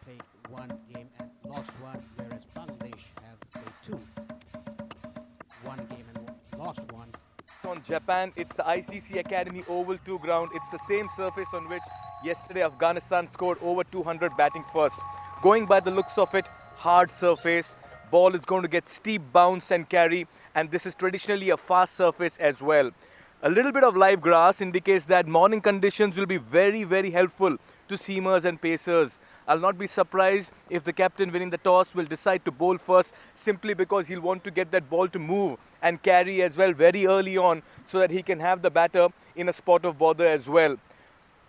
played one game and lost one, whereas Bangladesh have played two. One game and lost one. On Japan, it's the ICC Academy Oval 2 ground. It's the same surface on which yesterday Afghanistan scored over 200 batting first. Going by the looks of it, hard surface. Ball is going to get steep bounce and carry, and this is traditionally a fast surface as well. A little bit of live grass indicates that morning conditions will be very, very helpful to seamers and pacers. I'll not be surprised if the captain winning the toss will decide to bowl first, simply because he'll want to get that ball to move and carry as well very early on, so that he can have the batter in a spot of bother as well.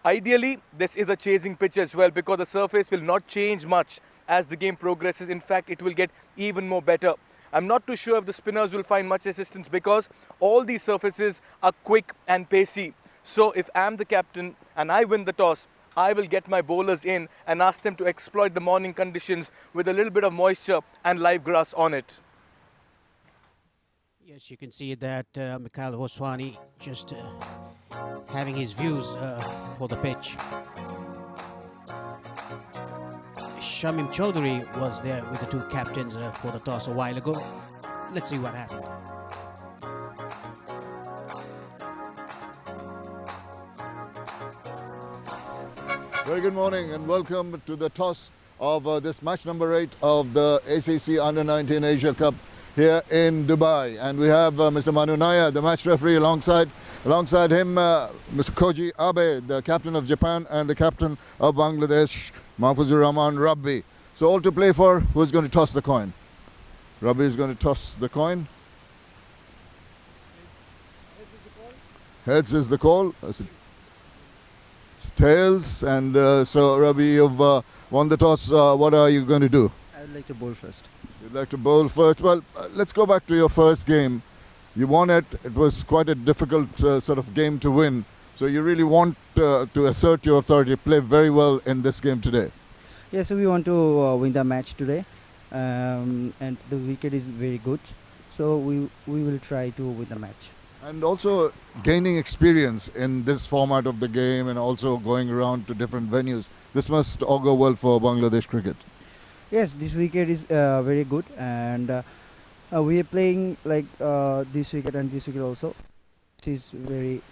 Ideally, this is a chasing pitch as well, because the surface will not change much as the game progresses. In fact, it will get even more better. I'm not too sure if the spinners will find much assistance, because all these surfaces are quick and pacey. So if I'm the captain and I win the toss, I will get my bowlers in and ask them to exploit the morning conditions with a little bit of moisture and live grass on it. Yes, you can see that Mikhail Hoswani just having his views for the pitch. Shamim Chaudhary was there with the two captains for the toss a while ago. Let's see what happened. Very good morning and welcome to the toss of this match number 8 of the ACC Under-19 Asia Cup here in Dubai. And we have Mr. Manu Nair, the match referee, alongside him Mr. Koji Abe, the captain of Japan, and the captain of Bangladesh, Mahfuzur Rahman Rabbi. So all to play for. Who's going to toss the coin? Rabbi is going to toss the coin. Heads is the call. It's tails, and so Rabbi, you've won the toss. What are you going to do? I would like to bowl first. You'd like to bowl first. Well, let's go back to your first game. You won it. It was quite a difficult sort of game to win. So you really want to assert your authority, play very well in this game today. Yes, we want to win the match today, and the wicket is very good. So we will try to win the match. And also gaining experience in this format of the game, and also going around to different venues. This must augur well for Bangladesh cricket. Yes, this wicket is very good, and we are playing like this wicket and this wicket also. This is very.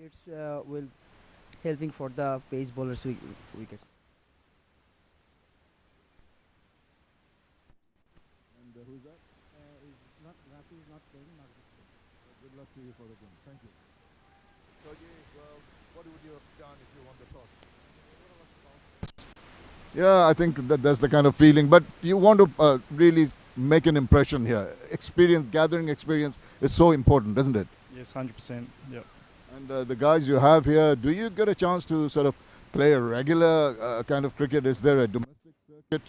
It's will helping for the pace bowlers wickets. And who's that? Rafi is not playing. Good luck to you for the game. Thank you. Koji, well, what would you have done if you won the toss? Yeah, I think that's the kind of feeling. But you want to really make an impression here. Gathering experience is so important, isn't it? Yes, 100%. Yep. And the guys you have here, do you get a chance to sort of play a regular kind of cricket? Is there a domestic circuit?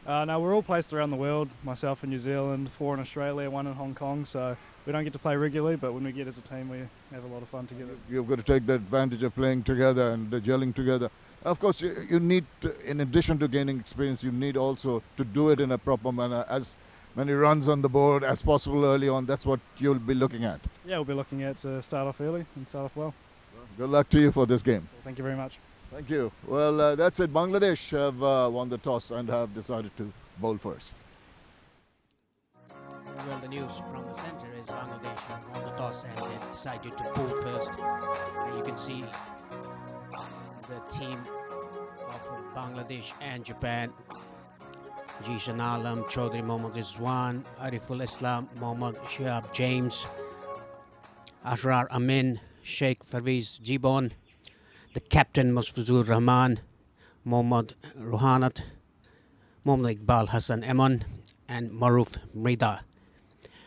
No, we're all placed around the world. Myself in New Zealand, 4 in Australia, 1 in Hong Kong. So we don't get to play regularly, but when we get as a team, we have a lot of fun together. You've got to take the advantage of playing together and gelling together. Of course, you need, in addition to gaining experience, you need also to do it in a proper manner. As many runs on the board as possible early on, that's what you'll be looking at. Yeah, we'll be looking at to start off early and start off well. Good luck to you for this game. Well, thank you very much. Thank you. Well, that's it. Bangladesh have won the toss and have decided to bowl first. Well, the news from the center is Bangladesh have won the toss and they decided to bowl first. And you can see the team of Bangladesh and Japan. Jishan Alam, Chaudhry Mohammad Rizwan, Ariful Islam, Mohammad Shihab James, Asrar Amin, Sheikh Farviz Jibon, the captain Mahfuzur Rahman, Mohammad Ruhanat, Mohammad Iqbal Hassan Eman, and Maruf Mrida.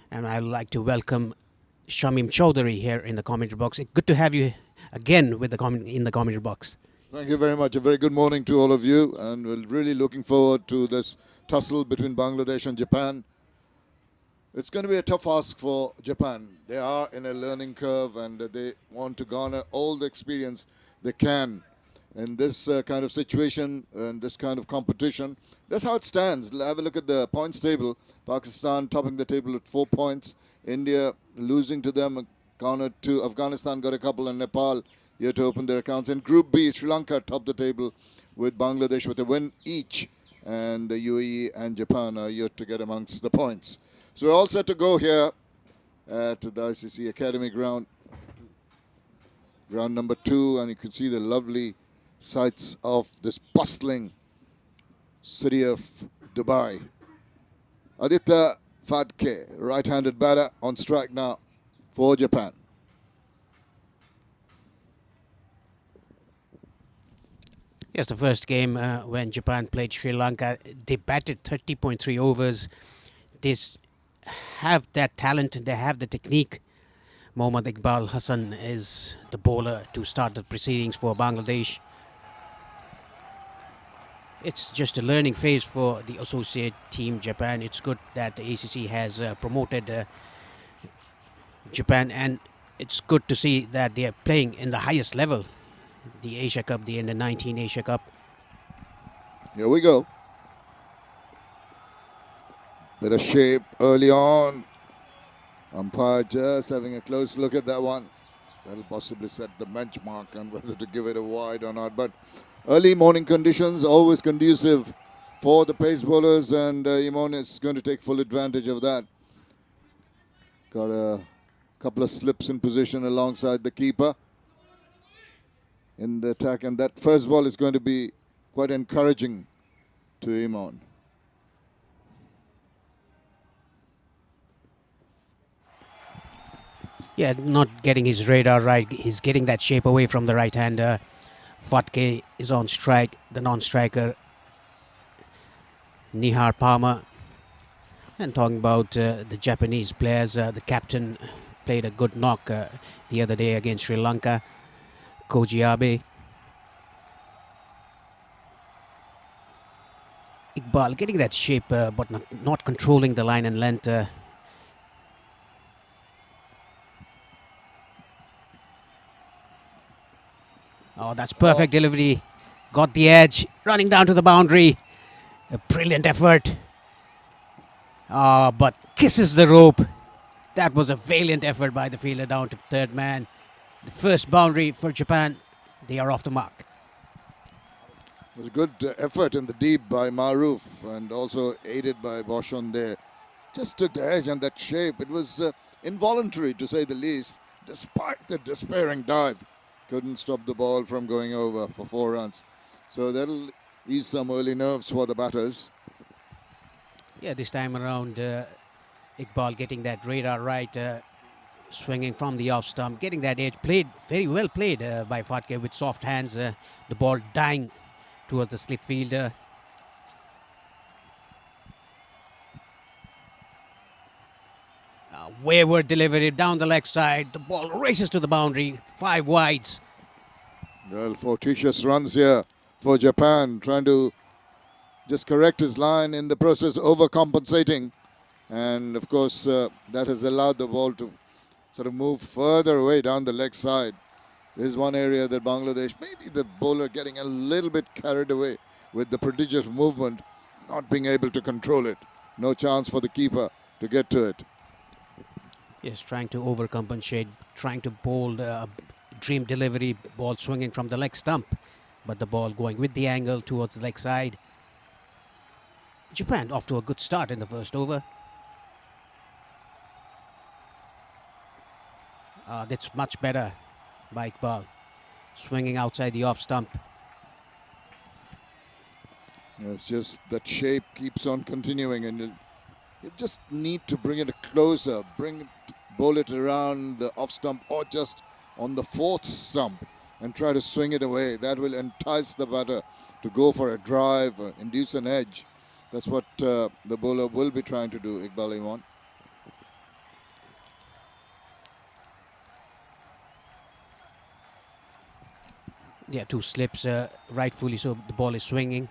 And I would like to welcome Shamim Chaudhary here in the commentary box. Good to have you again with in the commentary box. Thank you very much. A very good morning to all of you, and we're really looking forward to this tussle between Bangladesh and Japan. It's going to be a tough ask for Japan. They are in a learning curve, and they want to garner all the experience they can in this kind of situation and this kind of competition. That's how it stands. Have a look at the points table. Pakistan topping the table at 4 points. India losing to them, garnered 2. Afghanistan got a couple, and Nepal here to open their accounts. In Group B, Sri Lanka top the table with Bangladesh with a win each, and the UAE and Japan are yet to get amongst the points. So we're all set to go here at the ICC Academy ground number 2, and you can see the lovely sights of this bustling city of Dubai. Aditya Phadke, right-handed batter, on strike now for Japan. Yes, the first game when Japan played Sri Lanka, they batted 30.3 overs. They have that talent, they have the technique. Mohammad Iqbal Hassan is the bowler to start the proceedings for Bangladesh. It's just a learning phase for the associate team Japan. It's good that the ACC has promoted Japan, and it's good to see that they are playing in the highest level. The Asia Cup, the Under-19 Asia Cup. Here we go. Bit of shape early on. Umpire just having a close look at that one. That'll possibly set the benchmark on whether to give it a wide or not. But early morning conditions always conducive for the pace bowlers, and Imon is going to take full advantage of that. Got a couple of slips in position alongside the keeper in the attack, and that first ball is going to be quite encouraging to Imon. Yeah, not getting his radar right. He's getting that shape away from the right-hander. Phadke is on strike. The non-striker, Nihar Palmer. And talking about the Japanese players, the captain played a good knock the other day against Sri Lanka, Koji Abe. Iqbal getting that shape, but not controlling the line and length. Oh, that's perfect delivery. Got the edge, running down to the boundary. A brilliant effort. But kisses the rope. That was a valiant effort by the fielder down to third man. The first boundary for Japan. They are off the mark. It was a good effort in the deep by Maruf, and also aided by Boshon there. Just took the edge and that shape. It was involuntary, to say the least, despite the despairing dive. Couldn't stop the ball from going over for 4 runs. So that'll ease some early nerves for the batters. Yeah, this time around, Iqbal getting that radar right, swinging from the off stump, getting that edge. Played, very well played by Phadke with soft hands. The ball dying towards the slip fielder. Wayward delivery down the leg side. The ball races to the boundary. 5 wides. Well, fortuitous runs here for Japan, trying to just correct his line, in the process overcompensating. And of course, that has allowed the ball to sort of move further away down the leg side. This is one area that Bangladesh, maybe the bowler getting a little bit carried away with the prodigious movement, not being able to control it. No chance for the keeper to get to it. Yes, trying to overcompensate, trying to bowl a dream delivery, ball swinging from the leg stump, but the ball going with the angle towards the leg side. Japan off to a good start in the first over. That's much better by Iqbal, swinging outside the off stump. It's just that shape keeps on continuing, and you just need to bring it closer, bowl it around the off stump or just on the 4th stump and try to swing it away. That will entice the batter to go for a drive or induce an edge. That's what the bowler will be trying to do, Iqbal Imon. Yeah, 2 slips, rightfully so. The ball is swinging.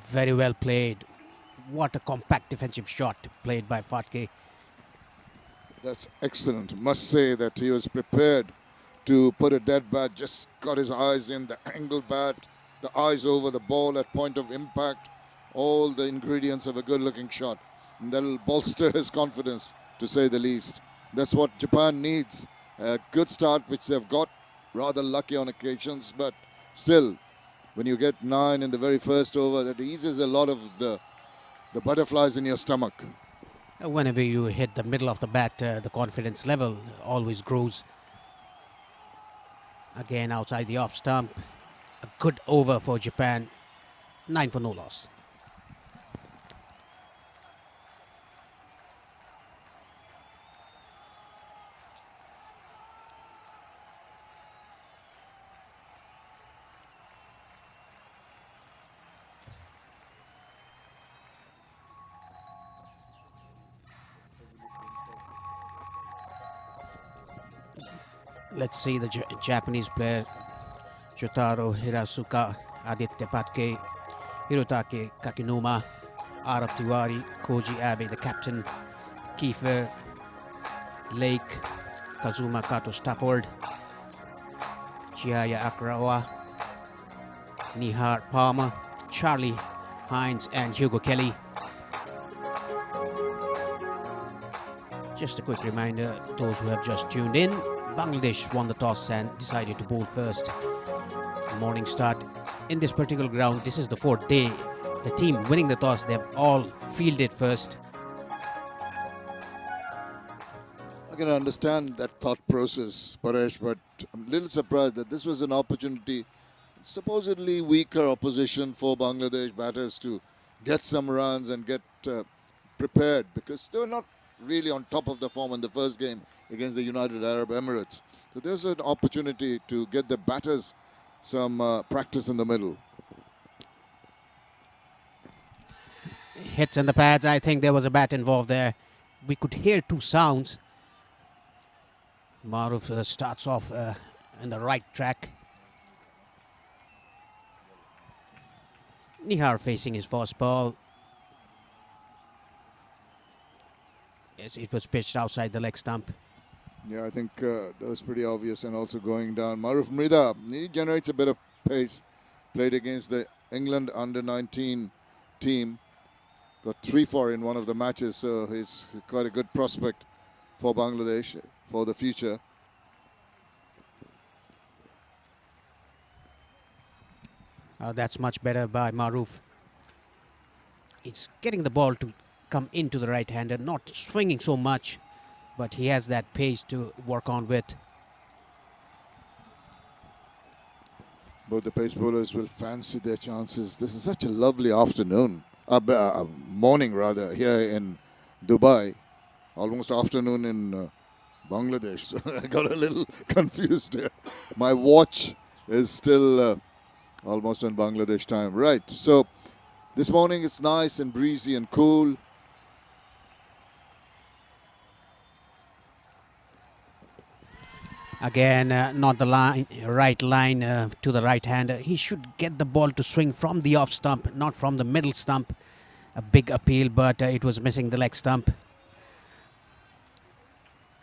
Very well played. What a compact defensive shot played by Phadke. That's excellent. Must say that he was prepared to put a dead bat, just got his eyes in the angled bat, the eyes over the ball at point of impact, all the ingredients of a good-looking shot. And that'll bolster his confidence, to say the least. That's what Japan needs A good start, which they've got, rather lucky on occasions, but still, when you get 9 in the very first over, that eases a lot of the butterflies in your stomach. Whenever you hit the middle of the bat, the confidence level always grows. Again, outside the off stump. A good over for Japan. 9 for no loss. Let's see the Japanese player Jotaro Hirasuka, Aditya Patke, Hirotake Kakinuma, Arav Tiwari, Koji Abe, the captain, Kiefer, Lake, Kazuma Kato Stafford, Chiaya Akrawa, Nihar Palmer, Charlie Hines and Hugo Kelly. Just a quick reminder, those who have just tuned in, Bangladesh won the toss and decided to bowl first. Morning start in this particular ground. This is the 4th day. The team winning the toss, they've all fielded first. I can understand that thought process, Paresh, but I'm a little surprised that this was an opportunity, supposedly weaker opposition for Bangladesh batters to get some runs and get prepared, because they were not really on top of the form in the first game against the United Arab Emirates. So there's an opportunity to get the batters some practice in the middle. Hits in the pads. I think there was a bat involved there. We could hear 2 sounds. Maruf starts off in the right track. Nihar facing his first ball. Yes, it was pitched outside the leg stump. Yeah, I think that was pretty obvious, and also going down. Maruf Mrida, he generates a bit of pace. Played against the England under-19 team. Got 3-4 in one of the matches, so he's quite a good prospect for Bangladesh for the future. That's much better by Maruf. It's getting the ball to come into the right-hander, not swinging so much, but he has that pace to work on with. Both the pace bowlers will fancy their chances. This is such a lovely afternoon, morning rather, here in Dubai. Almost afternoon in Bangladesh. So I got a little confused here. My watch is still almost in Bangladesh time. Right, so this morning it's nice and breezy and cool. Again, not the right line to the right-hander. He should get the ball to swing from the off stump, not from the middle stump. A big appeal, but it was missing the leg stump.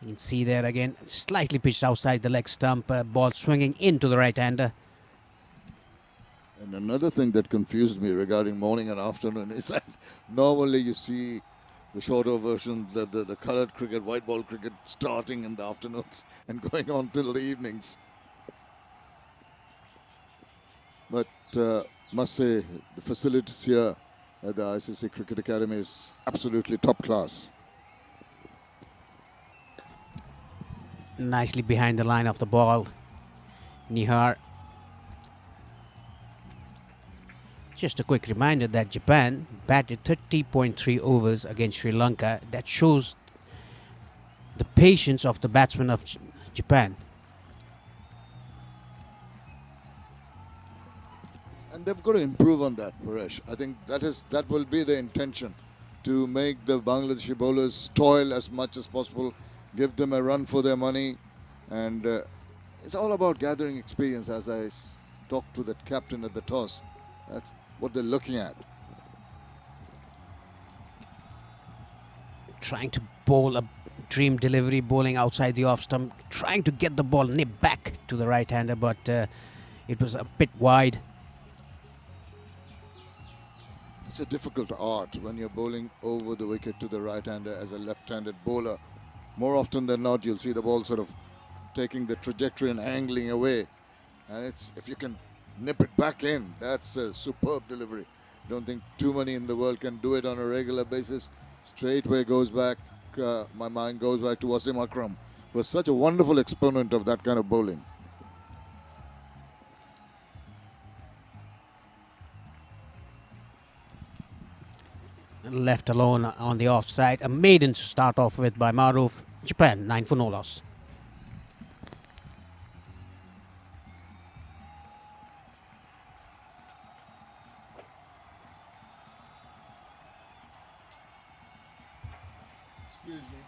You can see there again, slightly pitched outside the leg stump. Ball swinging into the right-hander. And another thing that confused me regarding morning and afternoon is that normally you see the shorter version, the coloured cricket, white ball cricket starting in the afternoons and going on till the evenings. But must say the facilities here at the ICC Cricket Academy is absolutely top class. Nicely behind the line of the ball. Nihar. Just a quick reminder that Japan batted 30.3 overs against Sri Lanka. That shows the patience of the batsmen of Japan. And they've got to improve on that, Paresh. I think that will be the intention, to make the Bangladeshi bowlers toil as much as possible, give them a run for their money, and it's all about gathering experience. As I talked to that captain at the toss, that's what they're looking at. Trying to bowl a dream delivery, bowling outside the off stump, trying to get the ball nipped back to the right-hander, but it was a bit wide. It's a difficult art when you're bowling over the wicket to the right-hander as a left-handed bowler. More often than not, you'll see the ball sort of taking the trajectory and angling away. And it's, if you can nip it back in, that's a superb delivery. Don't think too many in the world can do it on a regular basis. Straightway goes back, my mind goes back to Wasim Akram. Was such a wonderful exponent of that kind of bowling. Left alone on the offside. A maiden to start off with by Maruf. Japan 9 for no loss. Excuse me.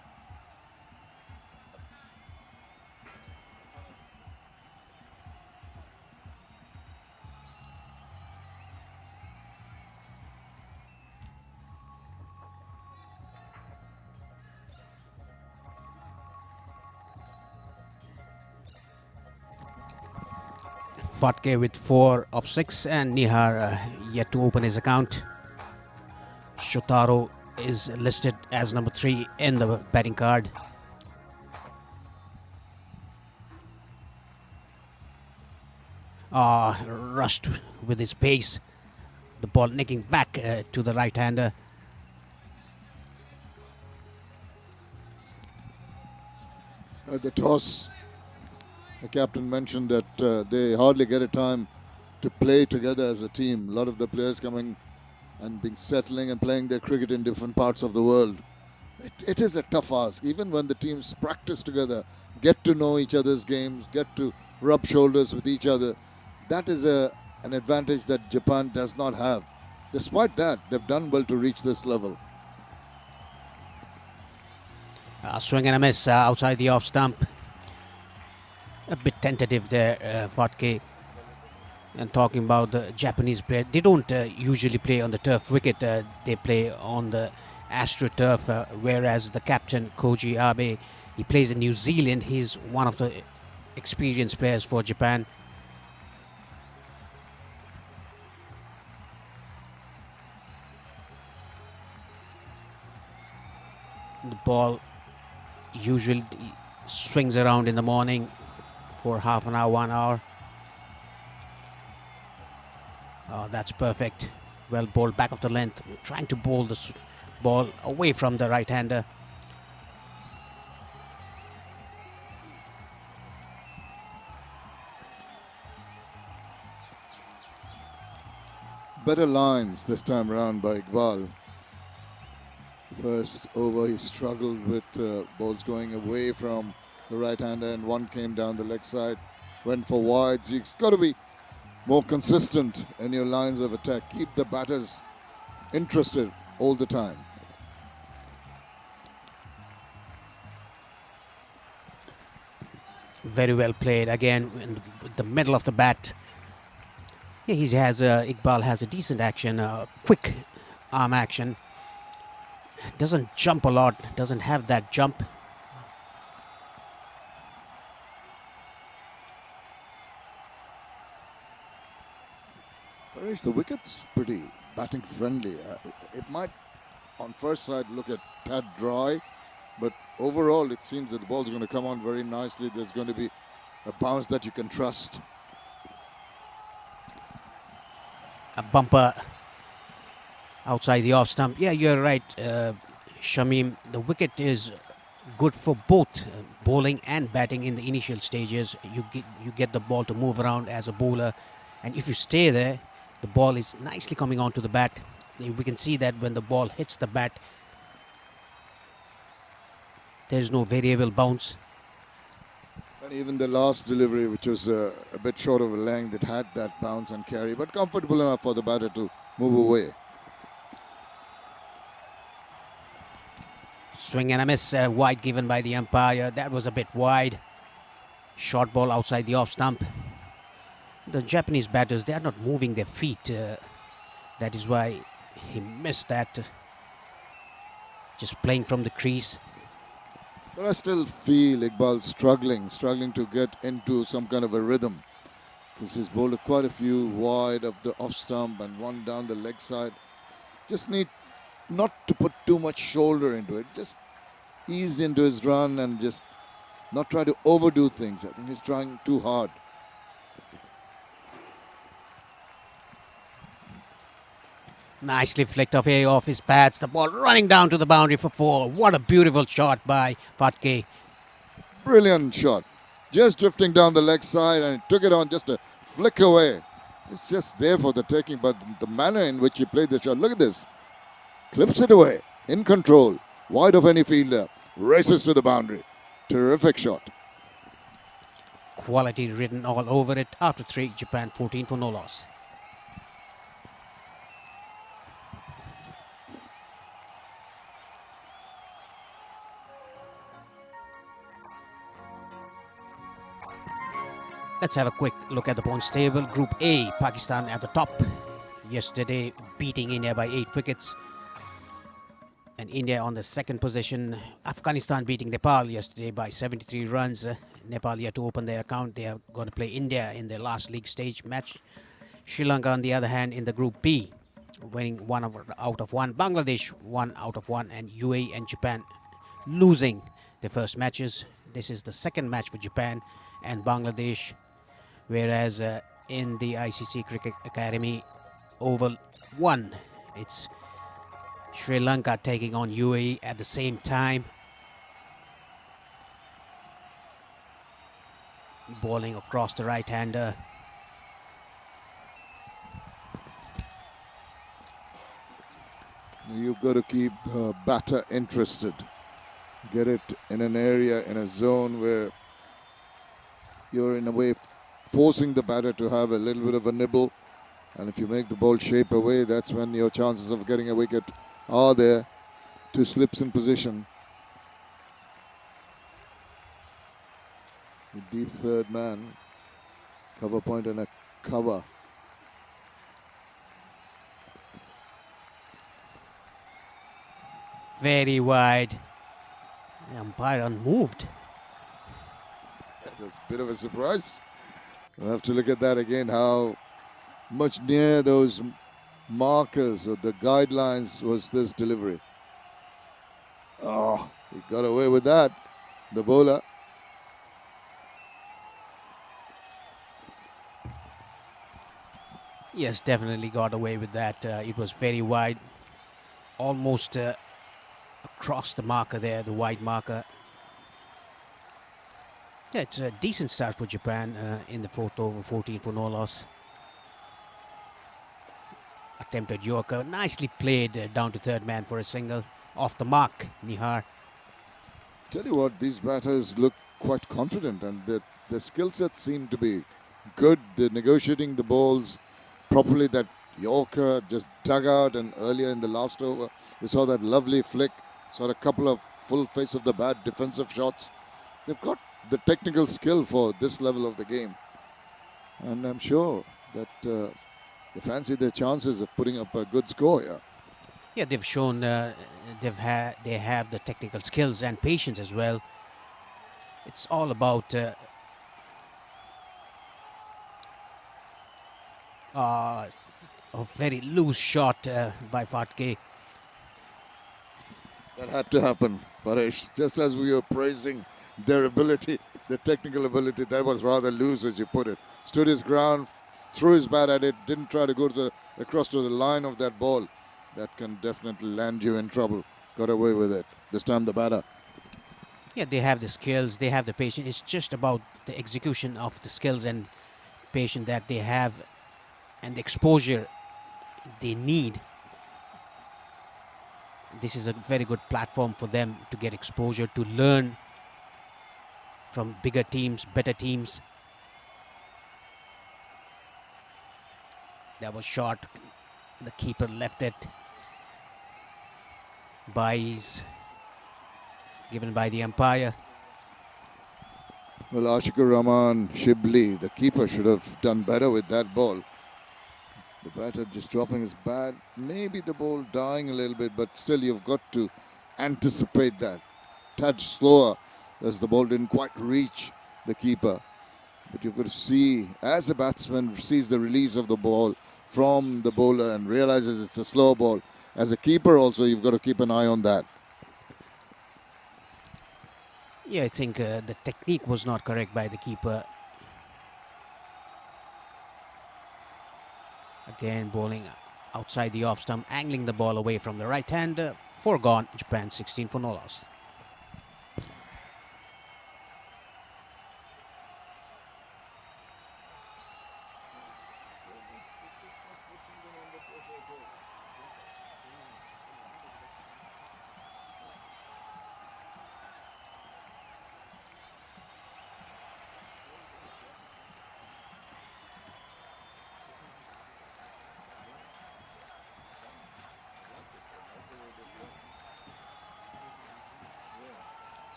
Fatke with 4 of 6 and Nihar yet to open his account. Shotaro is listed as number 3 in the batting card. Rushed with his pace. The ball nicking back to the right-hander. At the toss, the captain mentioned that they hardly get a time to play together as a team. A lot of the players coming and being settling and playing their cricket in different parts of the world. It is a tough ask. Even when the teams practice together, get to know each other's games, get to rub shoulders with each other, that is an advantage that Japan does not have. Despite that, they've done well to reach this level. Swing and a miss outside the off stump. A bit tentative there, Fatke. And talking about the Japanese player, they don't usually play on the turf wicket. They play on the AstroTurf, whereas the captain, Koji Abe, he plays in New Zealand. He's one of the experienced players for Japan. The ball usually swings around in the morning for half an hour, 1 hour. Oh, that's perfect. Well bowled back of the length. Trying to bowl the ball away from the right-hander. Better lines this time around by Iqbal. First over, he struggled with balls going away from the right-hander, and one came down the leg side. Went for wides. You've got to be more consistent in your lines of attack. Keep the batters interested all the time. Very well played again in the middle of the bat. Yeah, he has Iqbal has a decent action, quick arm action. Doesn't jump a lot, doesn't have that jump. The wicket's pretty batting friendly. It might on first sight look a tad dry, but overall it seems that the ball's going to come on very nicely. There's going to be a bounce that you can trust. A bumper outside the off stump. Yeah, you're right, Shamim. The wicket is good for both bowling and batting in the initial stages. You get the ball to move around as a bowler, and if you stay there, the ball is nicely coming onto the bat. We can see that when the ball hits the bat, there's no variable bounce. And even the last delivery, which was a bit short of a length, it had that bounce and carry, but comfortable enough for the batter to move away. Swing and a miss, wide given by the umpire. That was a bit wide. Short ball outside the off stump. The Japanese batters, they are not moving their feet. That is why he missed that. Just playing from the crease. But I still feel Iqbal struggling to get into some kind of a rhythm, because he's bowled quite a few wide of the off stump and one down the leg side. Just need not to put too much shoulder into it. Just ease into his run and just not try to overdo things. I think he's trying too hard. Nicely flicked away off his pads. The ball running down to the boundary for 4. What a beautiful shot by Fatke. Brilliant shot. Just drifting down the leg side, and he took it on just a flick away. It's just there for the taking, but the manner in which he played the shot, look at this. Clips it away, in control, wide of any fielder, races to the boundary. Terrific shot. Quality written all over it. After 3, Japan 14 for no loss. Let's have a quick look at the points table. Group A, Pakistan at the top. Yesterday beating India by 8 wickets. And India on the second position. Afghanistan beating Nepal yesterday by 73 runs. Nepal yet to open their account. They are going to play India in their last league stage match. Sri Lanka on the other hand in the Group B, winning 1 out of 1. Bangladesh 1 out of 1. And UAE and Japan losing their first matches. This is the second match for Japan and Bangladesh. Whereas in the ICC Cricket Academy Oval 1, it's Sri Lanka taking on UAE at the same time. Bowling across the right-hander. You've got to keep the batter interested. Get it in an area, in a zone where you're in a way forcing the batter to have a little bit of a nibble. And if you make the ball shape away, that's when your chances of getting a wicket are there. 2 slips in position. The deep third man. Cover point and a cover. Very wide. The umpire unmoved. That was a bit of a surprise. We'll have to look at that again, how much near those markers or the guidelines was this delivery. Oh, he got away with that, the bowler. Yes, definitely got away with that. It was very wide. Almost across the marker there, the wide marker. Yeah, it's a decent start for Japan in the 4th over, 14 for no loss. Attempted Yorker, nicely played down to third man for a single. Off the mark, Nihar. Tell you what, these batters look quite confident, and the skill sets seem to be good. They're negotiating the balls properly. That Yorker just dug out, and earlier in the last over, we saw that lovely flick. Saw a couple of full face of the bat defensive shots. They've got the technical skill for this level of the game, and I'm sure that they fancy their chances of putting up a good score here. Yeah, they've shown they have the technical skills and patience as well. It's all about a very loose shot by Fatke. That had to happen, Paresh. Just as we were praising their ability, the technical ability, that was rather loose, as you put it. Stood his ground, threw his bat at it, didn't try to go to across to the line of that ball. That can definitely land you in trouble. Got away with it. This time the batter. Yeah, they have the skills, they have the patience. It's just about the execution of the skills and patience that they have and the exposure they need. This is a very good platform for them to get exposure, to learn from bigger teams, better teams. That was short. The keeper left it. Byes given by the umpire. Well, Ashikur Rahman Shibli, the keeper, should have done better with that ball. The batter just dropping his bat. Maybe the ball dying a little bit, but still you've got to anticipate that. Touch slower, as the ball didn't quite reach the keeper. But you've got to see, as a batsman sees the release of the ball from the bowler and realizes it's a slow ball, as a keeper also, you've got to keep an eye on that. Yeah, I think the technique was not correct by the keeper. Again, bowling outside the off stump, angling the ball away from the right hand. 4 gone, Japan 16 for no loss.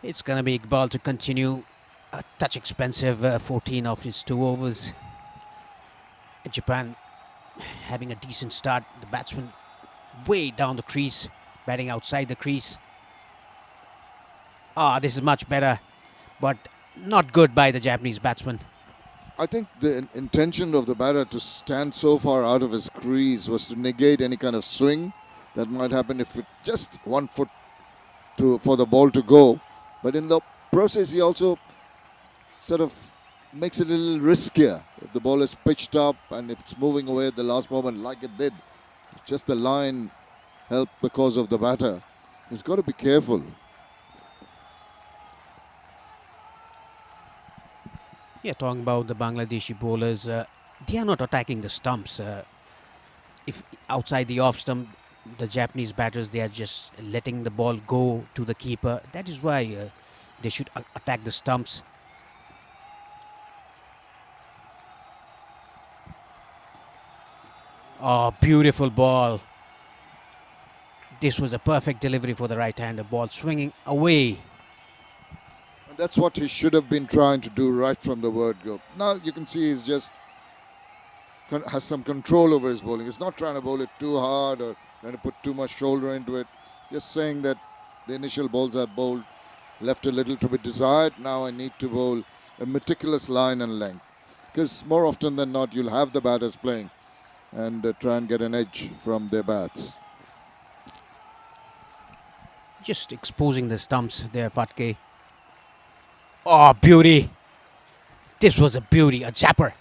It's going to be Iqbal to continue. A touch expensive, 14 of his 2 overs. Japan having a decent start. The batsman way down the crease, batting outside the crease. This is much better, but not good by the Japanese batsman. I think the intention of the batter to stand so far out of his crease was to negate any kind of swing that might happen if it just 1 foot for the ball to go. But in the process, he also sort of makes it a little riskier. If the ball is pitched up and it's moving away at the last moment like it did, it's just the line help because of the batter. He's got to be careful. Yeah, talking about the Bangladeshi bowlers, they are not attacking the stumps. If outside the off stump, the Japanese batters, they are just letting the ball go to the keeper. That is why they should attack the stumps. Beautiful ball. This was a perfect delivery for the right-hander. Ball swinging away. And that's what he should have been trying to do right from the word go. Now you can see he's just has some control over his bowling. He's not trying to bowl it too hard or trying to put too much shoulder into it. Just saying that the initial balls I bowled left a little to be desired. Now I need to bowl a meticulous line and length. Because more often than not, you'll have the batters playing and try and get an edge from their bats. Just exposing the stumps there, Fatke. Beauty. This was a beauty, a japper.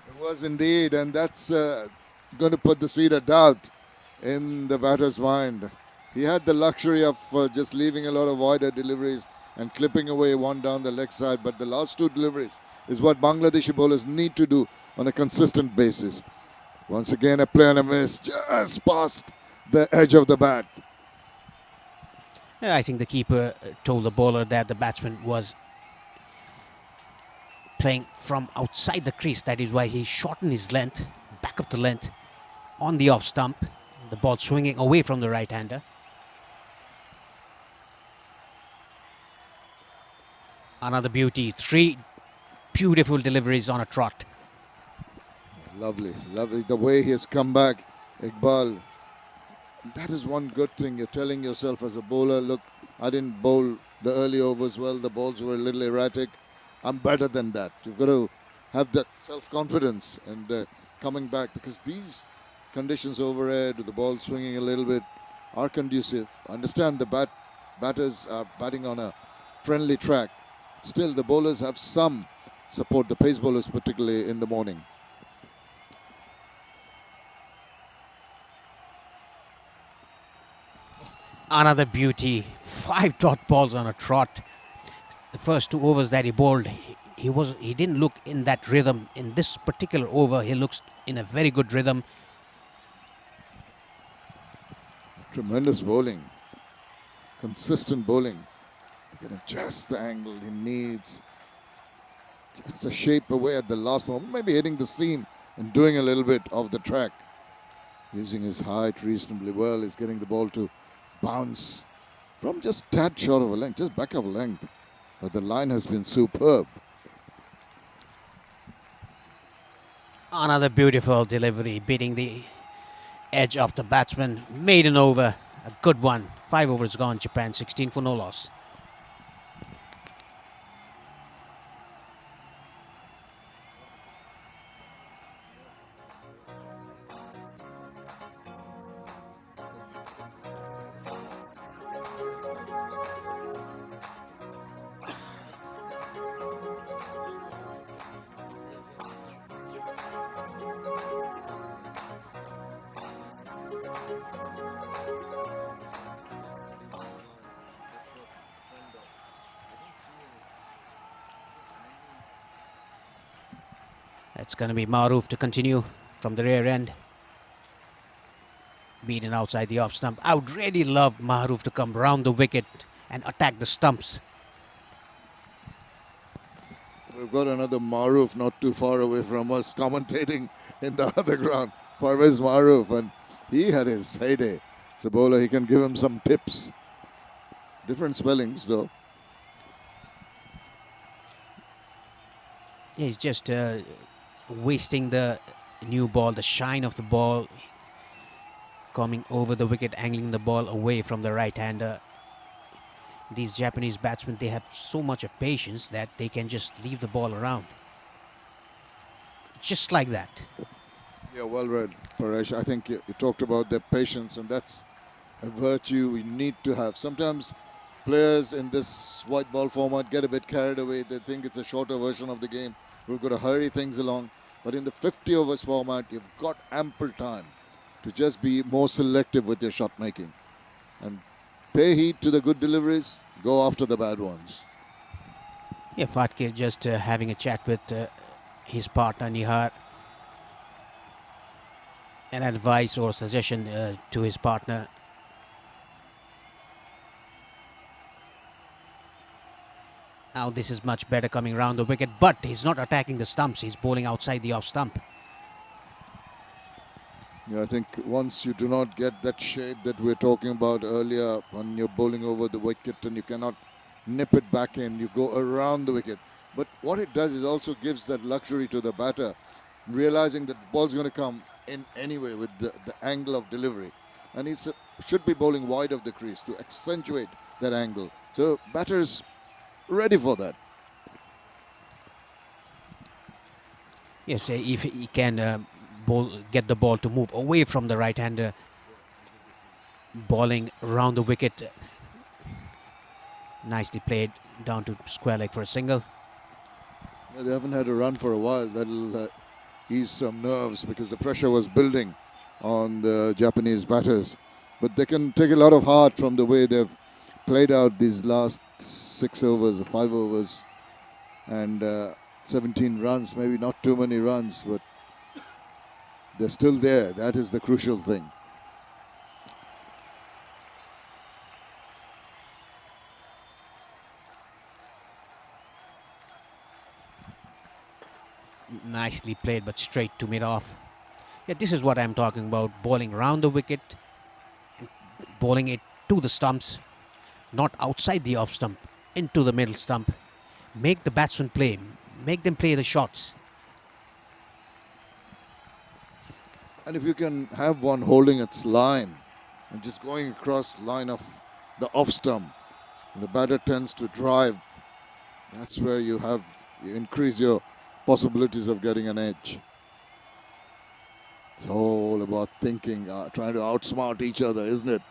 It was indeed, and that's going to put the seed of doubt in the batter's mind. He had the luxury of just leaving a lot of wider deliveries and clipping away one down the leg side, but the last 2 deliveries is what Bangladeshi bowlers need to do on a consistent basis. Once again, a play and a miss, just past the edge of the bat. I think the keeper told the bowler that the batsman was playing from outside the crease. That is why he shortened his length, back of the length, on the off stump. The ball swinging away from the right-hander. Another beauty. 3 beautiful deliveries on a trot. Lovely, lovely. The way he has come back, Iqbal. That is one good thing. You're telling yourself as a bowler, look, I didn't bowl the early overs well. The balls were a little erratic. I'm better than that. You've got to have that self-confidence and coming back, because these conditions overhead, with the ball swinging a little bit, are conducive. I understand the batters are batting on a friendly track. Still, the bowlers have some support, the pace bowlers particularly in the morning. Another beauty. 5 dot balls on a trot. The first 2 overs that he bowled, he didn't look in that rhythm. In this particular over, he looks in a very good rhythm. Tremendous bowling. Consistent bowling. You can adjust the angle he needs. Just a shape away at the last moment. Maybe hitting the seam and doing a little bit of the track. Using his height reasonably well. He's getting the ball to bounce from just tad short of a length, just back of a length. But the line has been superb. Another beautiful delivery, beating the edge of the batsman. Maiden over, a good one. 5 overs gone, Japan 16 for no loss. It's going to be Maruf to continue from the rear end. Beaten outside the off stump. I would really love Maruf to come round the wicket and attack the stumps. We've got another Maruf not too far away from us commentating in the other ground. Parvez Maruf, and he had his heyday. It's a bowler, he can give him some tips. Different spellings though. He's just wasting the new ball, the shine of the ball, coming over the wicket, angling the ball away from the right-hander. These Japanese batsmen, they have so much of patience that they can just leave the ball around. Just like that. Yeah, well read, Paresh. I think you talked about their patience, and that's a virtue we need to have. Sometimes players in this white ball format get a bit carried away. They think it's a shorter version of the game. We've got to hurry things along. But in the 50 overs format, you've got ample time to just be more selective with your shot making. And pay heed to the good deliveries, go after the bad ones. Yeah, Fatke just having a chat with his partner Nihar. An advice or suggestion to his partner. Now this is much better coming round the wicket, but he's not attacking the stumps. He's bowling outside the off stump. Yeah, I think once you do not get that shape that we were talking about earlier, when you're bowling over the wicket and you cannot nip it back in, you go around the wicket. But what it does is also gives that luxury to the batter, realizing that the ball's going to come in anyway with the angle of delivery. And he should be bowling wide of the crease to accentuate that angle. So batters ready for that. Yes, if he can get the ball to move away from the right-hander, bowling around the wicket. Nicely played down to square leg for a single. Yeah, they haven't had a run for a while. That'll ease some nerves because the pressure was building on the Japanese batters. But they can take a lot of heart from the way they've played out these last 6 overs, 5 overs, and 17 runs. Maybe not too many runs, but they're still there. That is the crucial thing. Nicely played, but straight to mid-off. Yeah, this is what I'm talking about. Bowling round the wicket, bowling it to the stumps, not outside the off stump, into the middle stump. Make the batsman play. Make them play the shots. And if you can have one holding its line and just going across line of the off stump, the batter tends to drive. That's where you increase your possibilities of getting an edge. It's all about thinking, trying to outsmart each other, isn't it?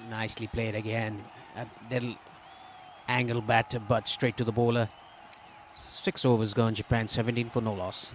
Nicely played again. A little angle bat, but straight to the bowler. 6 overs gone, Japan 17 for no loss.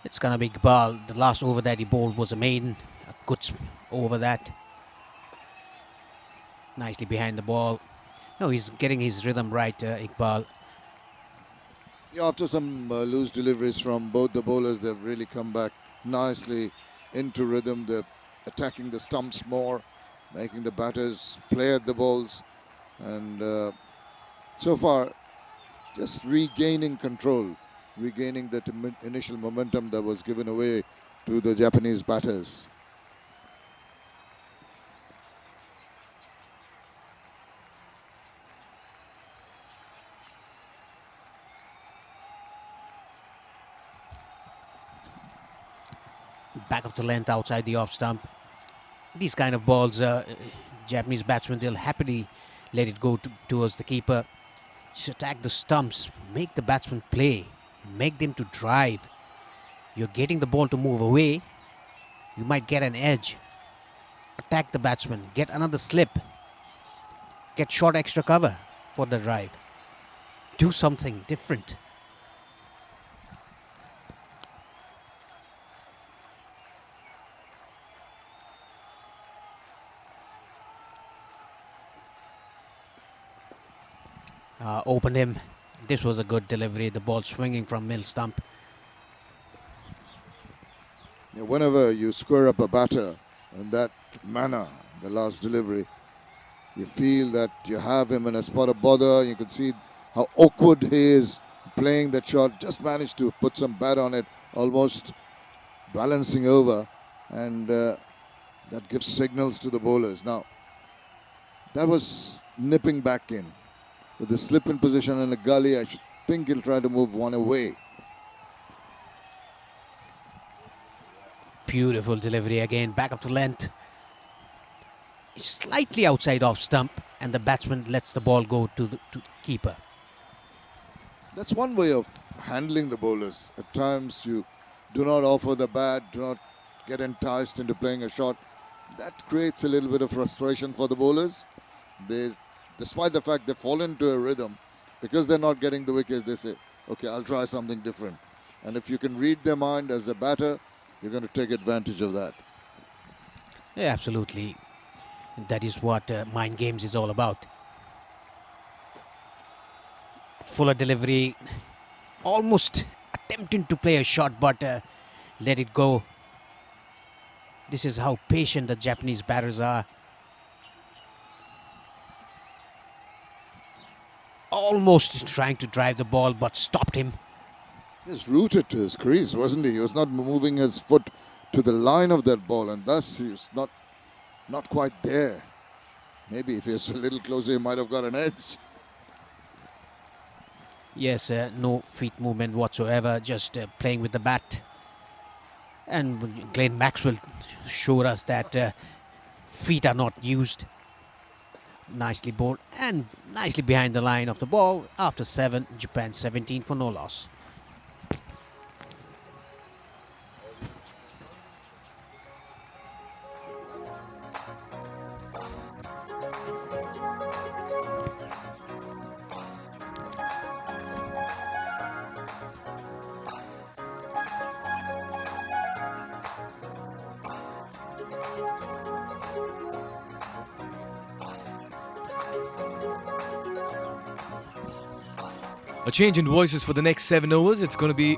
It's gonna be Iqbal. The last over that he bowled was a maiden. A good over that. Nicely behind the ball. No, he's getting his rhythm right, Iqbal. Yeah, after some loose deliveries from both the bowlers, they've really come back nicely into rhythm. They're attacking the stumps more, making the batters play at the balls. And so far, just regaining control, regaining that initial momentum that was given away to the Japanese batters. back of the length outside the off stump. These kind of balls, Japanese batsmen, they'll happily let it go towards the keeper. Just attack the stumps, make the batsman play, make them to drive. You're getting the ball to move away, you might get an edge. Attack the batsman, get another slip, get short extra cover for the drive. Do something different. Opened him. This was a good delivery. The ball swinging from middle stump. Yeah, whenever you square up a batter in that manner, the last delivery, you feel that you have him in a spot of bother. You can see how awkward he is playing that shot. Just managed to put some bat on it, almost balancing over, and that gives signals to the bowlers. Now, that was nipping back in. With the slip in position in the gully, I should think he'll try to move one away. Beautiful delivery again, back up to length. Slightly outside off stump, and the batsman lets the ball go to the keeper. That's one way of handling the bowlers. At times you do not offer the bat, do not get enticed into playing a shot. That creates a little bit of frustration for the bowlers. Despite the fact they fall into a rhythm, because they're not getting the wickets, they say, okay, I'll try something different. And if you can read their mind as a batter, you're going to take advantage of that. Yeah, absolutely. That is what mind games is all about. Fuller delivery, almost attempting to play a shot, but let it go. This is how patient the Japanese batters are. Almost trying to drive the ball, but stopped him. He was rooted to his crease, wasn't he? He was not moving his foot to the line of that ball, and thus he was not quite there. Maybe if he was a little closer, he might have got an edge. Yes, no feet movement whatsoever, just playing with the bat. And Glenn Maxwell showed us that feet are not used. Nicely bowled and nicely behind the line of the ball. After 7, Japan 17 for no loss. A change in voices for the next 7 overs. It's going to be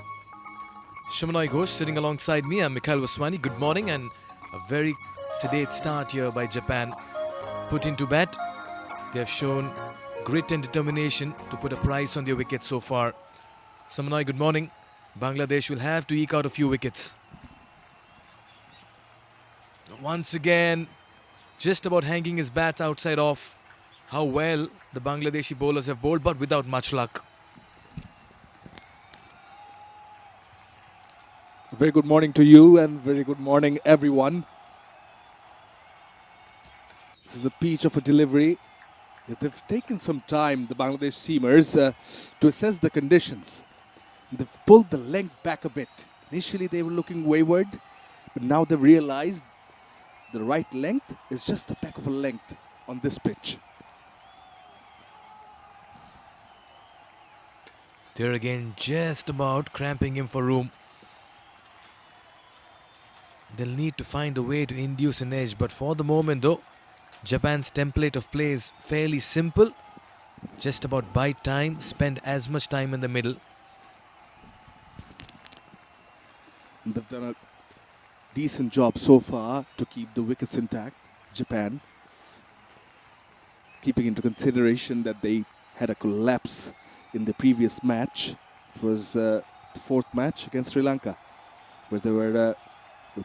Shamanoi Ghosh sitting alongside me. I'm Mikhail Vaswani. Good morning, and a very sedate start here by Japan. Put into bat. They have shown grit and determination to put a price on their wickets so far. Shamanoi, good morning. Bangladesh will have to eke out a few wickets. Once again, just about hanging his bat outside off. How well the Bangladeshi bowlers have bowled, but without much luck. Very good morning to you, and very good morning everyone. This is a peach of a delivery. They've taken some time, the Bangladesh seamers, to assess the conditions. They've pulled the length back a bit. Initially they were looking wayward, but now they've realized the right length is just a peck of a length on this pitch. They're again just about cramping him for room. They'll need to find a way to induce an edge, but for the moment though, Japan's template of play is fairly simple. Just about bite time, spend as much time in the middle. And they've done a decent job so far to keep the wickets intact, Japan. Keeping into consideration that they had a collapse in the previous match. It was the 4th match against Sri Lanka, where they were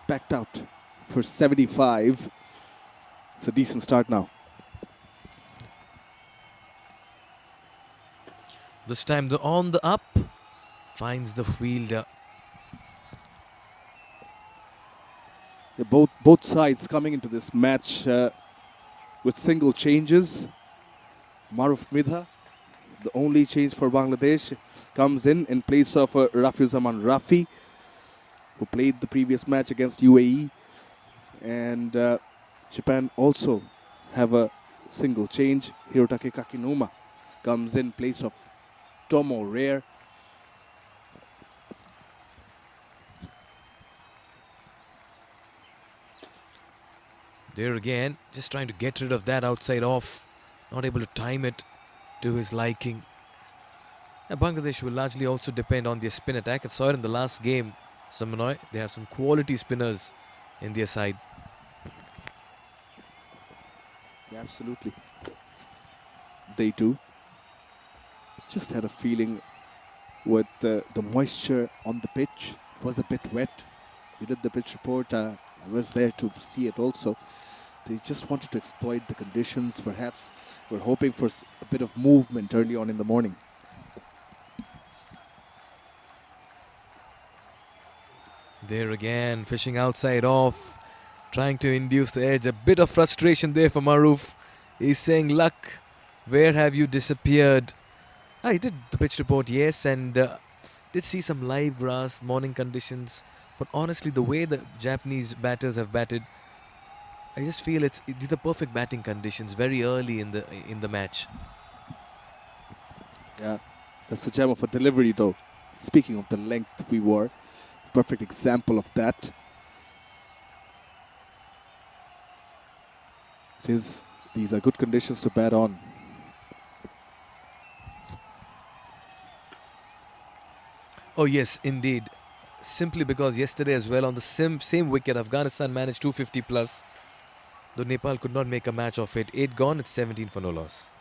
packed out for 75. It's a decent start now. This time the on the up finds the fielder. Both sides coming into this match with single changes. Maruf Midha, the only change for Bangladesh, comes in place of Rafiuzaman Rafi, who played the previous match against UAE. And Japan also have a single change. Hirotake Kakinuma comes in place of Tomo Rare. There again, just trying to get rid of that outside off. Not able to time it to his liking. And Bangladesh will largely also depend on their spin attack. I saw it in the last game, Samanoy. They have some quality spinners in their side. Yeah, absolutely. They do. Just had a feeling with the moisture on the pitch. It was a bit wet. We did the pitch report. I was there to see it also. They just wanted to exploit the conditions. Perhaps we're hoping for a bit of movement early on in the morning. There again, fishing outside off, trying to induce the edge. A bit of frustration there for Maruf. He's saying, luck, where have you disappeared? He did the pitch report, yes, and did see some live grass, morning conditions. But honestly, the way the Japanese batters have batted, I just feel these are perfect batting conditions very early in the match. Yeah, that's the gem of a delivery though. Speaking of the length we wore, perfect example of that. These are good conditions to bat on. Oh yes, indeed. Simply because yesterday as well on the same wicket, Afghanistan managed 250 plus. Though Nepal could not make a match of it. 8 gone, it's 17 for no loss.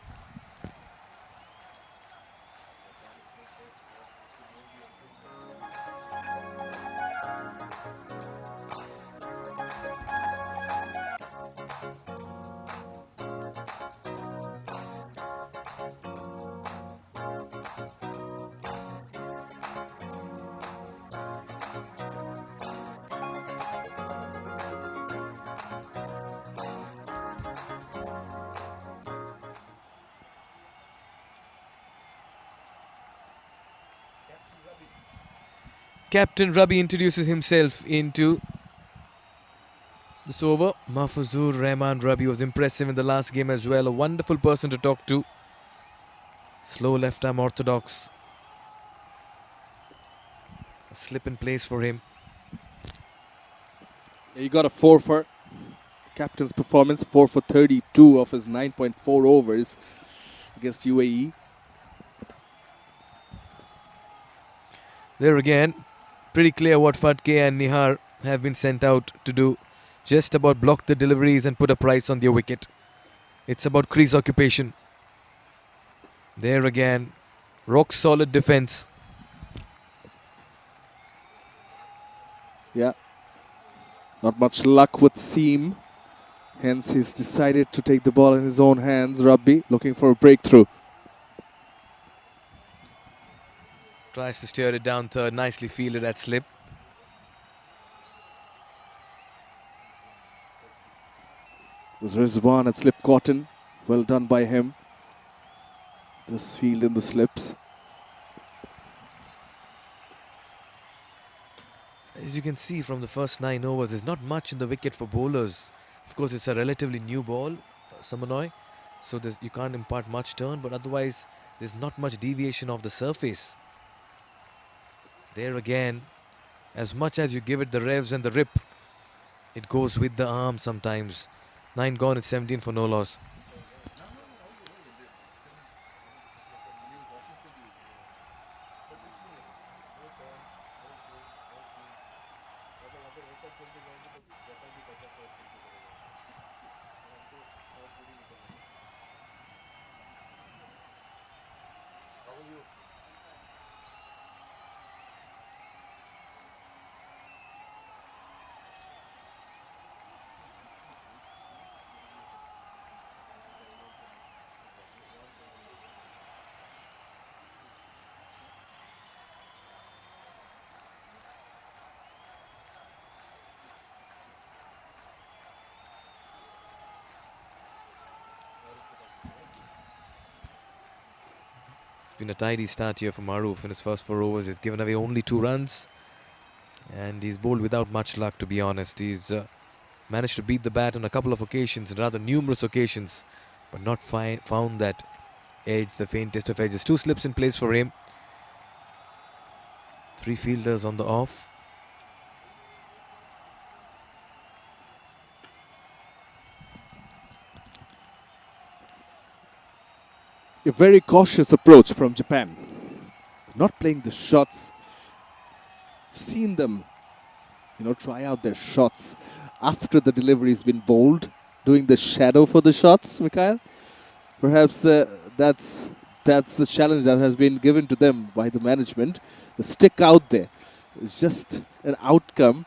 Captain Rabi introduces himself into this over. Mahfuzur Rahman Rabi was impressive in the last game as well. A wonderful person to talk to. Slow left arm orthodox. A slip in place for him. He got a 4 for captain's performance, 4 for 32 of his 9.4 overs against UAE. There again, pretty clear what Fatke and Nihar have been sent out to do. Just about block the deliveries and put a price on their wicket. It's about crease occupation. There again, rock solid defense. Yeah, not much luck with seam. Hence he's decided to take the ball in his own hands. Rabbi looking for a breakthrough. Tries to steer it down third. Nicely fielded at slip. It was Rizwan at slip cotton. Well done by him. This field in the slips. As you can see from the first 9 overs, there's not much in the wicket for bowlers. Of course, it's a relatively new ball, Samanoy, so you can't impart much turn, but otherwise, there's not much deviation of the surface. There again, as much as you give it the revs and the rip, it goes with the arm sometimes. 9 gone, it's 17 for no loss. been a tidy start here for Maruf in his first 4 overs. He's given away only 2 runs. And he's bowled without much luck, to be honest. He's managed to beat the bat on a couple of occasions, rather numerous occasions, but not found that edge, the faintest of edges. 2 slips in place for him. 3 fielders on the off. A very cautious approach from Japan. Not playing the shots. Seen them, try out their shots after the delivery's been bowled, doing the shadow for the shots, Mikhail. Perhaps that's the challenge that has been given to them by the management. The stick out there is just an outcome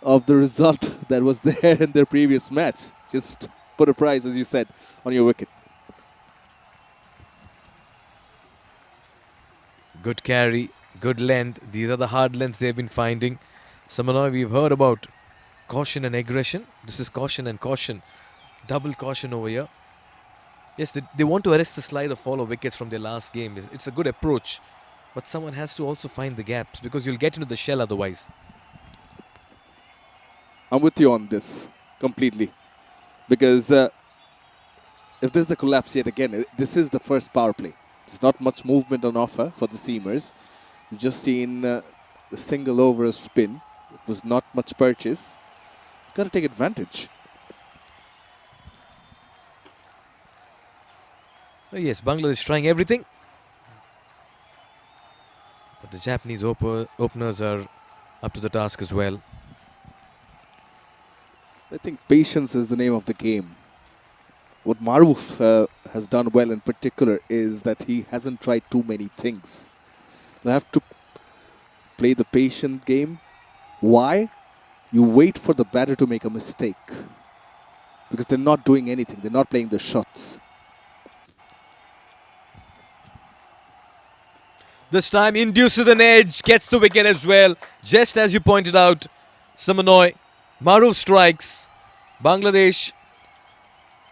of the result that was there in their previous match. Just put a prize, as you said, on your wicket. Good carry, good length. These are the hard lengths they've been finding. Samanoy, we've heard about caution and aggression. This is caution and caution. Double caution over here. Yes, they want to arrest the slide of follow wickets from their last game. It's a good approach. But someone has to also find the gaps because you'll get into the shell otherwise. I'm with you on this completely. Because if there's a collapse yet again, this is the first power play. There's not much movement on offer for the seamers. You've just seen the single over a spin. It was not much purchase. You've got to take advantage. Oh yes, Bangladesh trying everything. But the Japanese openers are up to the task as well. I think patience is the name of the game. What Maruf has done well in particular is that he hasn't tried too many things. You have to play the patient game. Why? You wait for the batter to make a mistake. Because they're not doing anything. They're not playing the shots. This time induces an edge, gets the wicket as well. Just as you pointed out, Samanoy, Maruf strikes. Bangladesh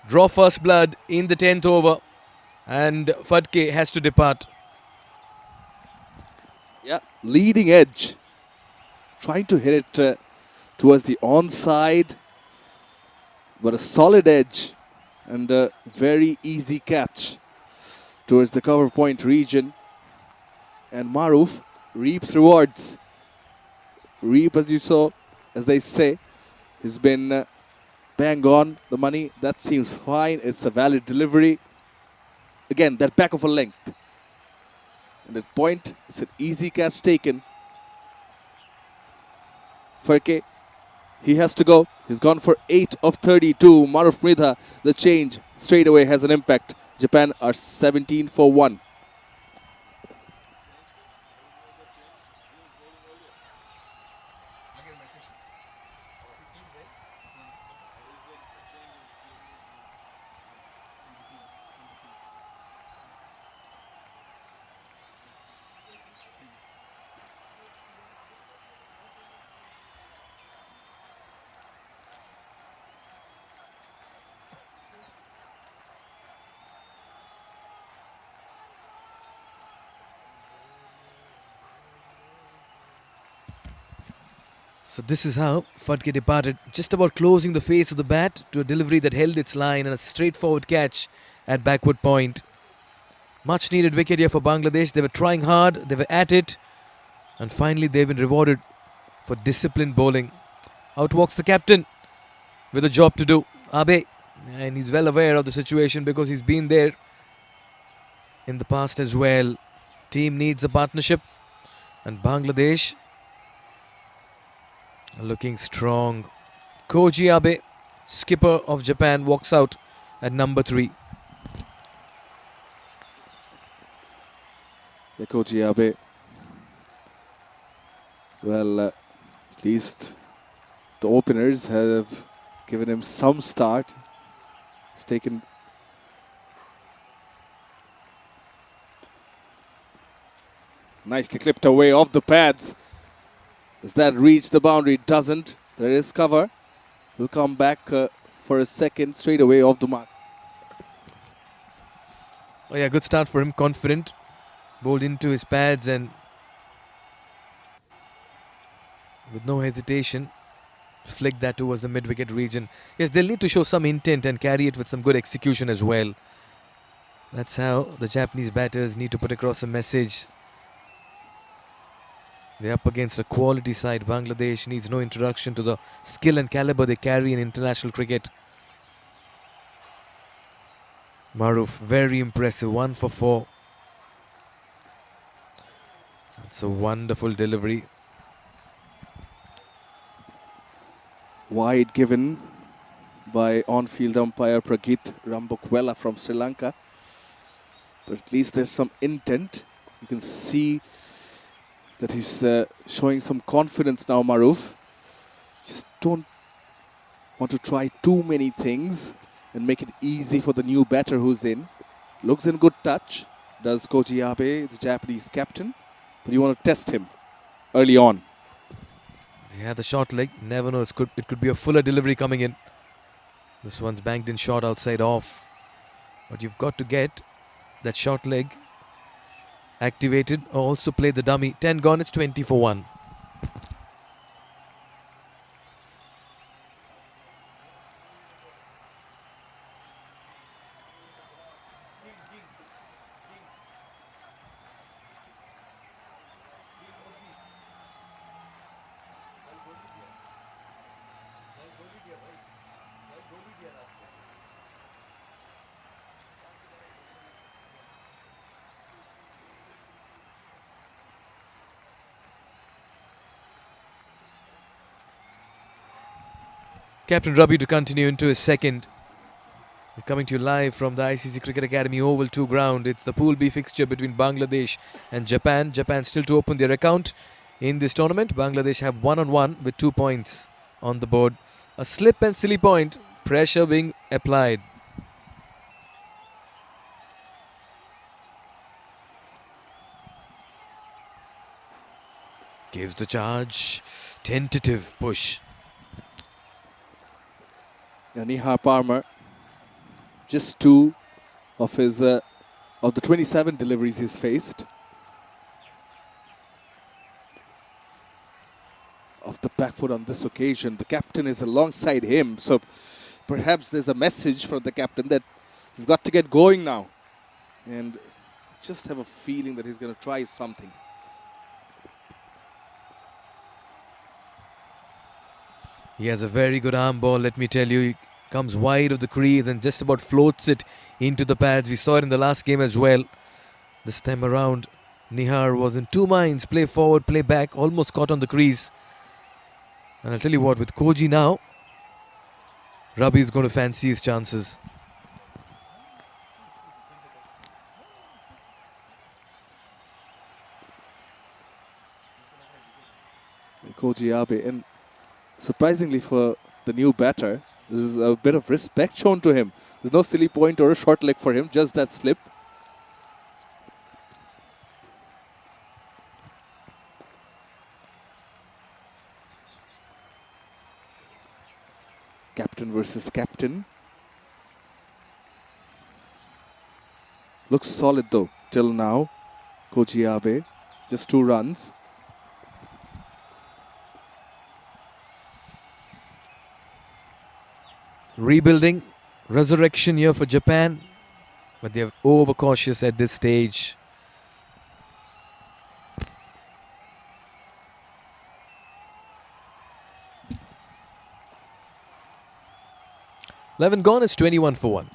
draw first blood in the 10th over. And Fadke has to depart. Yeah, leading edge. Trying to hit it towards the onside. But a solid edge. And a very easy catch towards the cover point region. And Maruf reaps rewards. Reap, as you saw, as they say, has been bang on the money. That seems fine. It's a valid delivery. Again, that back of a length. And at point, it's an easy catch taken. Farke, he has to go. He's gone for 8 of 32. Maruf Mridha, the change straight away has an impact. Japan are 17 for 1. So this is how Fadke departed, just about closing the face of the bat to a delivery that held its line and a straightforward catch at backward point. Much needed wicket here for Bangladesh. They were trying hard, they were at it, and finally they've been rewarded for disciplined bowling. Out walks the captain with a job to do, Abe, and he's well aware of the situation because he's been there in the past as well. Team needs a partnership, and Bangladesh looking strong. Koji Abe, skipper of Japan, walks out at number 3. Yeah, Koji Abe. Well, at least the openers have given him some start. He's taken nicely clipped away off the pads. Does that reach the boundary? It doesn't. There is cover. He'll come back for a second straight away off the mark. Oh yeah, good start for him, confident. bowled into his pads and with no hesitation flicked that towards the mid-wicket region. Yes, they'll need to show some intent and carry it with some good execution as well. That's how the Japanese batters need to put across a message. They're up against a quality side. Bangladesh needs no introduction to the skill and caliber they carry in international cricket. Maruf, very impressive, 1 for 4. It's a wonderful delivery. Wide given by on-field umpire Pragit Rambokwela from Sri Lanka. But at least there's some intent. You can see that he's showing some confidence now, Maruf. Just don't want to try too many things and make it easy for the new batter who's in. Looks in good touch, does Koji Abe, the Japanese captain. But you want to test him early on. Yeah, the short leg. Never know. It could be a fuller delivery coming in. This one's banged in short outside off. But you've got to get that short leg activated. Also play the dummy. 10 gone. It's 20 for 1. Captain Rabi to continue into his second. He's coming to you live from the ICC Cricket Academy Oval 2 ground. It's the Pool B fixture between Bangladesh and Japan. Japan still to open their account in this tournament. Bangladesh have 1-on-1 with 2 points on the board. A slip and silly point. Pressure being applied. Gives the charge. Tentative push. Nihar Parmar, just 2 of his of the 27 deliveries he's faced. Off the back foot on this occasion. The captain is alongside him, so perhaps there's a message from the captain that you've got to get going now. And just have a feeling that he's going to try something. He has a very good arm ball, let me tell you. He comes wide of the crease and just about floats it into the pads. We saw it in the last game as well. This time around, Nihar was in 2 minds. Play forward, play back, almost caught on the crease. And I'll tell you what, with Koji now, Rabi is going to fancy his chances. Koji Abe, and surprisingly for the new batter, this is a bit of respect shown to him. There's no silly point or a short leg for him, just that slip. Captain versus captain. Looks solid though, till now. Koji Abe, just 2 runs. Rebuilding, resurrection here for Japan, but they're overcautious at this stage. Eleven gone, it's 21 for 1.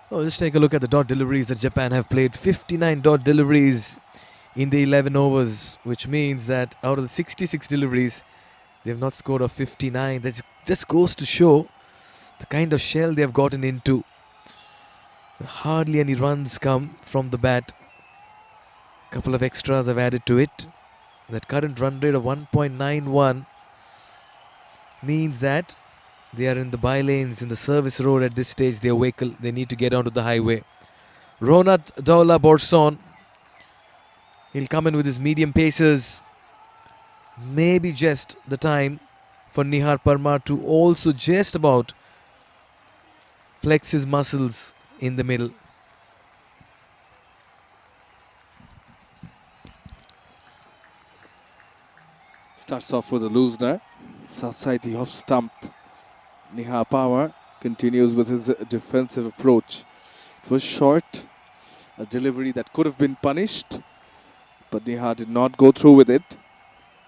Oh, just take a look at the dot deliveries that Japan have played. 59 dot deliveries in the 11 overs, which means that out of the 66 deliveries, they have not scored a 59. That just goes to show the kind of shell they have gotten into. Hardly any runs come from the bat. Couple of extras have added to it. That current run rate of 1.91 means that they are in the bylanes in the service road at this stage. Their vehicle, they need to get onto the highway. Ronat Daula Borson, he'll come in with his medium paces. Maybe just the time for Nihar Parmar to also just about flex his muscles in the middle. Starts off with a loosener. It's outside the off stump. Nihar Parmar continues with his defensive approach. It was short, a delivery that could have been punished, but Nihar did not go through with it.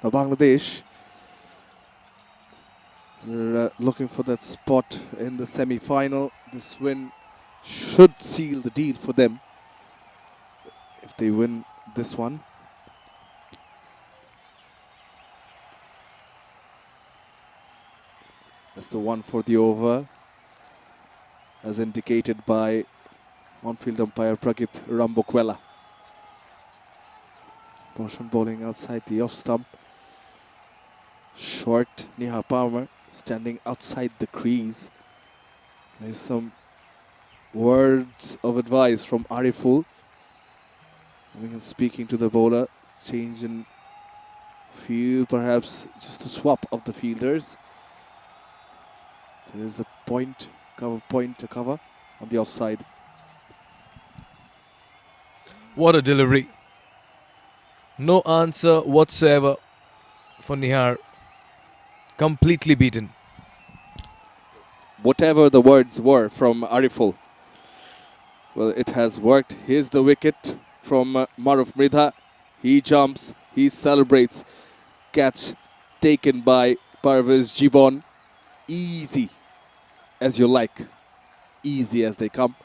Now Bangladesh looking for that spot in the semi-final. This win should seal the deal for them if they win this one. That's the one for the over, as indicated by on-field umpire Pragit Rambokwela. Boshan bowling outside the off stump. Short. Nihar Parmar standing outside the crease. There's some words of advice from Ariful. Speaking to the bowler, change in field, perhaps just a swap of the fielders. There is a point to cover on the offside. What a delivery. No answer whatsoever for Nihar. Completely beaten. Whatever the words were from Ariful, well, it has worked. Here's the wicket from Maruf Mridha. He jumps, he celebrates. Catch taken by Parvez Jibon. Easy as you like. Easy as they come.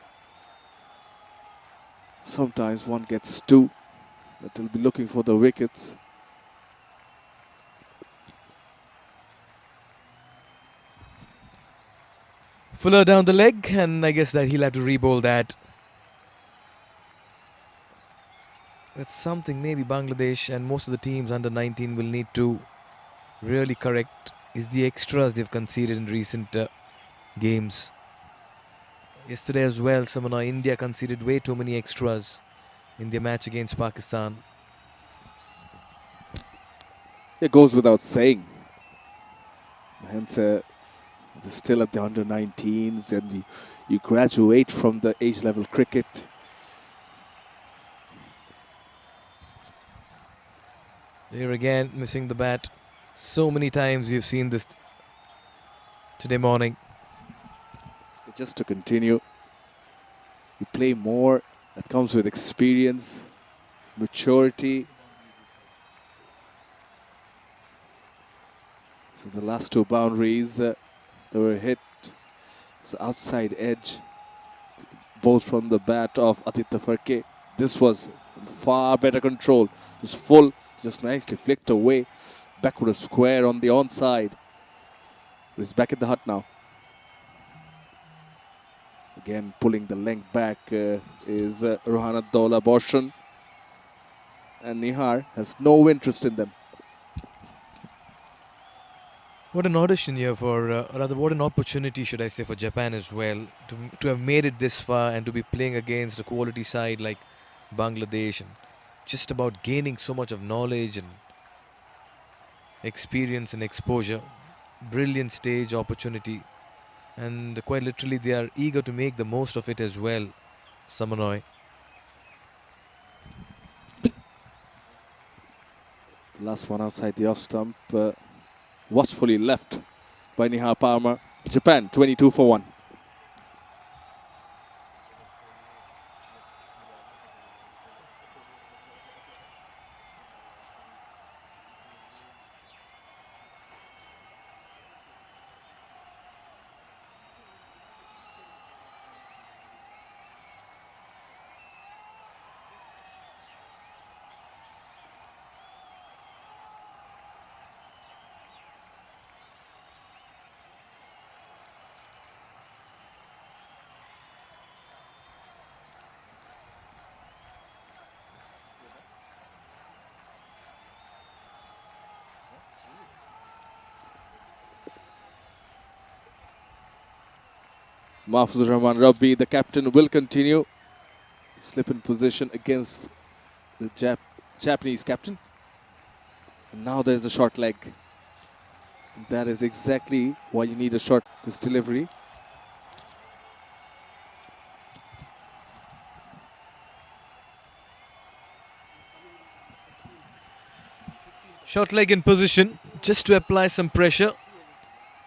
Sometimes one gets two that will be looking for the wickets. Fuller down the leg, and I guess that he'll have to re-bowl that. That's something maybe Bangladesh and most of the teams under 19 will need to really correct, is the extras they've conceded in recent games. Yesterday as well, Samana, India conceded way too many extras in their match against Pakistan. It goes without saying. Hence, still at the under 19s, and you graduate from the age level cricket. There again, missing the bat. So many times we've seen this today morning. Just to continue, you play more. That comes with experience, maturity. So the last two boundaries, they were hit. It's outside edge, both from the bat of Aditya Farke. This was far better control. It was full, just nicely flicked away. Backward square on the onside. He's back in the hut now. Again, pulling the length back is Rohanat Daula Borson. And Nihar has no interest in them. What an audition here for, rather what an opportunity should I say for Japan as well. To have made it this far and to be playing against a quality side like Bangladesh. And just about gaining so much of knowledge and experience and exposure. Brilliant stage opportunity. And quite literally they are eager to make the most of it as well, Samanoy. The last one outside the off stump. Watchfully left by Nihar Parmar. Japan 22 for 1. Mahfuzur Rahman Rabbi, the captain, will continue. Slip in position against the Japanese captain. And now there's a short leg. And that is exactly why you need a short, this delivery. Short leg in position, just to apply some pressure.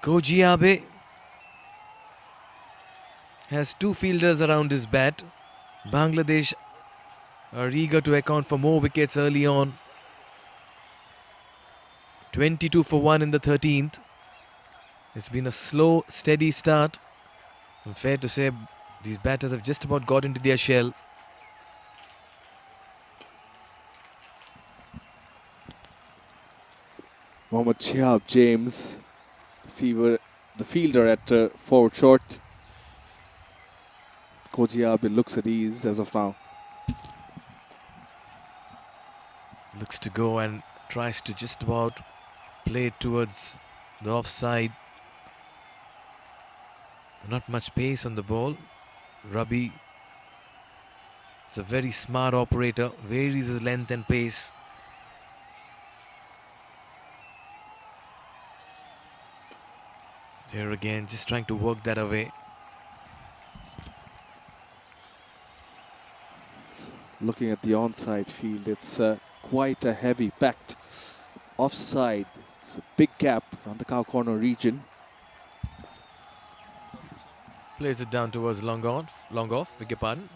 Koji Abe has two fielders around his bat. Bangladesh are eager to account for more wickets early on. 22 for 1 in the 13th. It's been a slow, steady start. And fair to say, these batters have just about got into their shell. Mohammad Shihab James, the fielder at forward short. Koji Abe looks at ease as of now. Looks to go and tries to just about play towards the offside. Not much pace on the ball. Rabi is a very smart operator, varies his length and pace. There again, just trying to work that away. Looking at the onside field, it's quite a heavy packed offside. It's a big gap on the cow corner region. Plays it down towards long off, beg your pardon.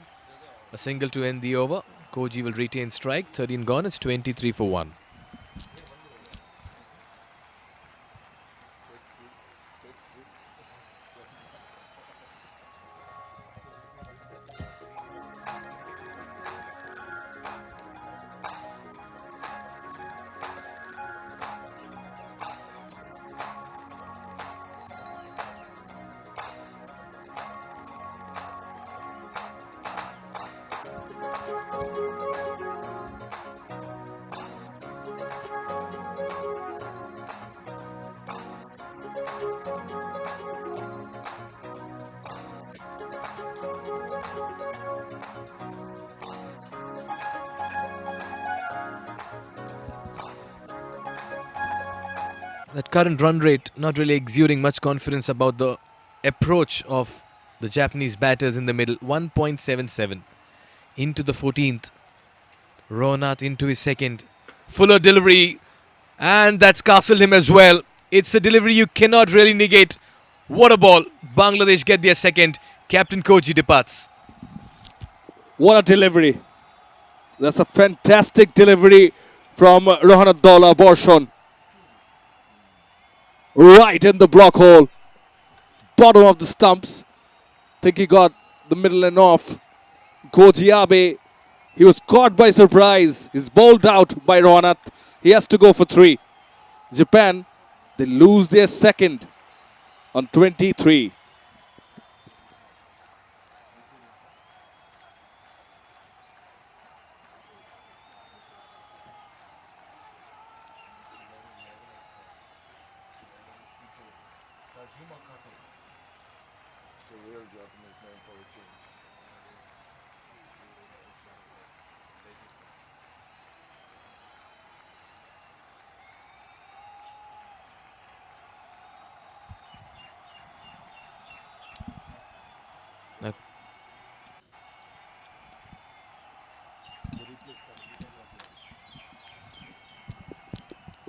A single to end the over. Koji will retain strike. 13 gone, it's 23 for 1. That current run rate not really exuding much confidence about the approach of the Japanese batters in the middle. 1.77 into the 14th. Ronath into his second. Fuller delivery, and that's castled him as well. It's a delivery you cannot really negate. What a ball. Bangladesh get their second. Captain Koji departs. What a delivery. That's a fantastic delivery from Rohan Abdullah Borshon. Right in the block hole. Bottom of the stumps. Think he got the middle and off. Koji Abe, he was caught by surprise. He's bowled out by Rohanath. He has to go for 3. Japan, they lose their second on 23.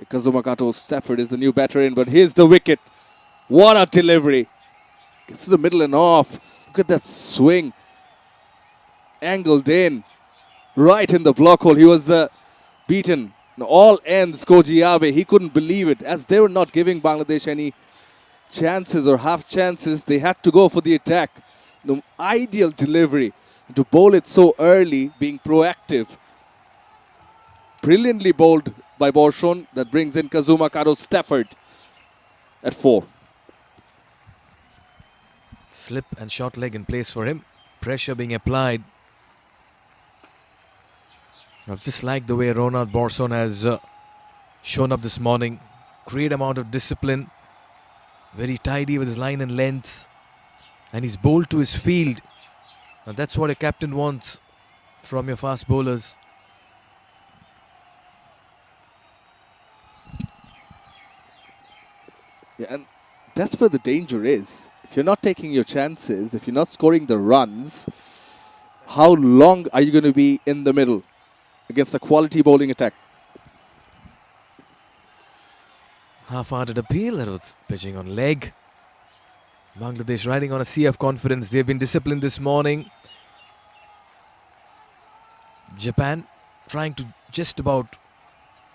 Kazuma Kato Stafford is the new batter in, but here's the wicket. What a delivery. Gets to the middle and off. Look at that swing. Angled in. Right in the block hole. He was beaten. All ends, Koji Abe. He couldn't believe it. As they were not giving Bangladesh any chances or half chances, they had to go for the attack. The ideal delivery. To bowl it so early, being proactive. Brilliantly bowled by Borshon. That brings in Kazuma Kato Stafford at 4. Slip and short leg in place for him. Pressure being applied. I've just liked the way Ronald Borshon has shown up this morning. Great amount of discipline. Very tidy with his line and length. and he's bowled to his field. And that's what a captain wants from your fast bowlers. Yeah, and that's where the danger is. If you're not taking your chances, if you're not scoring the runs, how long are you going to be in the middle against a quality bowling attack? Half-hearted appeal, that was pitching on leg. Bangladesh riding on a sea of confidence. They've been disciplined this morning. Japan trying to just about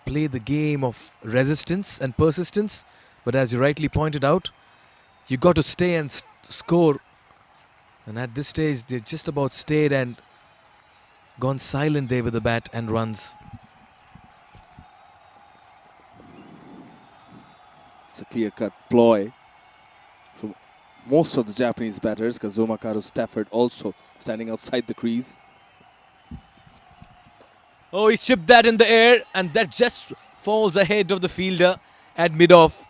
play the game of resistance and persistence. But as you rightly pointed out, you got to stay and score. And at this stage, they just about stayed and gone silent there with the bat and runs. It's a clear-cut ploy from most of the Japanese batters. Kazuma Karo Stafford also standing outside the crease. Oh, he chipped that in the air and that just falls ahead of the fielder at mid-off.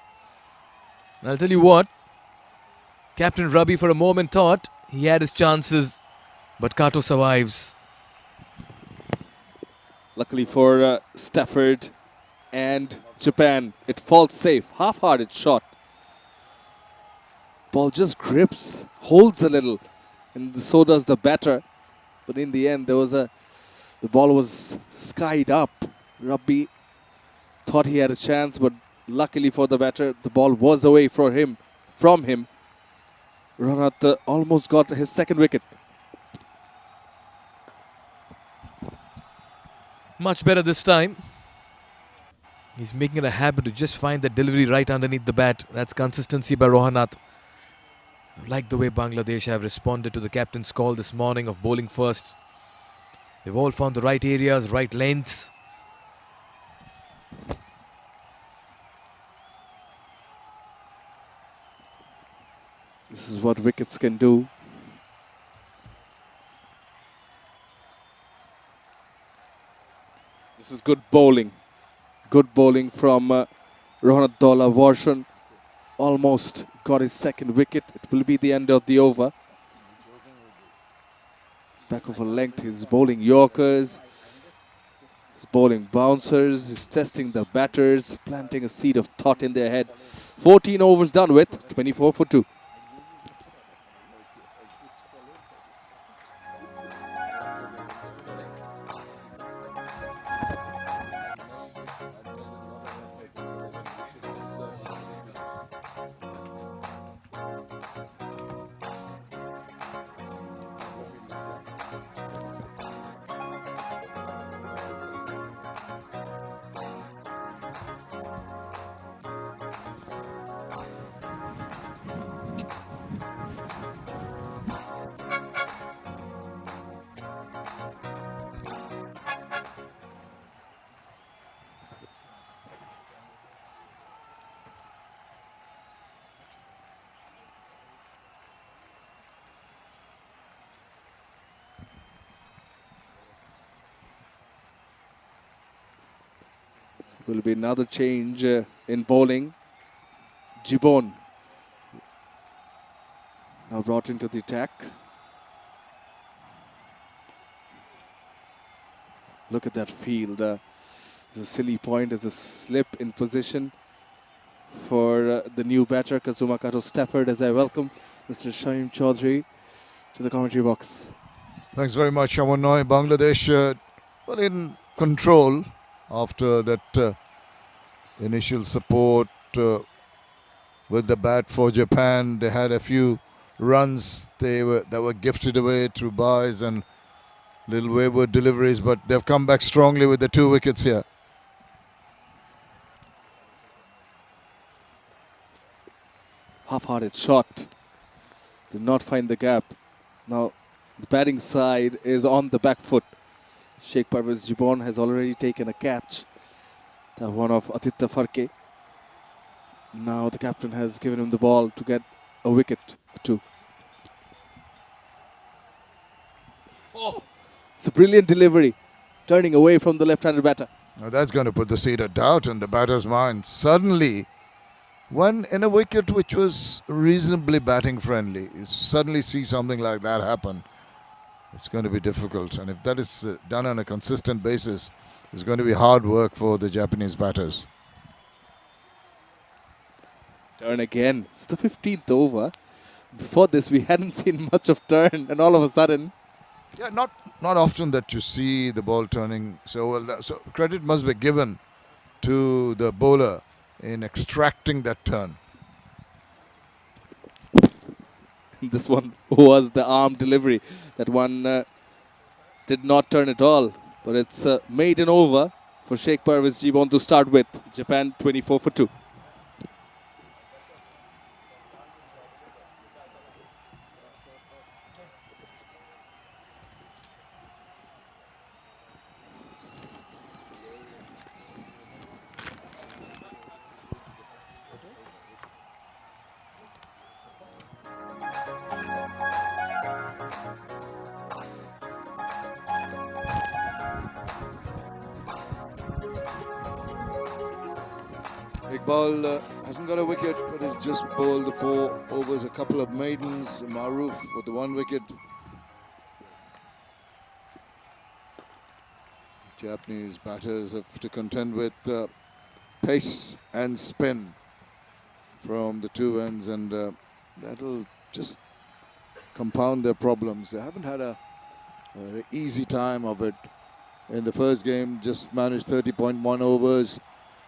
And I'll tell you what, Captain Rabi for a moment thought he had his chances, but Kato survives. Luckily for Stafford and Japan, it falls safe. Half-hearted shot. Ball just grips, holds a little, and so does the batter. But in the end, the ball was skied up. Rabbi thought he had a chance, but luckily for the batter, the ball was away from him. Rohanat almost got his second wicket. Much better this time. He's making it a habit to just find that delivery right underneath the bat. That's consistency by Rohanat. I like the way Bangladesh have responded to the captain's call this morning of bowling first. They've all found the right areas, right lengths. This is what wickets can do. This is good bowling. Good bowling from Rohanat Dola. Varshan almost got his second wicket. It will be the end of the over. Back of a length, he's bowling Yorkers. He's bowling bouncers. He's testing the batters, planting a seed of thought in their head. 14 overs done with, 24 for 2. Will be another change in bowling. Jibon now brought into the attack. Look at that field. There's a silly point, there's a slip in position for the new batter, Kazuma Kato Stafford, as I welcome Mr. Shaim Chaudhry to the commentary box. Thanks very much, Aman Noy. Bangladesh well in control after that initial support with the bat for Japan. They had a few runs that were gifted away through byes and little wayward deliveries, but they've come back strongly with the 2 wickets here. Half-hearted shot. Did not find the gap. Now the batting side is on the back foot. Sheikh Parvez Jibon has already taken a catch. The one of Aditya Farke. Now the captain has given him the ball to get a wicket or 2. Oh, it's a brilliant delivery. Turning away from the left-handed batter. Now that's going to put the seed of doubt in the batter's mind. Suddenly, when in a wicket which was reasonably batting friendly, you suddenly see something like that happen, it's going to be difficult. And if that is done on a consistent basis, it's going to be hard work for the Japanese batters. Turn again. It's the 15th over. Before this, we hadn't seen much of turn, and all of a sudden... Yeah, not often that you see the ball turning so well. So credit must be given to the bowler in extracting that turn. This one was the arm delivery. That one did not turn at all. But it's maiden over for Sheikh Parvez Jibon to start with. Japan 24 for 2. Iqbal hasn't got a wicket, but has just bowled the 4 overs, a couple of maidens. Maroof with the 1 wicket. Japanese batters have to contend with pace and spin from the 2 ends, and that'll just compound their problems. They haven't had a very easy time of it. In the first game, just managed 30.1 overs,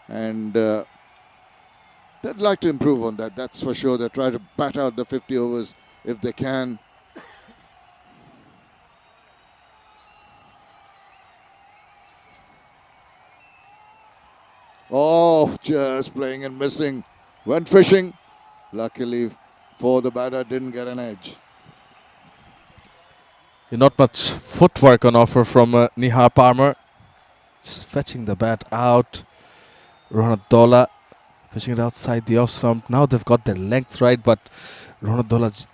and they'd like to improve on that, that's for sure. They try to bat out the 50 overs if they can. Oh, just playing and missing. Went fishing. Luckily for the batter, didn't get an edge. Not much footwork on offer from Nihar Parmar. Just fetching the bat out. Rohanat fishing it outside the off stump. Now they've got their length right, but Rohanat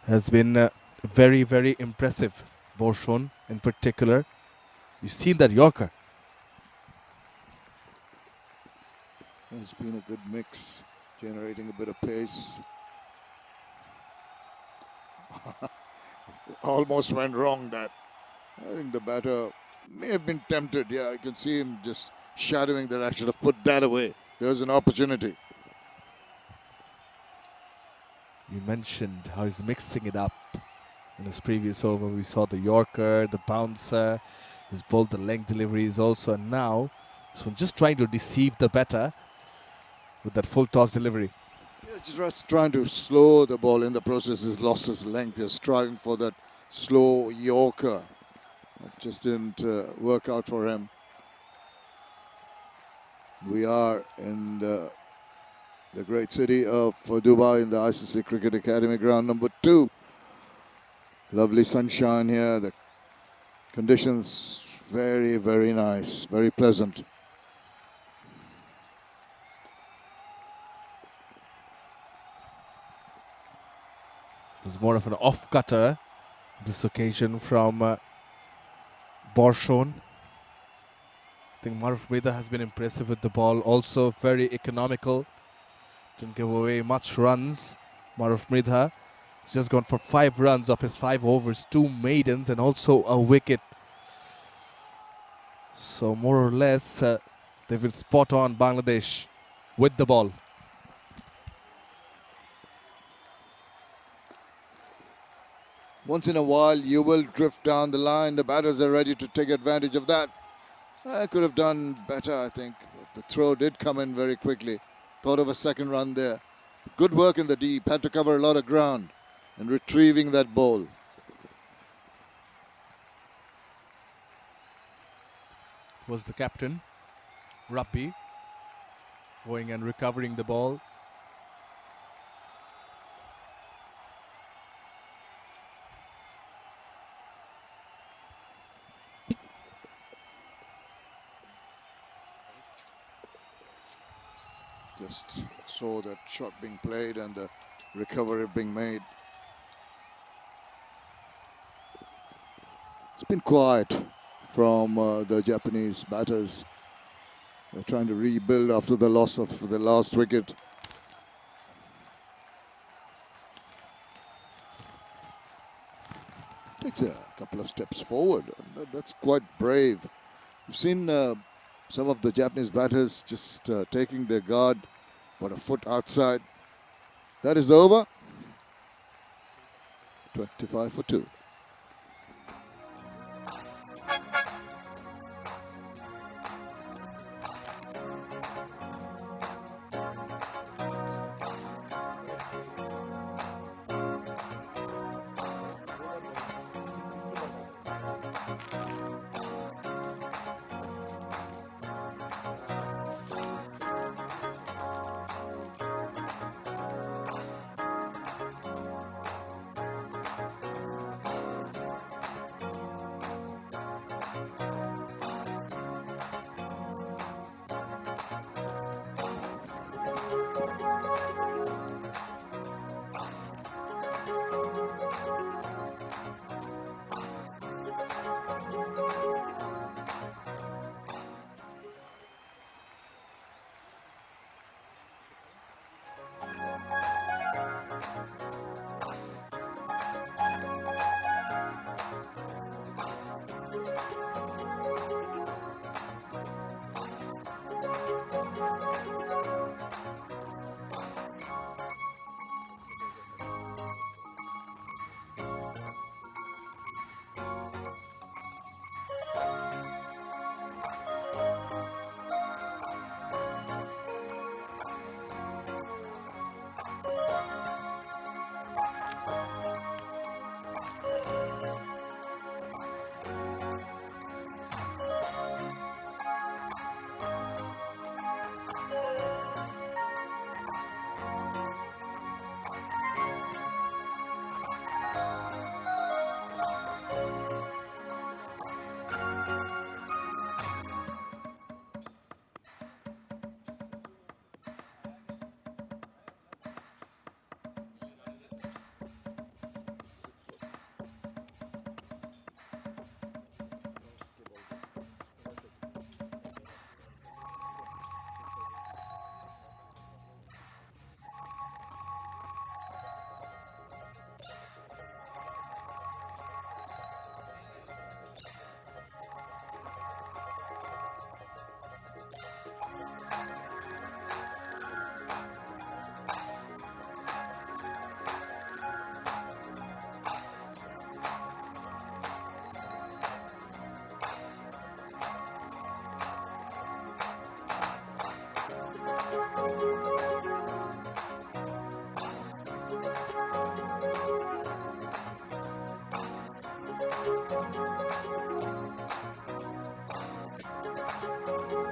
has been very, very impressive. Borshon in particular. You've seen that Yorker. It's been a good mix, generating a bit of pace. Almost went wrong that. I think the batter may have been tempted. Yeah, I can see him just shadowing that. I should have put that away. There was an opportunity. You mentioned how he's mixing it up. In his previous over, we saw the Yorker, the bouncer. He's bowled the length deliveries also. And now, this one just trying to deceive the batter with that full toss delivery. Yeah, just trying to slow the ball. In the process, he's lost his length. He's striving for that slow Yorker. It just didn't work out for him. We are in the great city of Dubai in the ICC Cricket Academy ground number 2. Lovely sunshine here. The conditions very, very nice, very pleasant. It was more of an off-cutter this occasion from Borshon. I think Maruf Mrida has been impressive with the ball. Also very economical. Didn't give away much runs. Maruf Mrida has just gone for 5 runs off his 5 overs, 2 maidens and also a wicket. So more or less they've been spot on, Bangladesh, with the ball. Once in a while, you will drift down the line. The batters are ready to take advantage of that. I could have done better, I think. But the throw did come in very quickly. Thought of a second run there. Good work in the deep. Had to cover a lot of ground and retrieving that ball. Was the captain, Rabbi, going and recovering the ball. Just saw that shot being played and the recovery being made. It's been quiet from the Japanese batters. They're trying to rebuild after the loss of the last wicket. takes a couple of steps forward. That's quite brave. You've seen some of the Japanese batters just taking their guard, but a foot outside. That is over. 25 for 2.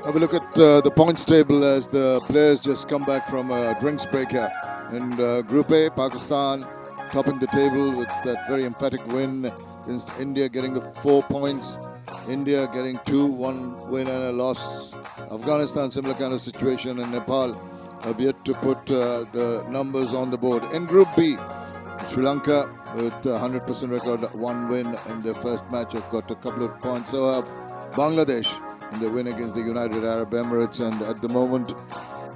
Have a look at the points table as the players just come back from a drinks break here. In Group A, Pakistan topping the table with that very emphatic win against India, getting the 4 points. India getting 2, 1 win and a loss. Afghanistan, similar kind of situation, and Nepal have yet to put the numbers on the board. In Group B, Sri Lanka with a 100% record, 1 win in their first match, have got a couple of points. So have Bangladesh in the win against the United Arab Emirates, and at the moment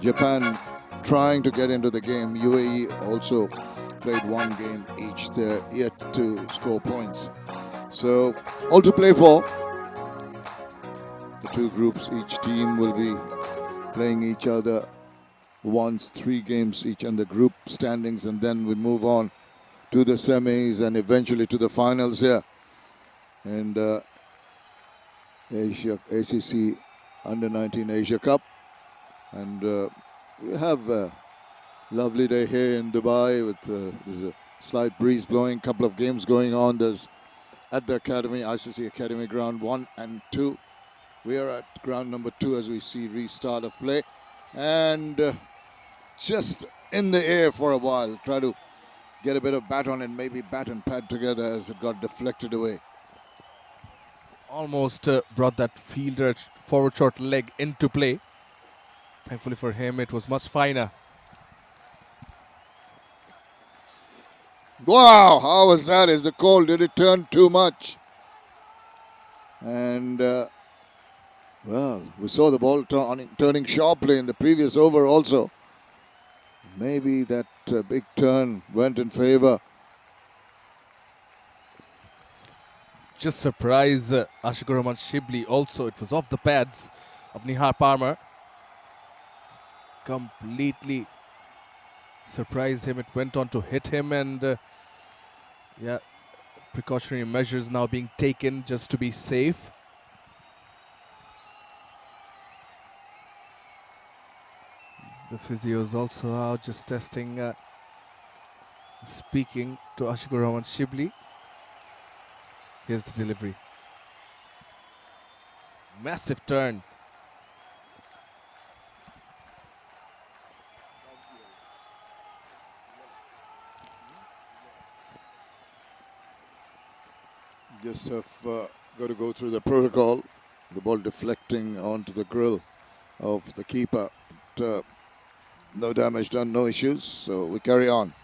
Japan trying to get into the game. UAE also played 1 game each. They're yet to score points. So all to play for. The 2 groups, each team will be playing each other once, 3 games each in the group standings, and then we move on to the semis and eventually to the finals here. And ACC Under-19 Asia Cup, and we have a lovely day here in Dubai with there's a slight breeze blowing, couple of games going on. There's at the academy, ICC Academy ground 1 and 2. We are at ground number 2 as we see restart of play, and just in the air for a while, try to get a bit of bat on it, maybe bat and pad together as it got deflected away. Almost brought that fielder forward short leg into play. Thankfully for him, it was much finer. Wow, how was that? Is the call? Did it turn too much? And well, we saw the ball turning sharply in the previous over also. Maybe that big turn went in favor. just surprise Ashikur Rahman Shibli. Also, it was off the pads of Nihar Parmar. Completely surprised him. It went on to hit him, and yeah, precautionary measures now being taken just to be safe. The physio is also out, just testing, speaking to Ashikur Rahman Shibli. Here's the delivery. Massive turn. Just have got to go through the protocol. The ball deflecting onto the grill of the keeper. But, no damage done, no issues, so we carry on.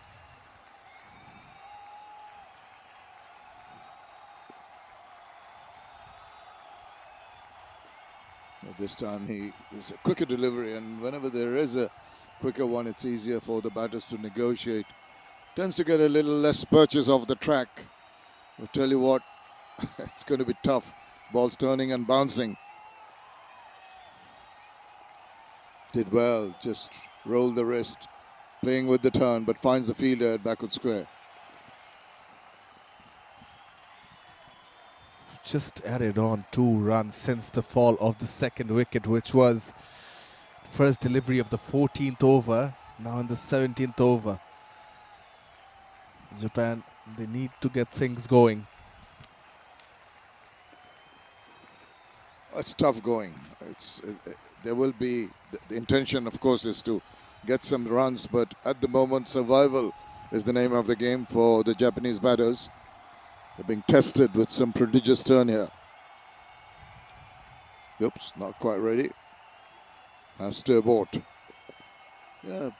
This time there's a quicker delivery, and whenever there is a quicker one, it's easier for the batters to negotiate. Tends to get a little less purchase off the track. I'll tell you what, it's going to be tough. Ball's turning and bouncing. Did well, just rolled the wrist, playing with the turn, but finds the fielder at backward square. Just added on 2 runs since the fall of the second wicket, which was the first delivery of the 14th over, now in the 17th over. Japan, they need to get things going. It's tough going. There will be, the intention of course is to get some runs, but at the moment survival is the name of the game for the Japanese batters. They're being tested with some prodigious turn here. Oops, not quite ready. Has to abort. Yeah.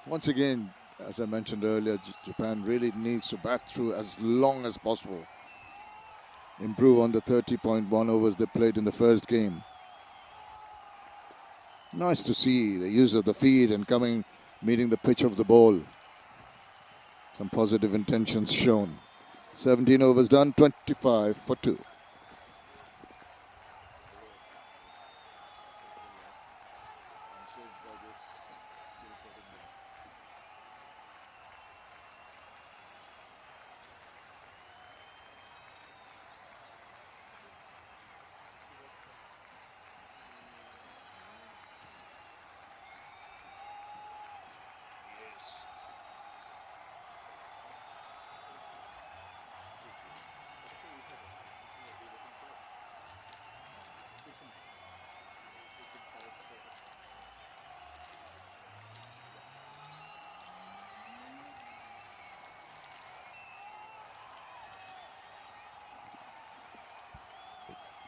Once again, as I mentioned earlier, Japan really needs to bat through as long as possible. Improve on the 30.1 overs they played in the first game. Nice to see the use of the feet and meeting the pitch of the ball. Some positive intentions shown. 17 overs done, 25 for 2.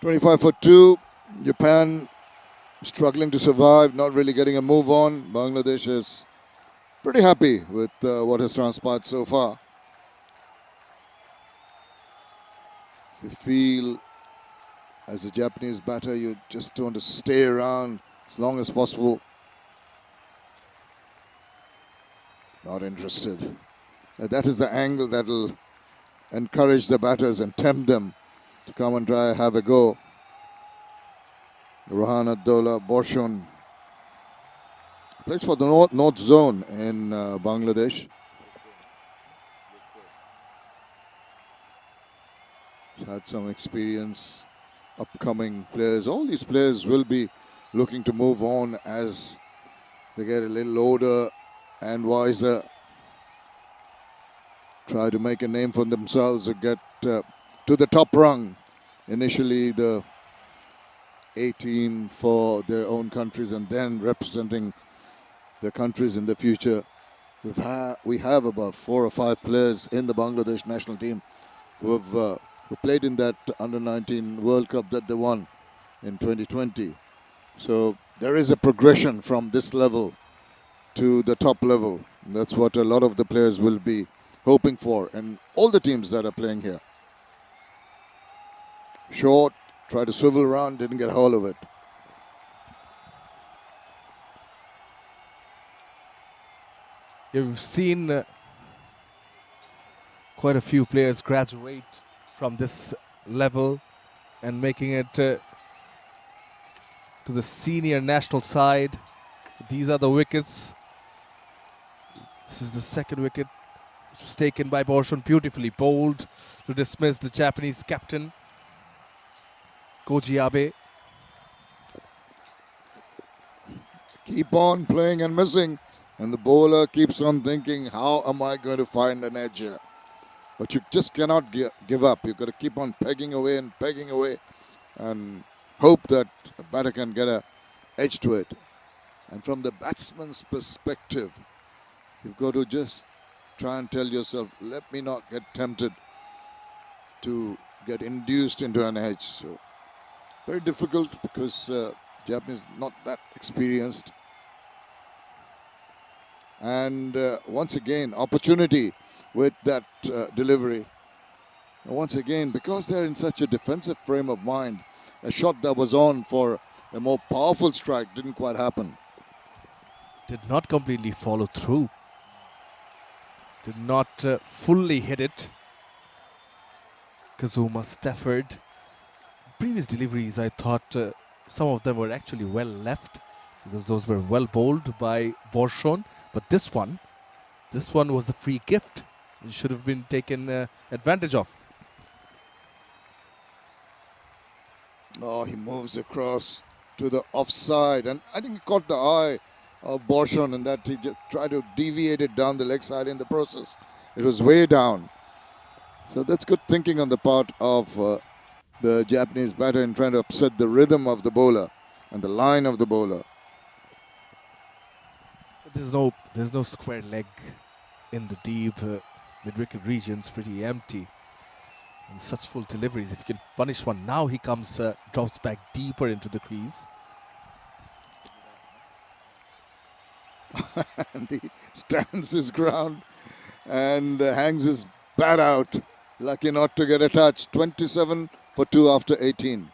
.25 for 2. Japan struggling to survive, not really getting a move on. Bangladesh is pretty happy with what has transpired so far. If you feel as a Japanese batter, you just want to stay around as long as possible. Not interested. That is the angle that will encourage the batters and tempt them to come and try have a go. Rohan Abdullah Borshon plays for the North Zone in Bangladesh. Had some experience, upcoming players. All these players will be looking to move on as they get a little older and wiser. Try to make a name for themselves or get to the top rung. Initially the A team for their own countries and then representing their countries in the future. We have about 4 or 5 players in the Bangladesh national team who played in that under-19 World Cup that they won in 2020. So there is a progression from this level to the top level. That's what a lot of the players will be hoping for, and all the teams that are playing here. Short, tried to swivel around, didn't get a hold of it. You've seen quite a few players graduate from this level and making it to the senior national side. These are the wickets. This is the second wicket, which was taken by Borshon, beautifully bowled to dismiss the Japanese captain, Koji Abe. Keep on playing and missing, and the bowler keeps on thinking, how am I going to find an edge here? But you just cannot give up. You've got to keep on pegging away and hope that a batter can get an edge to it. And from the batsman's perspective, you've got to just try and tell yourself, let me not get tempted to get induced into an edge. So very difficult because Japanese not that experienced. And once again, opportunity with that delivery. And once again, because they're in such a defensive frame of mind, a shot that was on for a more powerful strike didn't quite happen. Did not completely follow through. Did not fully hit it. Kazuma Stafford. Previous deliveries, I thought some of them were actually well left because those were well bowled by Borshon. But this one was the free gift. It should have been taken advantage of. Oh, he moves across to the offside, and I think he caught the eye of Borshon in that he just tried to deviate it down the leg side in the process. It was way down. So that's good thinking on the part of the Japanese batter in trying to upset the rhythm of the bowler and the line of the bowler. There's no square leg in the deep mid-wicket regions, pretty empty. And such full deliveries, if you can punish one. Now he comes, drops back deeper into the crease. And he stands his ground and hangs his bat out. Lucky not to get a touch. 27 for 2 after 18.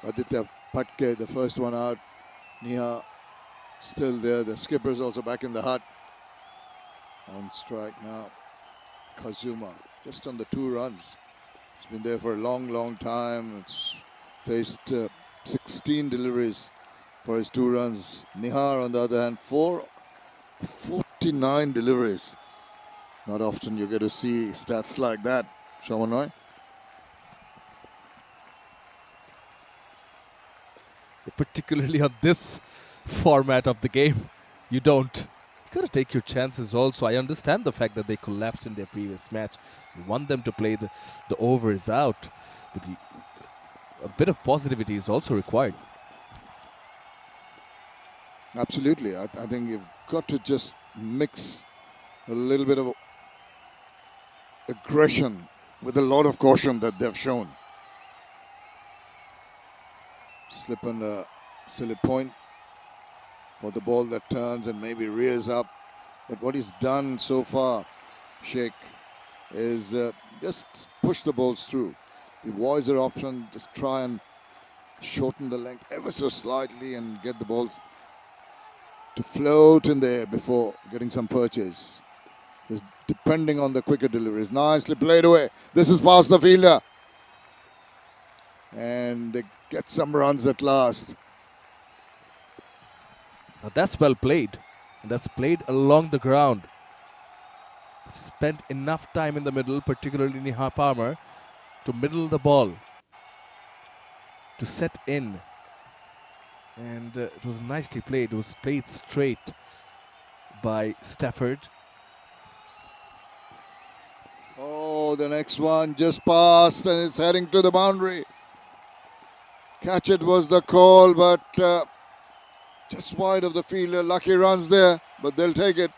Aditya Patke, the first one out. Niha still there. The skipper's also back in the hut. On strike now. Kazuma just on the 2 runs. It's been there for a long time. It's faced 16 deliveries for his 2 runs. Nihar on the other hand, 49 deliveries. Not often you get to see stats like that, Shamanoi. Particularly on this format of the game, you don't. You gotta take your chances also. I understand the fact that they collapsed in their previous match. You want them to play the overs out, but a bit of positivity is also required. Absolutely. I think you've got to just mix a little bit of aggression with a lot of caution that they've shown. Slip on a silly point for the ball that turns and maybe rears up. But what he's done so far, Sheikh, is just push the balls through. The voicer option, just try and shorten the length ever so slightly and get the balls to float in the air before getting some purchase. Just depending on the quicker deliveries. Nicely played away. This is past the fielder. And they get some runs at last. Now that's well played. And that's played along the ground. They've spent enough time in the middle, particularly Nihar Palmer, to middle the ball, to set in. And it was nicely played. It was played straight by Stafford. Oh, the next one just passed and it's heading to the boundary. Catch it was the call, but just wide of the fielder. Lucky runs there, but they'll take it.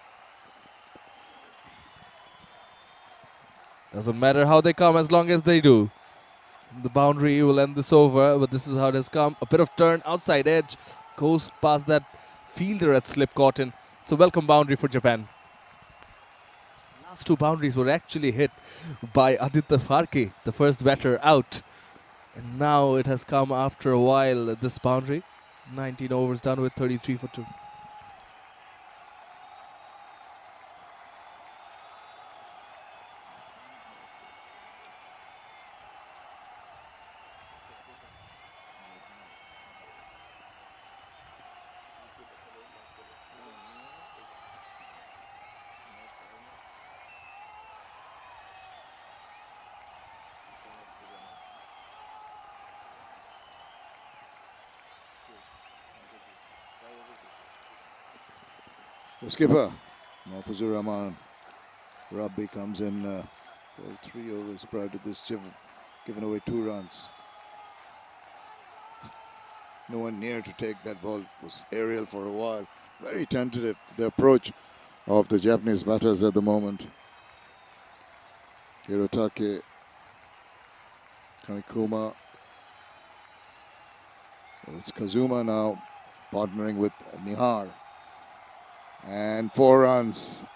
Doesn't matter how they come as long as they do. The boundary will end this over, but this is how it has come. A bit of turn outside edge. Goes past that fielder at slip cotton. It's a welcome boundary for Japan. Last two boundaries were actually hit by Aditya Farke, the first batter out. And now it has come after a while, this boundary. 19 overs done with 33 for 2. The skipper, Mahfuzur Rahman, Rabbi comes in, well, 3 overs prior to this, given away 2 runs. No one near to take that ball. It was aerial for a while. Very tentative, the approach of the Japanese batters at the moment. Hirotake, Kamikuma. Well, it's Kazuma now partnering with Nihar. And 4 runs.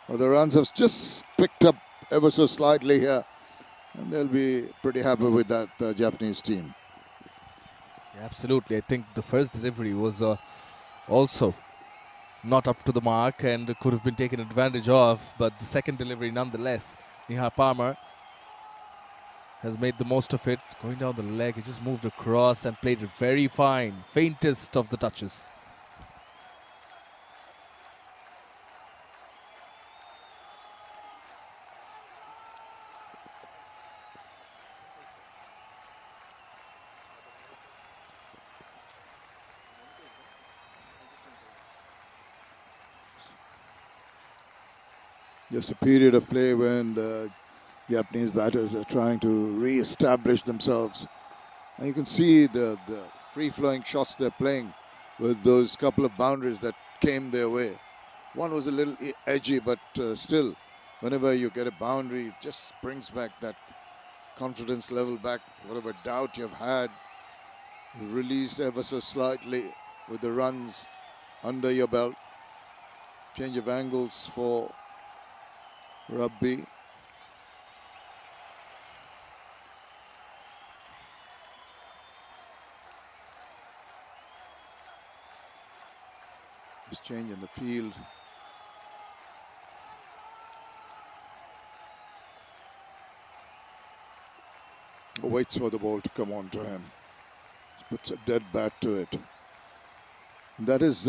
Well, the runs have just picked up ever so slightly here. And they'll be pretty happy with that Japanese team. Yeah, absolutely. I think the first delivery was also not up to the mark and could have been taken advantage of. But the second delivery nonetheless, Nihar Palmer has made the most of it. Going down the leg, he just moved across and played it very fine. Faintest of the touches. Just a period of play when the Japanese batters are trying to re-establish themselves. And you can see the free-flowing shots they're playing with those couple of boundaries that came their way. One was a little edgy, but still, whenever you get a boundary, it just brings back that confidence level back. Whatever doubt you've had, released ever so slightly with the runs under your belt. Change of angles for Rabbi. Just change in the field. Waits for the ball to come on to him. Puts a dead bat to it. And that has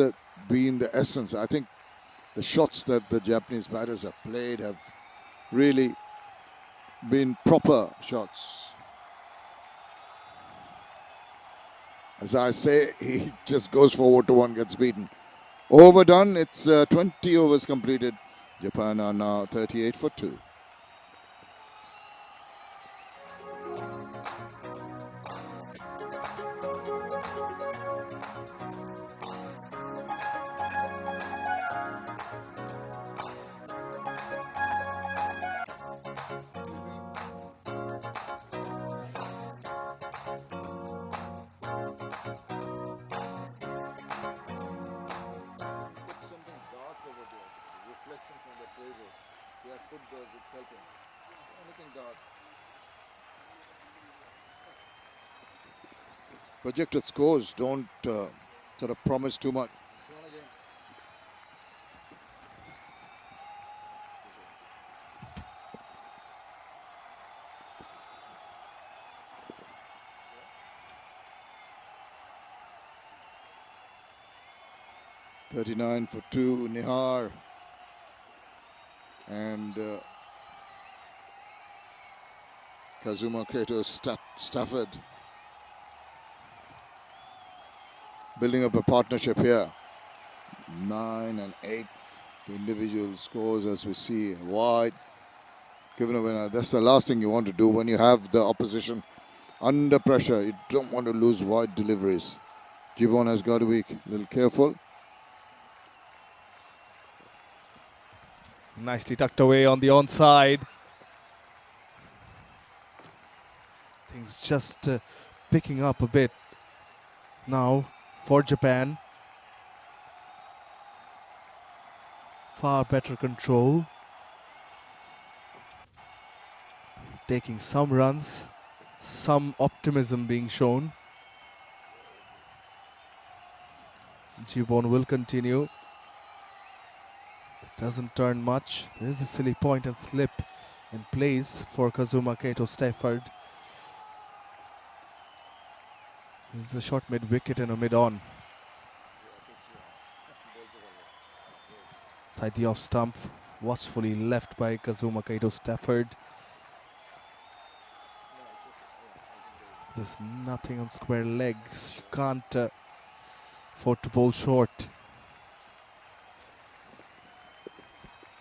been the essence. I think the shots that the Japanese batters have played have really been proper shots. As I say, he just goes forward to one, gets beaten. Overdone, it's 20 overs completed. Japan are now 38 for 2. Projected scores don't sort of promise too much. (39 for 2), Nihar and Kazuma Kato Stafford. Building up a partnership here. 9 and 8, the individual scores as we see wide. Given a winner, that's the last thing you want to do when you have the opposition under pressure. You don't want to lose wide deliveries. Gibbon has got to be a little careful. Nicely tucked away on the onside. Things just picking up a bit now for Japan. Far better control. Taking some runs, some optimism being shown. Gibbon will continue. Doesn't turn much. There is a silly point and slip in place for Kazuma Kato Stafford. This is a short mid-wicket and a mid-on. Side the off stump, watchfully left by Kazuma Kato Stafford. There's nothing on square legs. You can't afford to bowl short.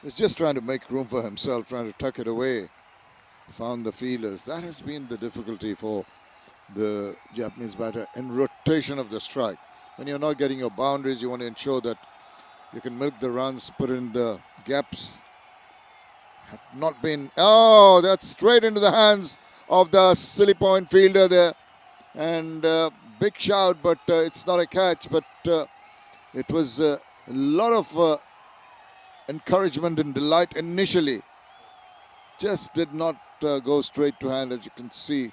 He's just trying to make room for himself, trying to tuck it away. Found the fielders. That has been the difficulty for the Japanese batter in rotation of the strike. When you're not getting your boundaries, you want to ensure that you can milk the runs, put in the gaps. Have not been. Oh, that's straight into the hands of the silly point fielder there. And big shout, but it's not a catch. But it was a lot of encouragement and delight initially. Just did not go straight to hand, as you can see.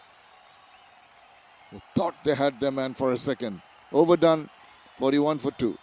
They thought they had their man for a second. Overdone, 41 for 2.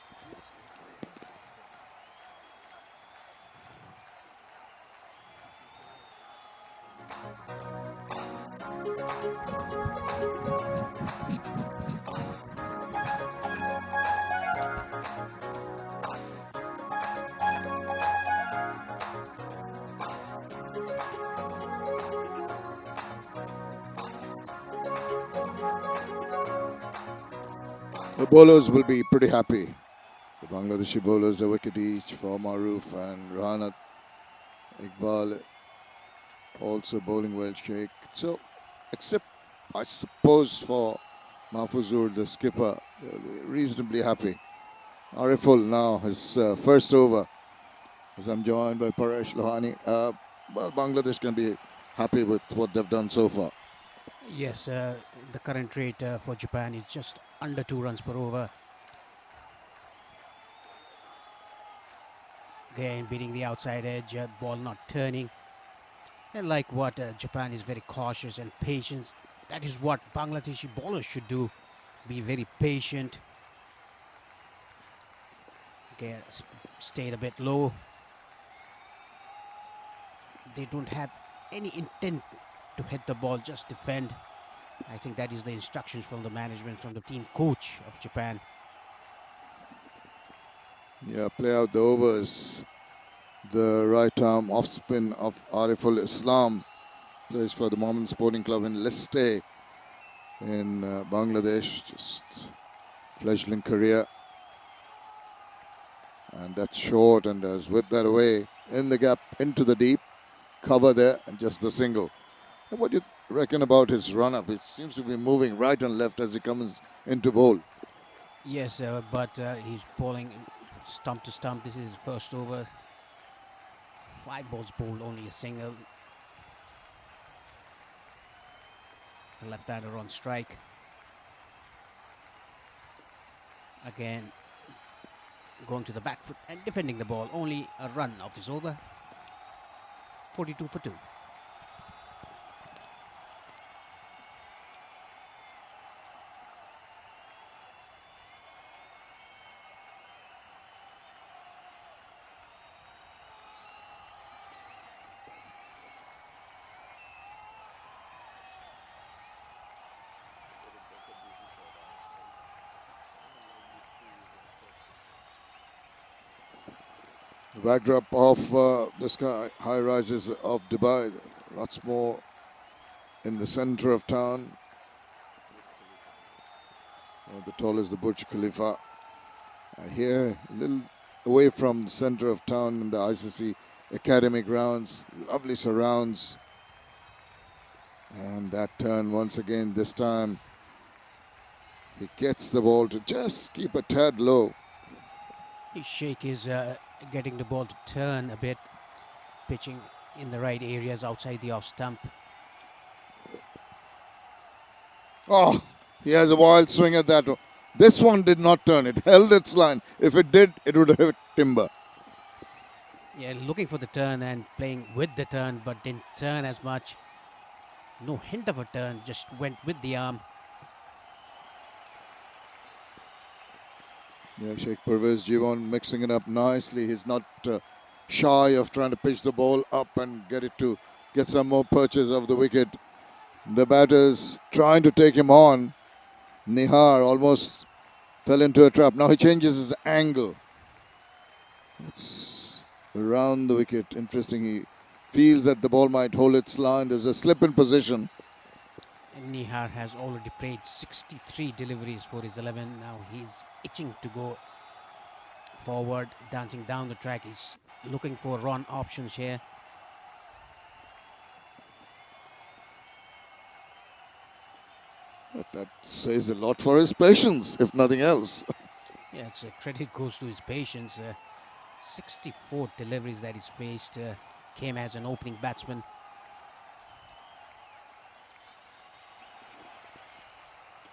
The bowlers will be pretty happy. The Bangladeshi bowlers, a wicket each for Maroof and Rahanat. Iqbal also bowling well, Sheikh. So, except I suppose for Mahfuzur, the skipper, they'll be reasonably happy. Ariful now, his first over, as I'm joined by Paresh Lohani. Well, Bangladesh can be happy with what they've done so far. Yes, the current rate for Japan is just under 2 runs per over. Again, beating the outside edge, ball not turning. And like what Japan is very cautious and patient. That is what Bangladeshi bowlers should do. Be very patient. Again, stayed a bit low. They don't have any intent to hit the ball, just defend. I think that is the instructions from the management, from the team coach of Japan. Yeah, play out the overs. The right arm off spin of Ariful Islam plays for the Mohammedan Sporting Club in Liste in Bangladesh. Just fledgling career. And that's short and has whipped that away in the gap into the deep. Cover there and just the single. And what do you reckon about his run-up? It seems to be moving right and left as he comes into bowl. Yes, but he's bowling stump to stump. This is his first over. 5 balls bowled, only a single. A left-hander on strike. Again, going to the back foot and defending the ball. Only a run of this over. 42 for 2. The backdrop of the sky high rises of Dubai, lots more in the center of town. The tallest, the Burj Khalifa. Here, a little away from the center of town in the ICC Academy grounds, lovely surrounds. And that turn once again, this time he gets the ball to just keep a tad low. His Sheikh is getting the ball to turn a bit, pitching in the right areas outside the off stump. Oh, he has a wild swing at that one. This one did not turn. It held its line. If it did, it would have hit timber. Yeah, looking for the turn and playing with the turn, but didn't turn as much. No hint of a turn, just went with the arm. Yeah, Sheikh Pervez Jiwan mixing it up nicely. He's not shy of trying to pitch the ball up and get some more purchase of the wicket. The batter's trying to take him on. Nihar almost fell into a trap. Now he changes his angle. It's around the wicket. Interesting. He feels that the ball might hold its line. There's a slip in position. Nihar has already played 63 deliveries for his 11. Now he's itching to go forward, dancing down the track. He's looking for run options here. But that says a lot for his patience, if nothing else. Yeah, it's credit goes to his patience. 64 deliveries that he's faced. Came as an opening batsman.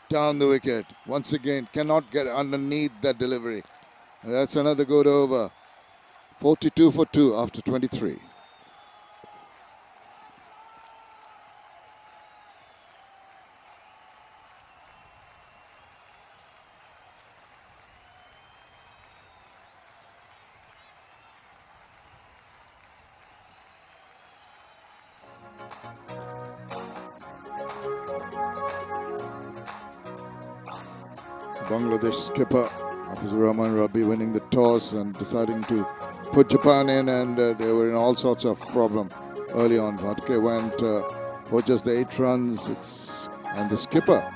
Down the wicket. Once again, cannot get underneath that delivery. And that's another good over. 42 for 2 after 23. Bangladesh skipper Hafizur Rahman Rabi winning the toss and deciding to put Japan in, and they were in all sorts of problem early on. Bhatke went for just the 8 runs, and the skipper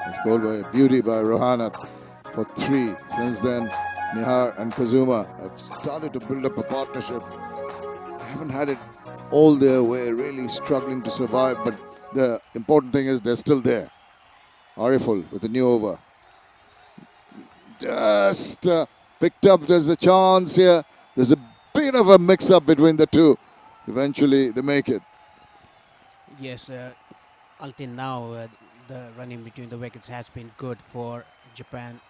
was bowled by a beauty by Rohanat for 3. Since then, Nihar and Kazuma have started to build up a partnership. Haven't had it all their way, really struggling to survive, but the important thing is they're still there. Ariful with a new over. Just picked up, there's a chance here. There's a bit of a mix-up between the two. Eventually, they make it. Yes, until now, the running between the wickets has been good for Japan.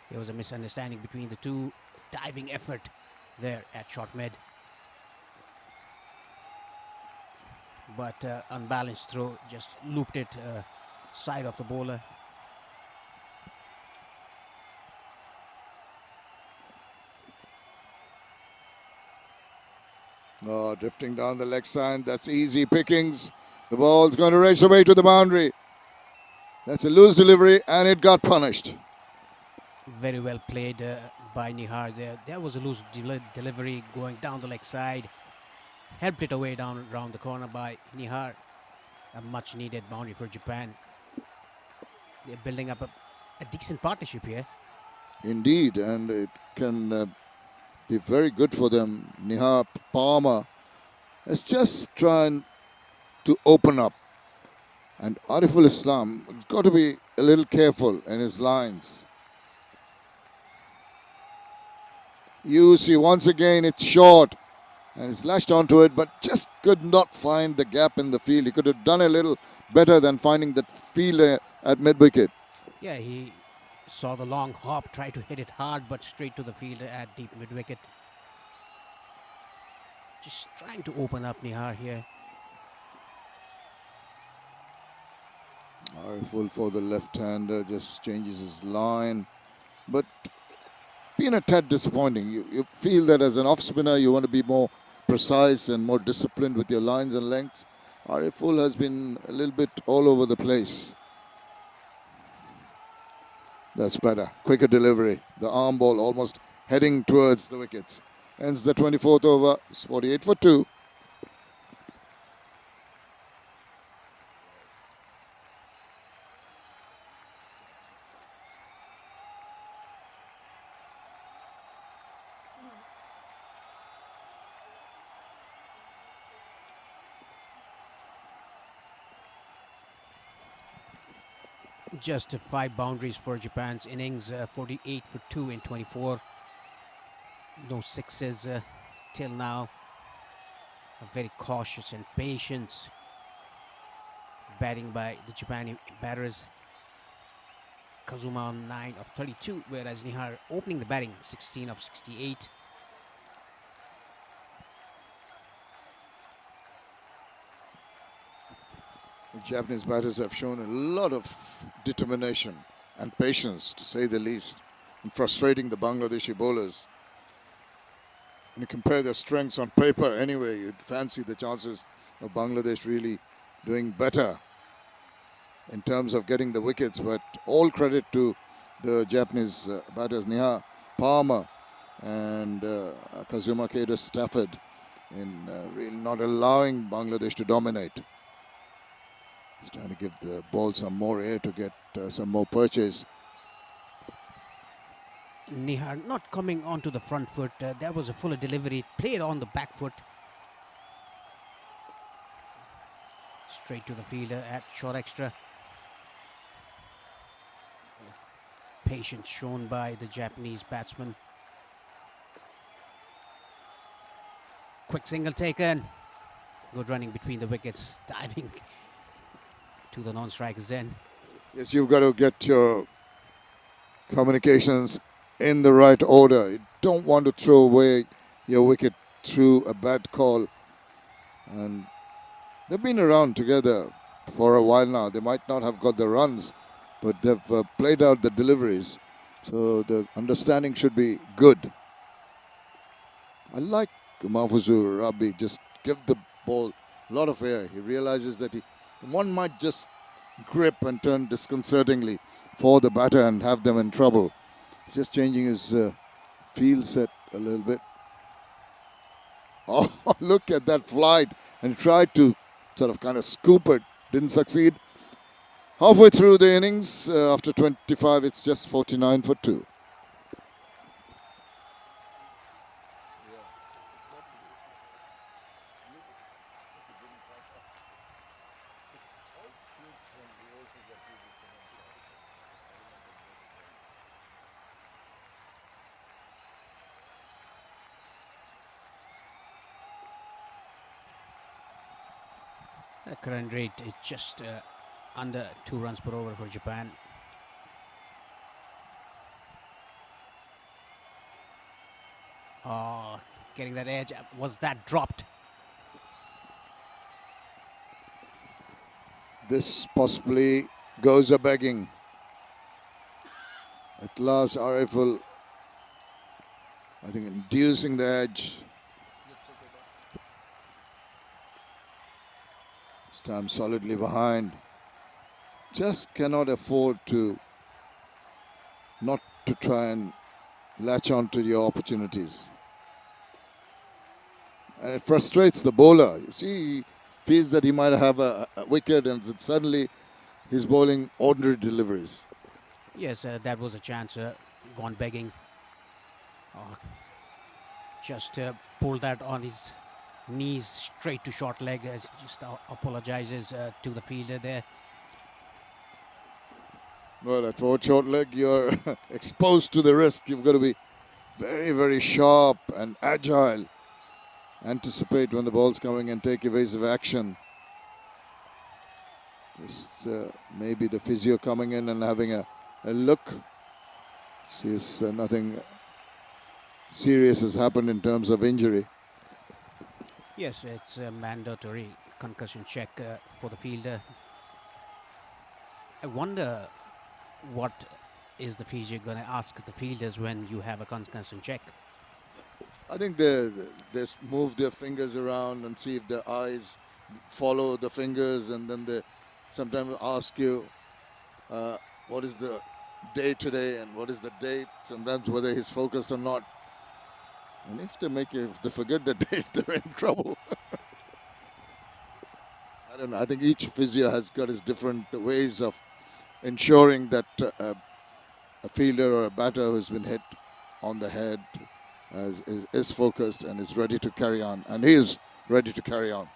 There was a misunderstanding between the two. Diving effort there at short mid. But unbalanced throw, just looped it side of the bowler. Oh, drifting down the leg side, that's easy pickings. The ball's going to race away to the boundary. That's a loose delivery, and it got punished. Very well played by Nihar there. There was a loose delivery going down the leg side. Helped it away down around the corner by Nihar. A much needed boundary for Japan. They're building up a decent partnership here. Indeed, and it can be very good for them. Nihar Palmer is just trying to open up. And Ariful Islam has got to be a little careful in his lines. You see, once again, it's short. And he's lashed onto it, but just could not find the gap in the field. He could have done a little better than finding that field at mid-wicket. Yeah, he saw the long hop, tried to hit it hard, but straight to the field at deep mid-wicket. Just trying to open up Nihar here. Ariful for the left-hander, just changes his line. But been a tad disappointing. You feel that as an off-spinner, you want to be more precise and more disciplined with your lines and lengths. Ariful has been a little bit all over the place. That's better. Quicker delivery. The arm ball almost heading towards the wickets. Ends the 24th over. It's 48 for 2. Just 5 boundaries for Japan's innings. 48 for 2 in 24. No sixes till now. Very cautious and patient batting by the Japanese batters. Kazuma on 9 of 32, whereas Nihar opening the batting 16 of 68. The Japanese batters have shown a lot of determination and patience, to say the least, in frustrating the Bangladeshi bowlers. When you compare their strengths on paper, anyway, you'd fancy the chances of Bangladesh really doing better in terms of getting the wickets. But all credit to the Japanese batters, Nihar, Palmer and Kazuma Keita Stafford, in really not allowing Bangladesh to dominate. He's trying to give the ball some more air to get some more purchase. Nihar not coming onto the front foot. That was a fuller delivery. Played on the back foot. Straight to the fielder at short extra. Patience shown by the Japanese batsman. Quick single taken. Good running between the wickets. Diving to the non-strikers end. Yes, you've got to get your communications in the right order. You don't want to throw away your wicket through a bad call. And they've been around together for a while now. They might not have got the runs, but they've played out the deliveries. So the understanding should be good. I like Mahfuzur Rabbi, just give the ball a lot of air. He realizes that one might just grip and turn disconcertingly for the batter and have them in trouble. Just changing his field set a little bit. Oh, look at that flight. And tried to sort of kind of scoop it. Didn't succeed. Halfway through the innings, after 25, it's just 49 for 2. The current rate is just under 2 runs per over for Japan. Oh, getting that edge. Was that dropped? This possibly goes a begging. At last, Ariful, I think, inducing the edge. This time solidly behind. Just cannot afford to not to try and latch on to your opportunities. And it frustrates the bowler. You see, he feels that he might have a wicket and suddenly he's bowling ordinary deliveries. Yes, that was a chance. Gone begging. Oh, just pulled that on his knees straight to short leg. Just apologizes to the fielder there. Well, at forward short leg, you're exposed to the risk. You've got to be very, very sharp and agile. Anticipate when the ball's coming and take evasive action. Just maybe the physio coming in and having a look. Sees nothing serious has happened in terms of injury. Yes, it's a mandatory concussion check for the fielder. I wonder what is the physio going to ask the fielders when you have a concussion check. I think they move their fingers around and see if their eyes follow the fingers, and then they sometimes ask you what is the day today and what is the date, sometimes whether he's focused or not. And if they forget the date, they're in trouble. I don't know. I think each physio has got his different ways of ensuring that a fielder or a batter who's been hit on the head is focused and is ready to carry on. And he is ready to carry on.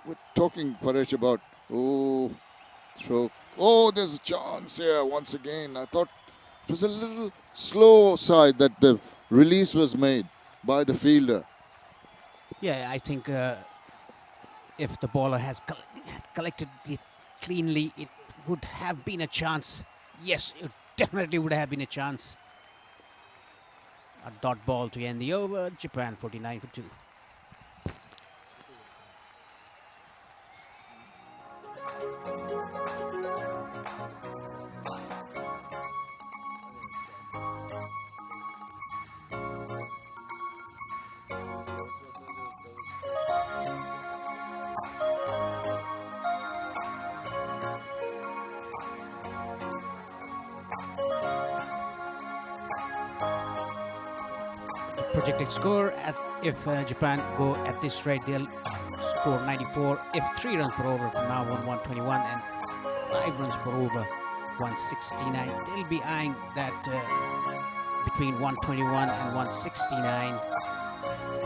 We're talking, Paresh, about, throw. Oh, there's a chance here once again. I thought it was a little slow side that the release was made by the fielder. Yeah, I think if the bowler has collected it cleanly, it would have been a chance. Yes, it definitely would have been a chance. A dot ball to end the over. Japan 49 for 2. Projected score if Japan go at this rate, they'll score 94. If 3 runs per over from now on 121 and 5 runs per over 169, they'll be eyeing that between 121 and 169.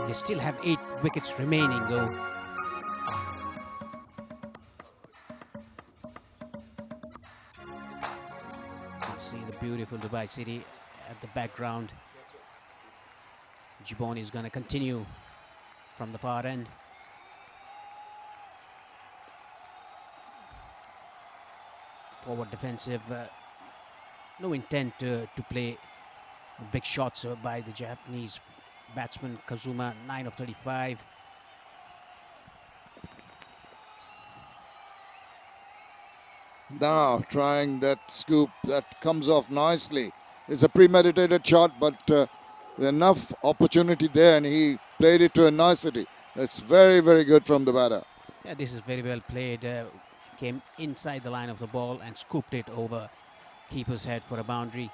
They still have 8 wickets remaining though. You can see the beautiful Dubai city at the background. Gibon is going to continue from the far end. Forward defensive. No intent to play big shots by the Japanese batsman Kazuma, 9 of 35. Now trying that scoop that comes off nicely. It's a premeditated shot, but enough opportunity there, and he played it to a nicety. That's very, very good from the batter. Yeah, this is very well played. Came inside the line of the ball and scooped it over keeper's head for a boundary.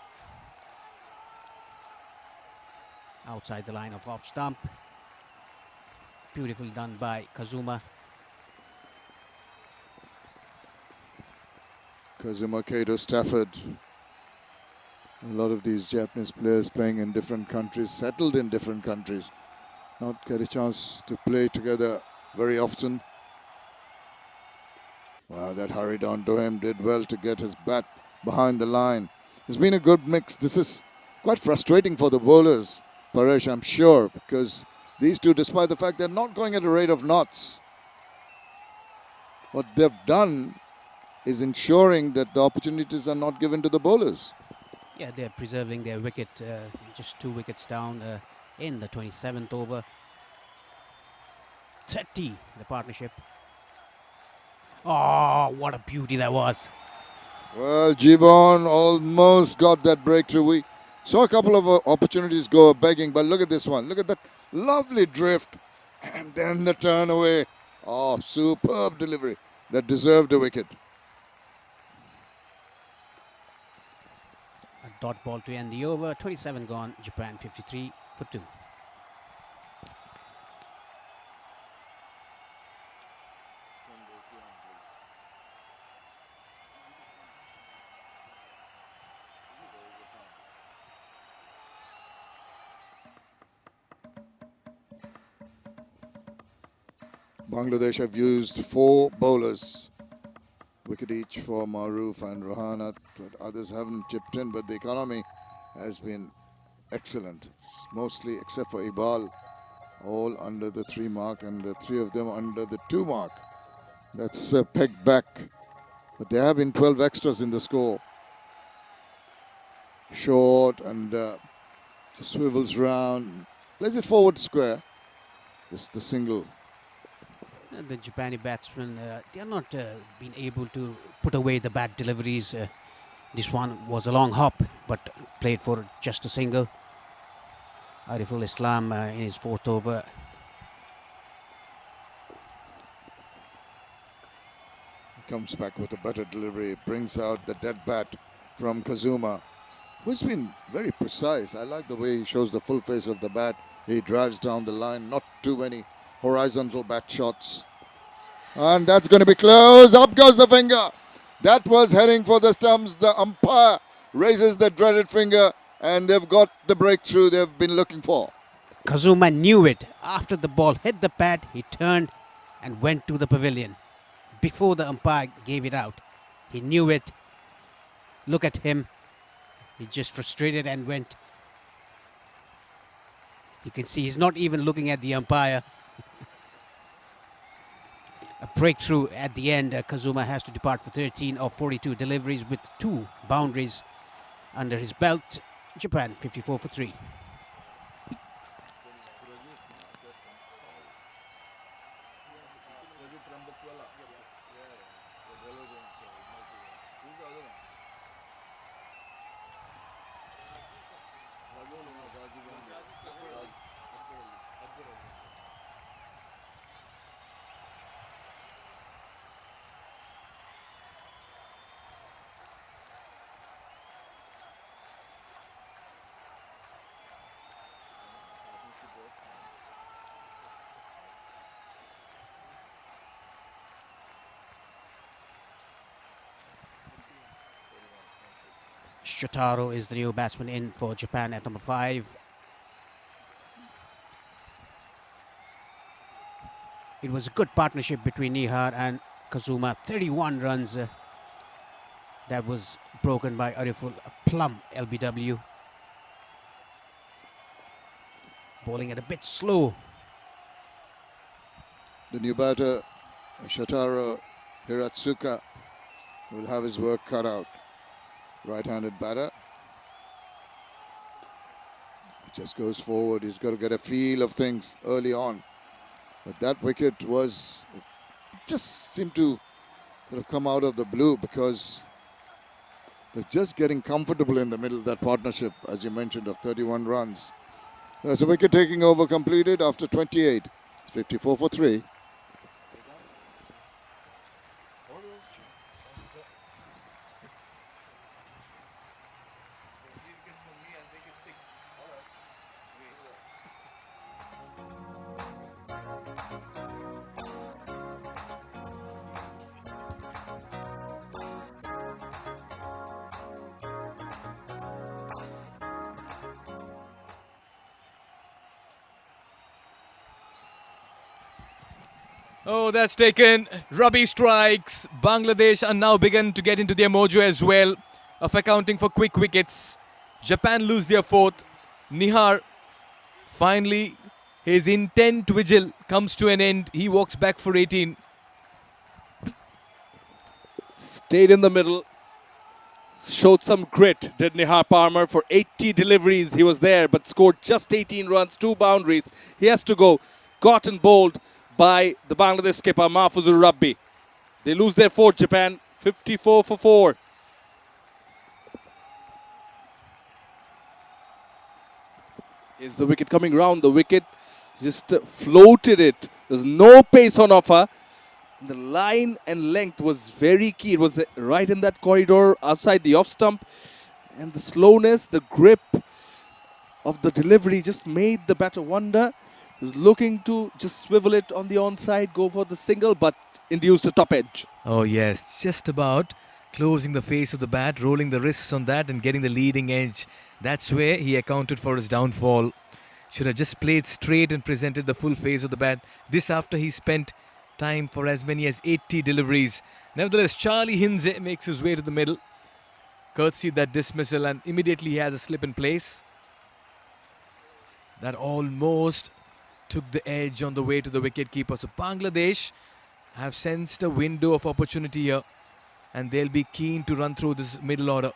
Outside the line of off stump. Beautifully done by Kazuma. Kazuma, Kato, Stafford. A lot of these Japanese players playing in different countries, settled in different countries, not get a chance to play together very often. Wow, that hurried on to him, did well to get his bat behind the line. It's been a good mix. This is quite frustrating for the bowlers, Paresh, I'm sure, because these two, despite the fact they're not going at a rate of knots, what they've done is ensuring that the opportunities are not given to the bowlers. Yeah, they're preserving their wicket, just 2 wickets down in the 27th over. 30, the partnership. Oh, what a beauty that was. Well, Gibon almost got that breakthrough. We saw a couple of opportunities go begging, but look at this one. Look at that lovely drift. And then the turn away. Oh, superb delivery. That deserved a wicket. A dot ball to end the over. 27 gone. Japan 53 for 2. Bangladesh have used 4 bowlers. Wicket each for Maroof and Rohana. Others haven't chipped in, but the economy has been excellent. It's mostly, except for Iqbal, all under the 3 mark, and the 3 of them under the 2 mark. That's pegged back. But there have been 12 extras in the score. Short and just swivels round. Plays it forward square. Just the single. The Japani batsmen, they are not been able to put away the bad deliveries. This one was a long hop, but played for just a single. Ariful Islam in his 4th over. Comes back with a better delivery, brings out the dead bat from Kazuma, who's been very precise. I like the way he shows the full face of the bat. He drives down the line, not too many horizontal bat shots. And that's going to be close. Up goes the finger. That was heading for the stumps. The umpire raises the dreaded finger, and they've got the breakthrough they've been looking for. Kazuma knew it. After the ball hit the pad, he turned and went to the pavilion. Before the umpire gave it out, he knew it. Look at him. He's just frustrated and went. You can see he's not even looking at the umpire. a breakthrough at the end. Kazuma has to depart for 13 of 42 deliveries with 2 boundaries under his belt. Japan 54 for 3. Shotaro is the new batsman in for Japan at number 5. It was a good partnership between Nihar and Kazuma. 31 runs that was broken by Ariful Plum LBW. Bowling at a bit slow. The new batter, Shotaro Hiratsuka, will have his work cut out. Right-handed batter. He just goes forward. He's got to get a feel of things early on. But that wicket was, it just seemed to sort of come out of the blue because they're just getting comfortable in the middle of that partnership, as you mentioned, of 31 runs. There's a wicket taking over completed after 28. It's 54 for 3. Oh, that's taken. Rabi strikes. Bangladesh are now begun to get into their mojo as well of accounting for quick wickets. Japan lose their 4th. Nihar, finally, his intent vigil comes to an end. He walks back for 18. Stayed in the middle. Showed some grit, did Nihar Parmar. For 80 deliveries, he was there, but scored just 18 runs, 2 boundaries. He has to go. Caught and bowled by the Bangladesh skipper Mahfuzur Rabbi. They lose their 4th, Japan, 54 for 4. Is the wicket coming round? The wicket just floated it. There's no pace on offer. The line and length was very key. It was right in that corridor outside the off stump. And the slowness, the grip of the delivery just made the batter wonder. He was looking to just swivel it on the onside, go for the single, but induced a top edge. Oh yes, just about closing the face of the bat, rolling the wrists on that and getting the leading edge. That's where he accounted for his downfall. Should have just played straight and presented the full face of the bat. This after he spent time for as many as 80 deliveries. Nevertheless, Charlie Hinze makes his way to the middle. Courtesy that dismissal, and immediately he has a slip in place. That almost took the edge on the way to the wicketkeeper. So Bangladesh have sensed a window of opportunity here, and they'll be keen to run through this middle order.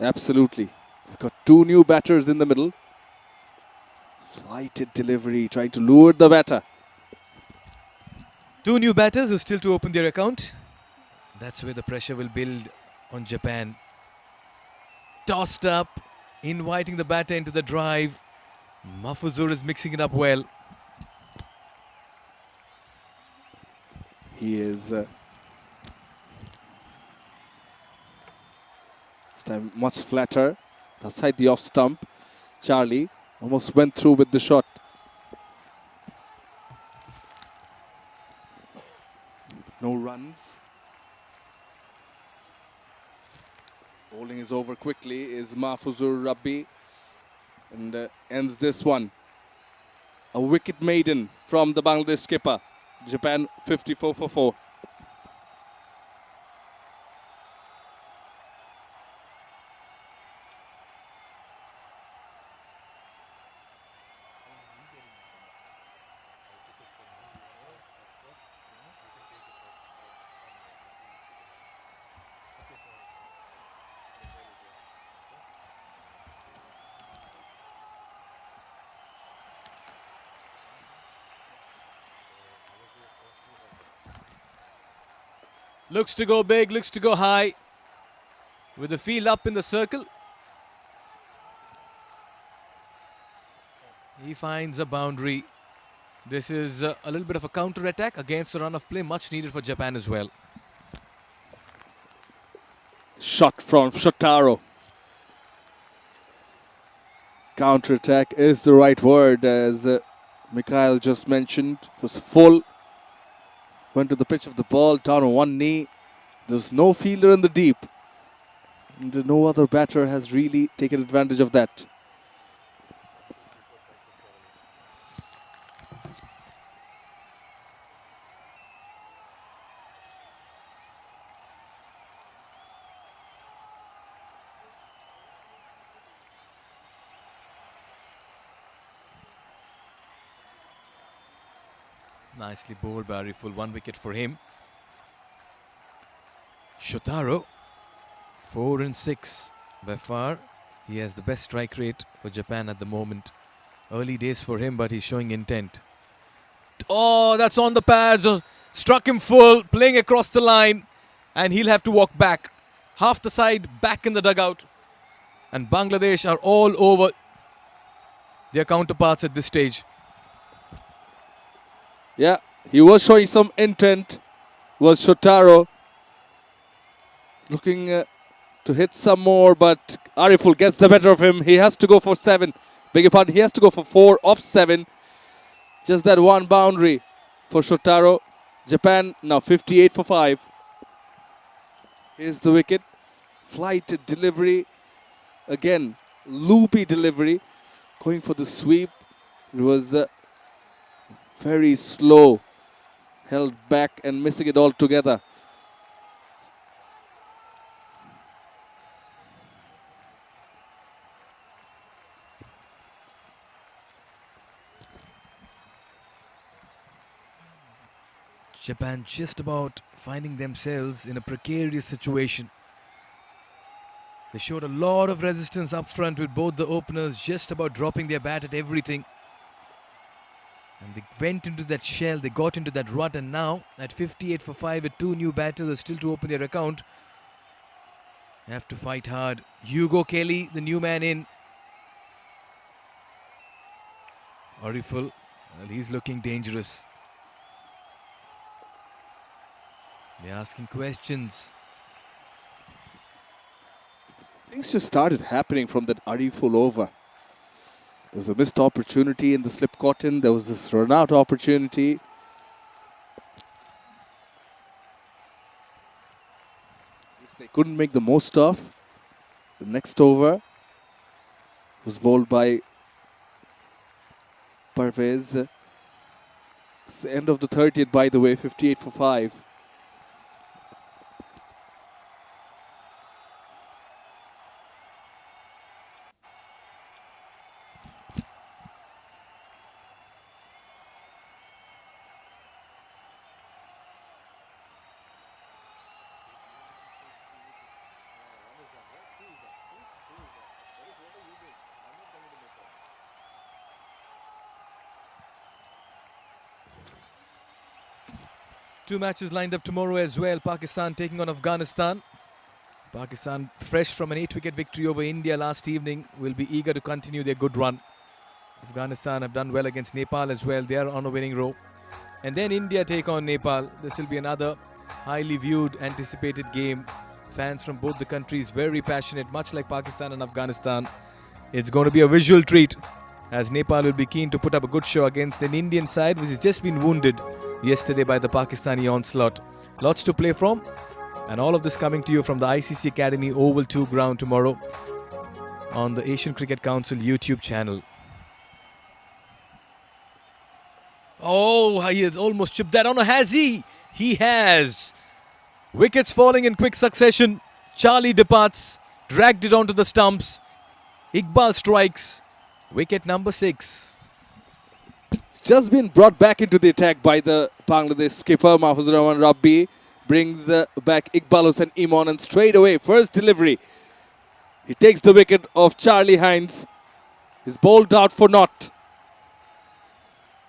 Absolutely. They've got 2 new batters in the middle. Flighted delivery, trying to lure the batter. 2 new batters who still to open their account. That's where the pressure will build on Japan. Tossed up, inviting the batter into the drive. Mahfuzur is mixing it up well. He is this time much flatter. Outside the off stump. Charlie almost went through with the shot. No runs. Bowling is over quickly is Mahfuzur Rabbi, and ends this one. A wicket maiden from the Bangladesh skipper. Japan 54 for 4. Looks to go big, looks to go high. With the field up in the circle. He finds a boundary. This is a little bit of a counter-attack against the run of play, much needed for Japan as well. Shot from Shotaro. Counter-attack is the right word, as Mikhail just mentioned. It was full. Went to the pitch of the ball, down on one knee. There's no fielder in the deep. And no other batter has really taken advantage of that. Nicely bowled by Ariful, 1 wicket for him. Shotaro, 4 and 6 by far. He has the best strike rate for Japan at the moment. Early days for him, but he's showing intent. Oh, that's on the pads. Struck him full, playing across the line, and he'll have to walk back. Half the side back in the dugout. And Bangladesh are all over their counterparts at this stage. Yeah, he was showing some intent. Was Shotaro looking to hit some more, but Ariful gets the better of him. He has to go for 7. Beg your pardon, he has to go for 4 off 7. Just that one boundary for Shotaro. Japan now 58 for 5. Here's the wicket. Flight delivery. Again, loopy delivery. Going for the sweep. It was very slow. Held back and missing it altogether. Japan just about finding themselves in a precarious situation. They showed a lot of resistance up front with both the openers just about dropping their bat at everything. And they went into that shell, they got into that rut, and now at 58 for 5 with 2 new batters still to open their account, they have to fight hard. Hugo Kelly, the new man in. Ariful, well, he's looking dangerous. They're asking questions. Things just started happening from that Ariful over. There was a missed opportunity in the slip cotton. There was this run out opportunity. Which they couldn't make the most of. The next over was bowled by Parvez. It's the end of the 30th, by the way, 58 for 5. Two matches lined up tomorrow as well. Pakistan taking on Afghanistan. Pakistan, fresh from an 8-wicket victory over India last evening, will be eager to continue their good run. Afghanistan have done well against Nepal as well. They are on a winning row. And then India take on Nepal. This will be another highly viewed, anticipated game. Fans from both the countries very passionate, much like Pakistan and Afghanistan. It's going to be a visual treat, as Nepal will be keen to put up a good show against an Indian side which has just been wounded yesterday by the Pakistani onslaught. Lots to play from, and all of this coming to you from the ICC Academy Oval 2 ground tomorrow on the Asian Cricket Council YouTube channel. Oh, he has almost chipped that on. Has he? He has. Wickets falling in quick succession. Charlie departs, dragged it onto the stumps. Iqbal strikes. Wicket number 6. It's just been brought back into the attack by the Bangladesh skipper, Mahfuzur Rahman Rabbi. Brings back Iqbal Hossain Imon, and straight away, first delivery. He takes the wicket of Charlie Hines. He's bowled out for naught.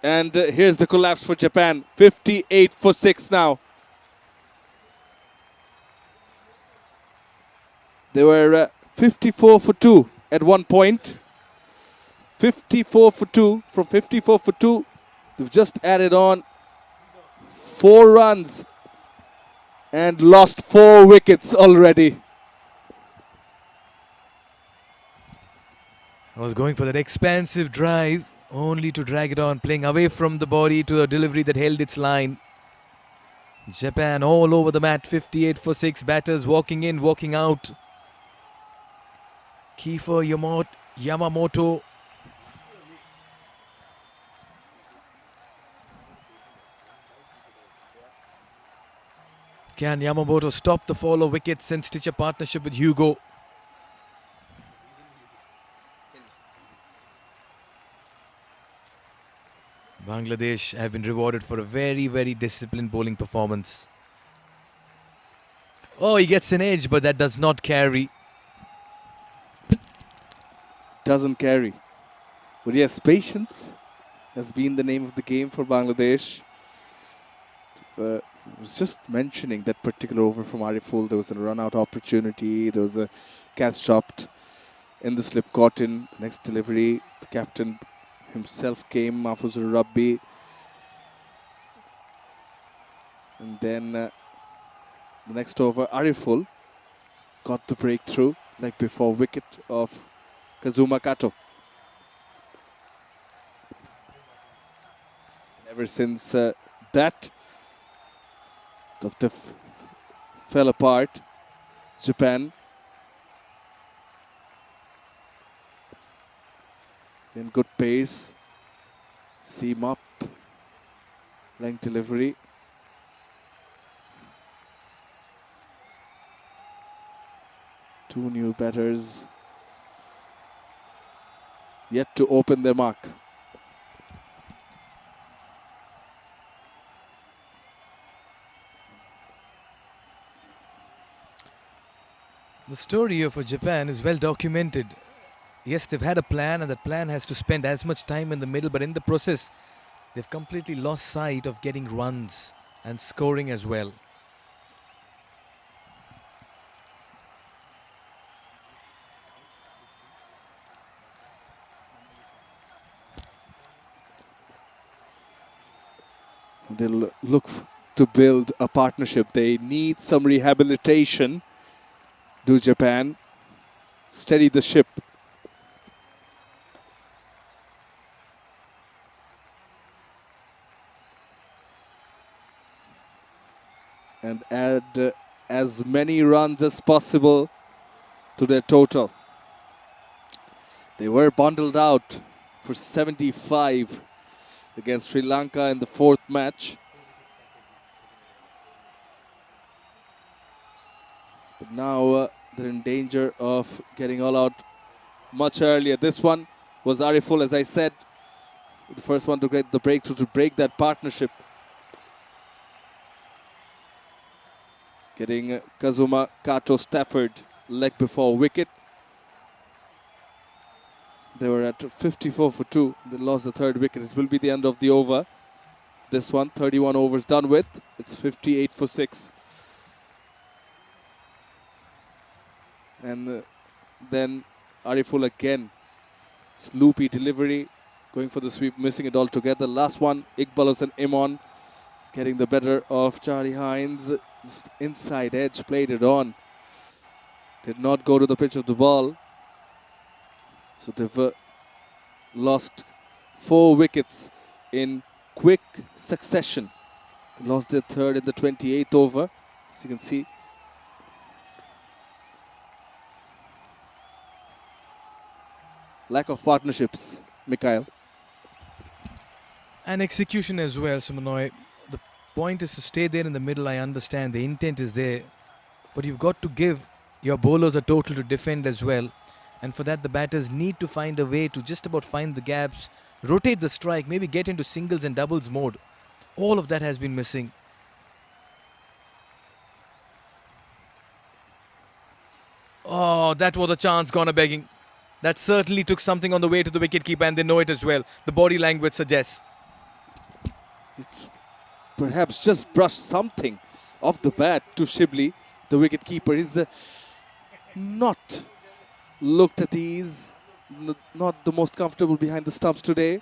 And here's the collapse for Japan. 58 for 6 now. They were 54 for 2 at one point. 54 for 2. From 54 for 2, they've just added on 4 runs and lost 4 wickets already. I was going for that expansive drive, only to drag it on, playing away from the body to a delivery that held its line. Japan all over the mat, 58 for 6, batters walking in, walking out. Kiefer Yamamoto. Can Yamamoto stop the fall of wickets and stitch a partnership with Hugo? Bangladesh have been rewarded for a very, very disciplined bowling performance. Oh, he gets an edge, but that does not carry. Doesn't carry. But yes, patience has been the name of the game for Bangladesh. I was just mentioning that particular over from Ariful. There was a run-out opportunity. There was a catch chopped in the slip caught in. The next delivery, the captain himself came, Mahfuzur Rabbi. And then the next over, Ariful got the breakthrough, like before, wicket of Kazuma Kato. Ever since that, fell apart, Japan. In good pace, seam up, length delivery. Two new batters yet to open their mark. The story of Japan is well documented. Yes, they've had a plan, and that plan has to spend as much time in the middle, but in the process, they've completely lost sight of getting runs and scoring as well. They'll look to build a partnership. They need some rehabilitation. Do Japan steady the ship? And add as many runs as possible to their total. They were bundled out for 75 against Sri Lanka in the 4th match. But now they're in danger of getting all out much earlier. This one was Ariful, as I said, the first one to get the breakthrough to break that partnership. Getting Kazuma Kato Stafford leg before wicket. They were at 54 for 2. They lost the 3rd wicket. It will be the end of the over. This one, 31 overs done with. It's 58 for 6. And then Ariful again. Loopy delivery. Going for the sweep, missing it altogether. Last one, Iqbal Hossain Imon getting the better of Charlie Hines. Just inside edge, played it on. Did not go to the pitch of the ball. So they've lost 4 wickets in quick succession. They lost their 3rd in the 28th over, as you can see. Lack of partnerships, Mikhail. And execution as well, Sumanoi. The point is to stay there in the middle. I understand the intent is there, but you've got to give your bowlers a total to defend as well. And for that, the batters need to find a way to just about find the gaps, rotate the strike, maybe get into singles and doubles mode. All of that has been missing. Oh, that was a chance gone a-begging. That certainly took something on the way to the wicketkeeper, and they know it as well. The body language suggests. It's perhaps just brushed something off the bat to Shibli, the wicketkeeper. He's not looked at ease, not the most comfortable behind the stumps today.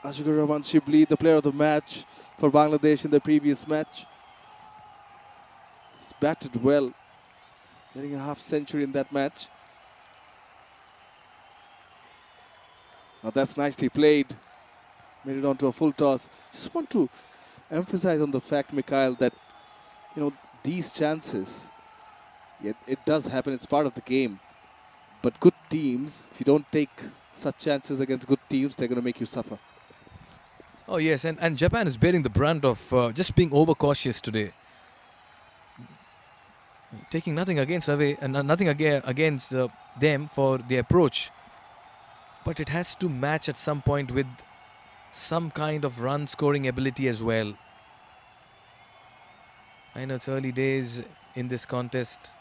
Ashikur Rahman Shibli, the player of the match for Bangladesh in the previous match. He's batted well, getting a half century in that match. Now that's nicely played. Made it onto a full toss. Just want to emphasize on the fact, Mikhail, that these chances, it does happen. It's part of the game. But good teams, if you don't take such chances against good teams, they're going to make you suffer. Oh yes, and Japan is bearing the brunt of just being overcautious today. Taking nothing against away and nothing against them for the approach. But it has to match at some point with some kind of run scoring ability as well. I know it's early days in this contest.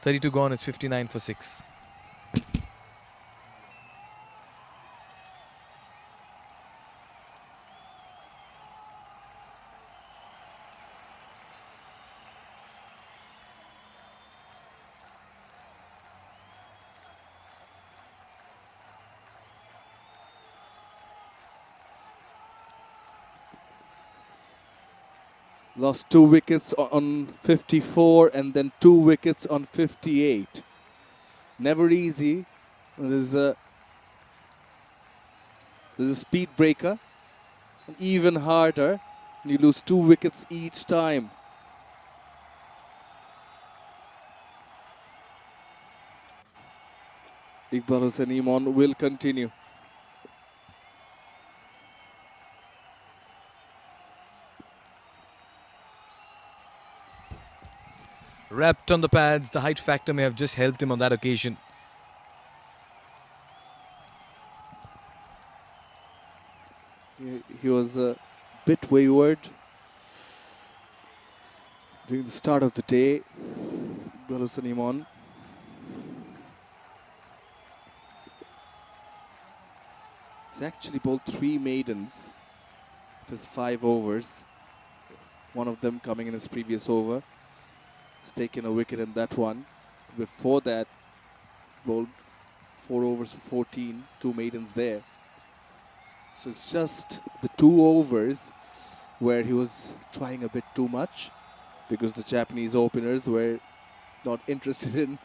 32 gone, it's 59 for 6. Lost 2 wickets on 54 and then 2 wickets on 58. Never easy. There's a speed breaker. And even harder. And you lose 2 wickets each time. Iqbal Hussain Imon will continue. Wrapped on the pads, the height factor may have just helped him on that occasion. He was a bit wayward during the start of the day. Iqbal Hussain Imon. He's actually bowled 3 maidens of his 5 overs. One of them coming in his previous over. He's taken a wicket in that one. Before that, bowled 4 overs of 14, 2 maidens there. So it's just the 2 overs where he was trying a bit too much because the Japanese openers were not interested in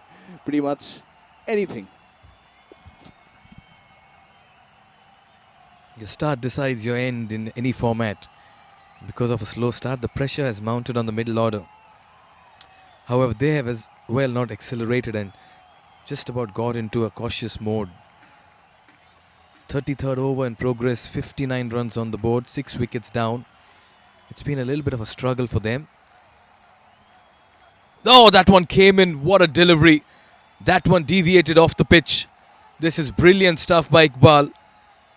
pretty much anything. Your start decides your end in any format. Because of a slow start, the pressure has mounted on the middle order. However, they have as well not accelerated and just about got into a cautious mode. 33rd over in progress, 59 runs on the board, 6 wickets down. It's been a little bit of a struggle for them. Oh, that one came in. What a delivery. That one deviated off the pitch. This is brilliant stuff by Iqbal.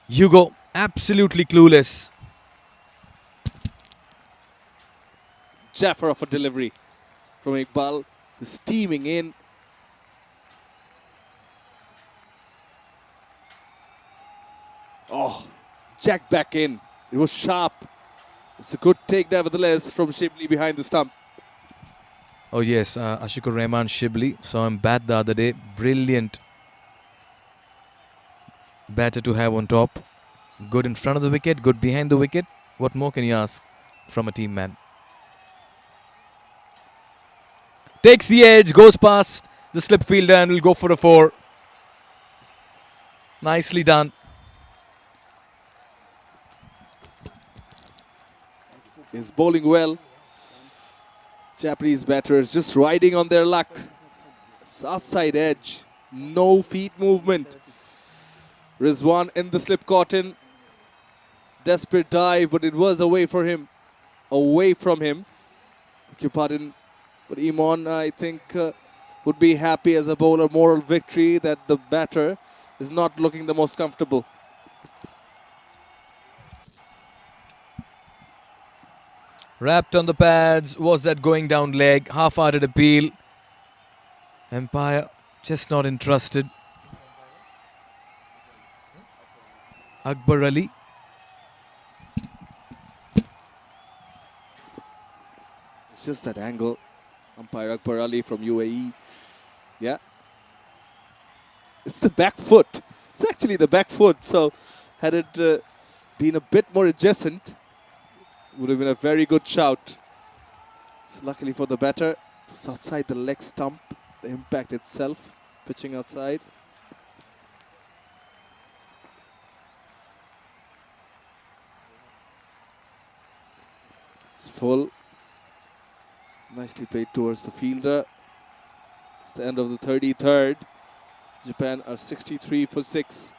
Hugo, absolutely clueless. Jaffer of a delivery from Iqbal, steaming in. Oh, jacked back in. It was sharp. It's a good take nevertheless from Shibli behind the stumps. Oh yes, Ashikur Rahman Shibli. Saw him bat the other day. Brilliant batter to have on top. Good in front of the wicket, good behind the wicket. What more can you ask from a team man? Takes the edge, goes past the slip fielder and will go for a 4. Nicely done. He's bowling well. Japanese batters just riding on their luck. Outside edge, no feet movement. Rizwan in the slip cotton. Desperate dive, but it was away from him. Beg your pardon. But Imon, I think, would be happy as a bowler. Moral victory that the batter is not looking the most comfortable. Wrapped on the pads. Was that going down leg? Half-hearted appeal. Empire just not interested. Akbar Ali. It's just that angle. Umpire Akbar Ali from UAE. Yeah. It's the back foot. It's actually the back foot. So had it been a bit more adjacent, would have been a very good shout. So luckily for the batter, it's outside the leg stump. The impact itself, pitching outside. It's full. Nicely played towards the fielder. It's the end of the 33rd. Japan are 63 for 6.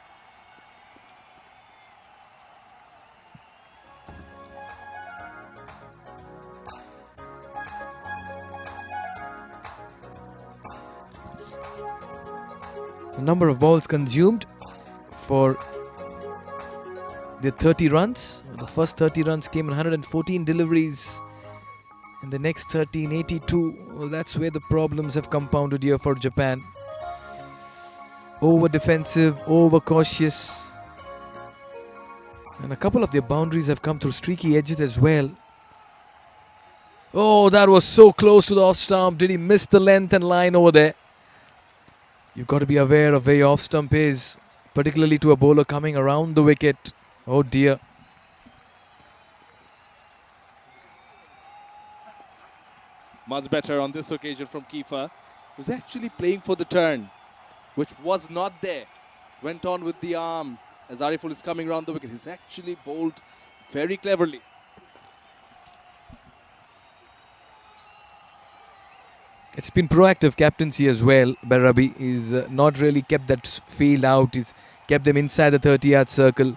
The number of balls consumed for the 30 runs. The first 30 runs came in 114 deliveries. And the next 13, 82. Well, that's where the problems have compounded here for Japan. Over defensive, over cautious. And a couple of their boundaries have come through streaky edges as well. Oh, that was so close to the off stump. Did he miss the length and line over there? You've got to be aware of where your off stump is, particularly to a bowler coming around the wicket. Oh dear. Much better on this occasion from Keefer. Was actually playing for the turn, which was not there. Went on with the arm as Ariful is coming around the wicket. He's actually bowled very cleverly. It's been proactive captaincy as well by Rabi. He's not really kept that field out. He's kept them inside the 30-yard circle.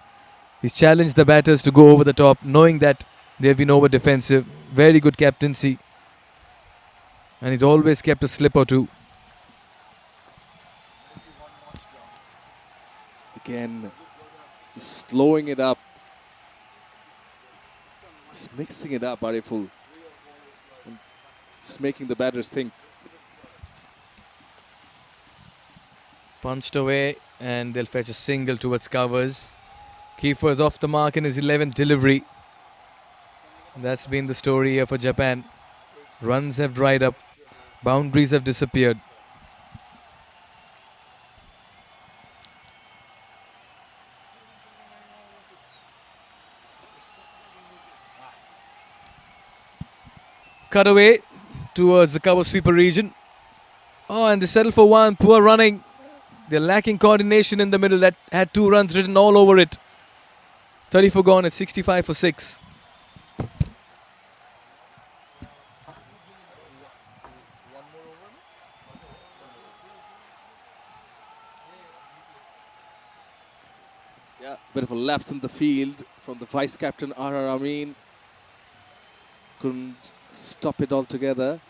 He's challenged the batters to go over the top, knowing that they've been over defensive. Very good captaincy. And he's always kept a slip or two. Again, just slowing it up. Just mixing it up, Ariful. And just making the batters think. Punched away, and they'll fetch a single towards covers. Kiefer is off the mark in his 11th delivery. That's been the story here for Japan. Runs have dried up. Boundaries have disappeared. Cut away towards the cover sweeper region. Oh, and they settle for one. Poor running. They're lacking coordination in the middle. That had 2 runs written all over it. 30 for gone. It's 65 for 6. Yeah, bit of a lapse in the field from the vice captain R.R. Amin. Couldn't stop it altogether.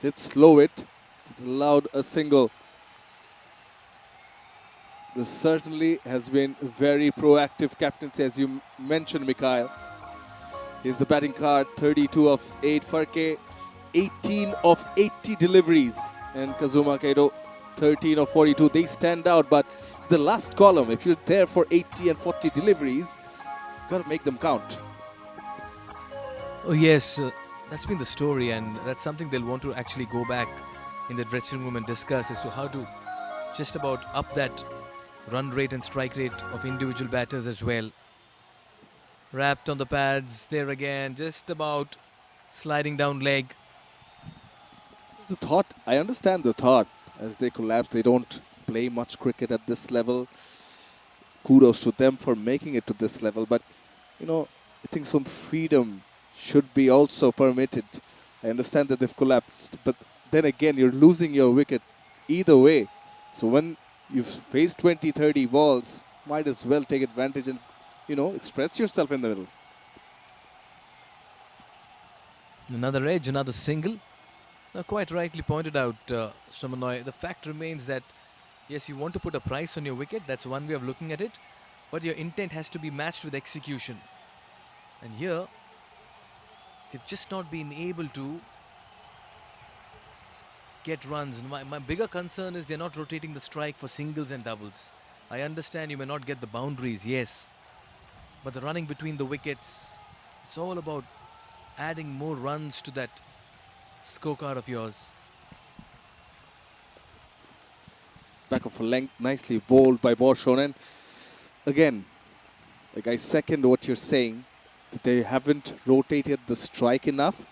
Did slow it. It allowed a single. This certainly has been very proactive captaincy, as you mentioned, Mikhail. Here's the batting card, 32 of 8 Farke, 18 of 80 deliveries. And Kazuma Kaido, 13 of 42. They stand out, but the last column, if you're there for 80 and 40 deliveries, got to make them count. Oh yes, that's been the story, and that's something they'll want to actually go back in the dressing room and discuss as to how to just about up that run rate and strike rate of individual batters as well. Wrapped on the pads there again, just about sliding down leg. The thought, I understand the thought. As they collapse, they don't play much cricket at this level. Kudos to them for making it to this level. But, you know, I think some freedom should be also permitted. I understand that they've collapsed, but then again, you're losing your wicket either way. So when you've faced 20, 30 balls, might as well take advantage and, you know, express yourself in the middle. Another edge, another single. Now, quite rightly pointed out, Samanoy, the fact remains that, yes, you want to put a price on your wicket. That's one way of looking at it. But your intent has to be matched with execution. And here, they've just not been able to get runs. My bigger concern is they're not rotating the strike for singles and doubles. I understand you may not get the boundaries, yes. But the running between the wickets, it's all about adding more runs to that scorecard of yours. Back of a length, nicely bowled by Borshon. And again, like I second what you're saying, that they haven't rotated the strike enough.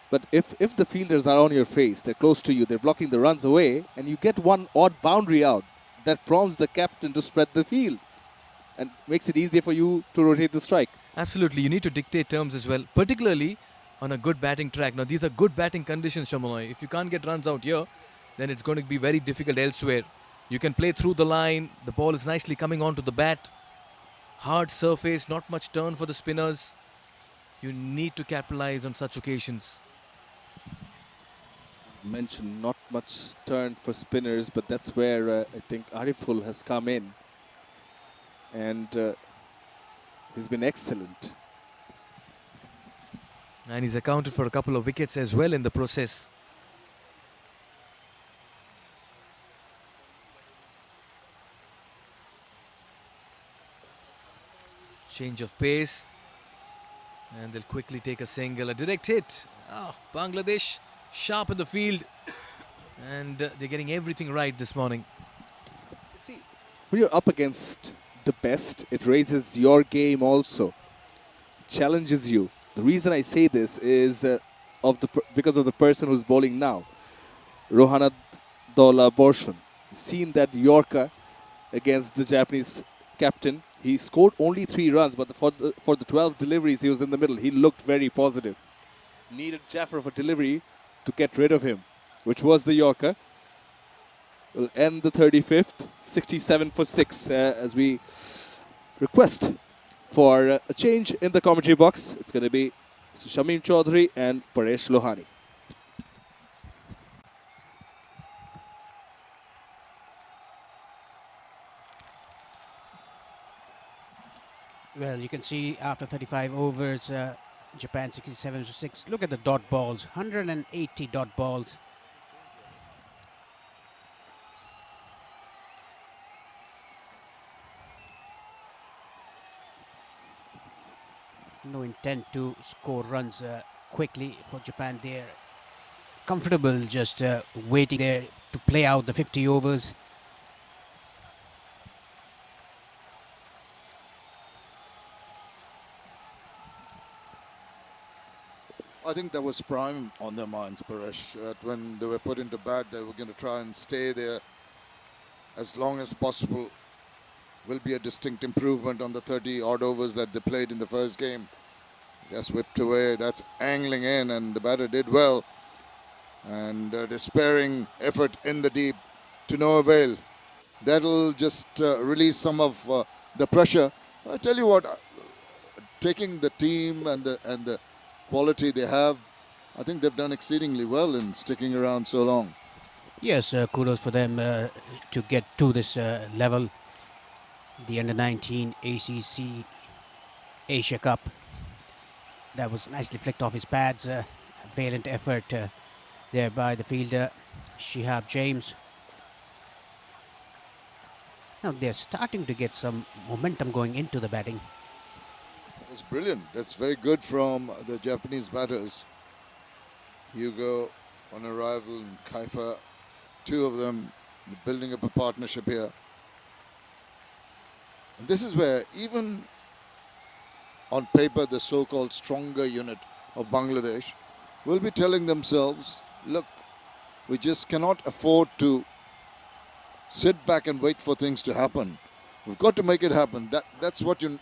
But if the fielders are on your face, they're close to you, they're blocking the runs away, and you get one odd boundary out, that prompts the captain to spread the field and makes it easier for you to rotate the strike. Absolutely, you need to dictate terms as well, particularly on a good batting track. Now, these are good batting conditions, Shamalai. If you can't get runs out here, then it's going to be very difficult elsewhere. You can play through the line. The ball is nicely coming onto the bat. Hard surface, not much turn for the spinners. You need to capitalize on such occasions. Mentioned not much turn for spinners, but that's where I think Ariful has come in. And he's been excellent. And he's accounted for a couple of wickets as well in the process. Change of pace. And they'll quickly take a single. A direct hit. Oh, Bangladesh sharp in the field. And they're getting everything right this morning. See, when you're up against the best, it raises your game also. It challenges you. The reason I say this is because of the person who's bowling now, Rohanat Dola Borshon. Seen that Yorker against the Japanese captain. He scored only 3 runs, but for the 12 deliveries, he was in the middle. He looked very positive. Needed Jaffer for delivery to get rid of him, which was the Yorker. Will end the 35th, 67 for 6, as we request for a change in the commentary box. It's going to be Shamim Chaudhary and Paresh Lohani. Well, you can see after 35 overs, Japan 67 for 6. Look at the dot balls, 180 dot balls. No intent to score runs quickly for Japan. They're comfortable just waiting there to play out the 50 overs. I think that was prime on their minds, Paresh, that when they were put into bat, they were going to try and stay there as long as possible. Will be a distinct improvement on the 30 odd overs that they played in the first game. Just whipped away, that's angling in, and the batter did well. And despairing effort in the deep to no avail. That'll just release some of the pressure. I tell you what, taking the team and the quality they have, I think they've done exceedingly well in sticking around so long. Yes, kudos for them to get to this level. The under-19 ACC Asia Cup. That was nicely flicked off his pads. Valiant effort there by the fielder, Shihab James. Now they're starting to get some momentum going into the batting. That's brilliant. That's very good from the Japanese batters. Hugo on arrival and Kaifa, 2 of them building up a partnership here. And this is where even on paper the so-called stronger unit of Bangladesh will be telling themselves, look, we just cannot afford to sit back and wait for things to happen. We've got to make it happen. That's what you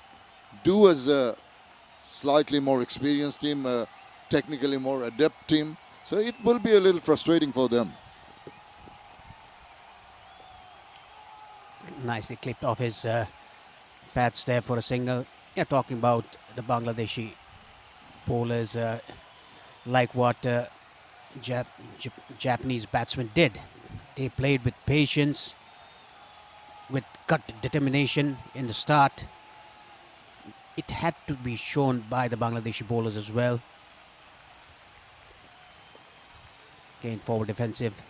do as a slightly more experienced team, a technically more adept team. So it will be a little frustrating for them. Nicely clipped off his pads there for a single. Yeah, talking about the Bangladeshi bowlers, like what Japanese batsmen did. They played with patience, with gut determination in the start. It had to be shown by the Bangladeshi bowlers as well. Again, forward defensive.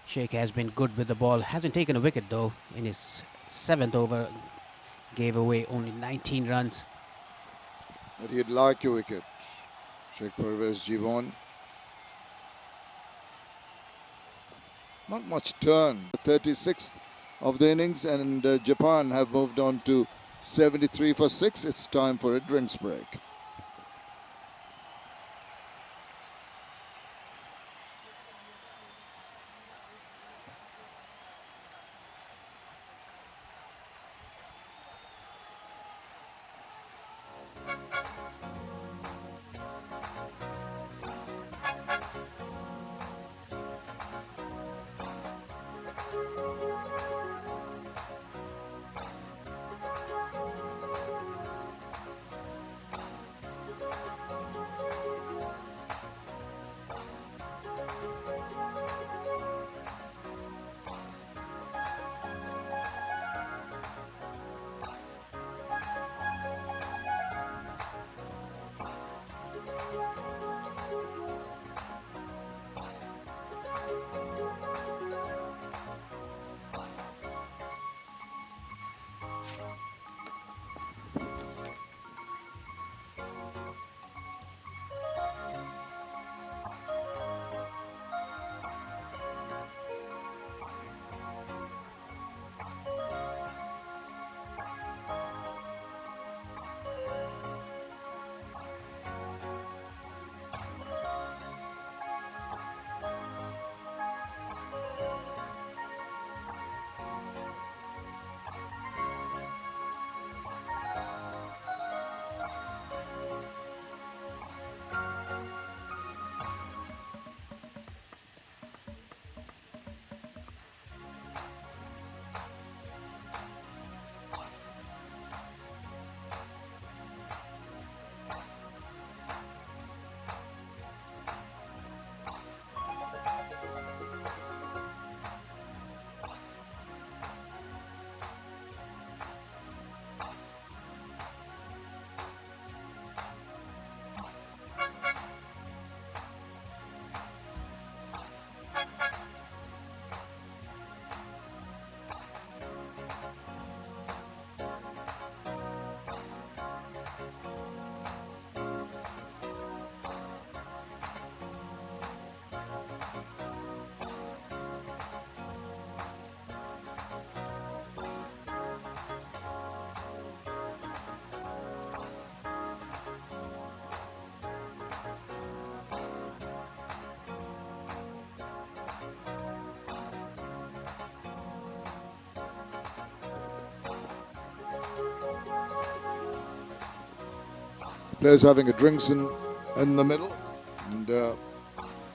Sheikh has been good with the ball. Hasn't taken a wicket though in his 7th over. Gave away only 19 runs. But he'd like a wicket. Sheikh Pervez Jibon. Not much turn. The 36th of the innings, and Japan have moved on to 73 for 6. It's time for a drinks break. Players having a drinks in the middle, and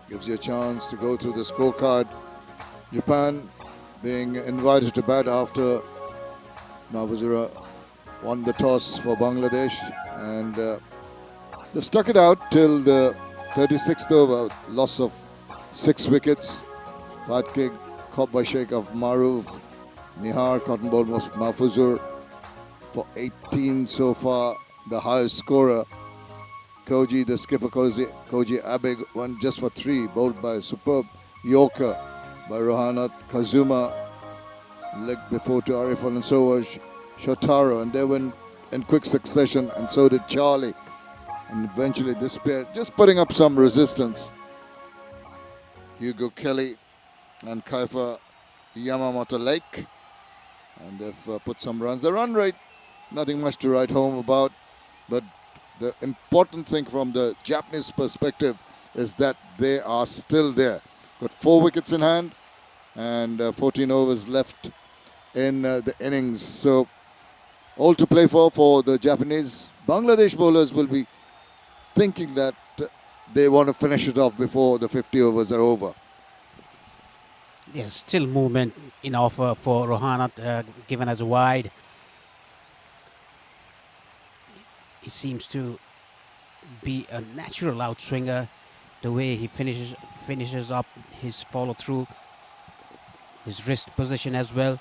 gives you a chance to go through the scorecard. Japan being invited to bat after Mahfuzura won the toss for Bangladesh, and they stuck it out till the 36th over, loss of 6 wickets. Fat kick caught by Sheikh of Maruf. Nihar cotton ball was Mahfuzur for 18 so far, the highest scorer. Koji, the skipper Koji Abeg, won just for 3, bowled by a superb Yorker by Rohanat. Kazuma, leg before to Arifal, and so was Shotaro, and they went in quick succession, and so did Charlie, and eventually disappeared, just putting up some resistance. Hugo Kelly and Kaifa Yamamoto Lake, and they've put some runs. The run rate, nothing much to write home about, but the important thing from the Japanese perspective is that they are still there. Got 4 wickets in hand and 14 overs left in the innings. So all to play for the Japanese. Bangladesh bowlers will be thinking that they want to finish it off before the 50 overs are over. Yes, still movement in offer for Rohanat, given as a wide. He seems to be a natural outswinger, the way he finishes up his follow through, his wrist position as well.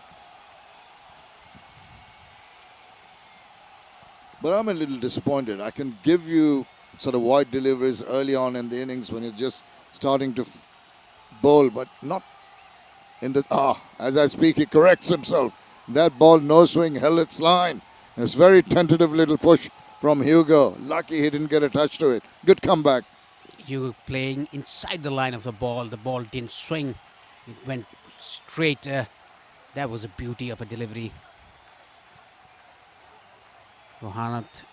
But I'm a little disappointed. I can give you sort of wide deliveries early on in the innings when you're just starting to bowl, but not in the... as I speak, he corrects himself. That ball, no swing, held its line. It's very tentative little push from Hugo. Lucky he didn't get a touch to it. Good comeback. You playing inside the line of the ball. The ball didn't swing. It went straight. That was a beauty of a delivery. Rohanat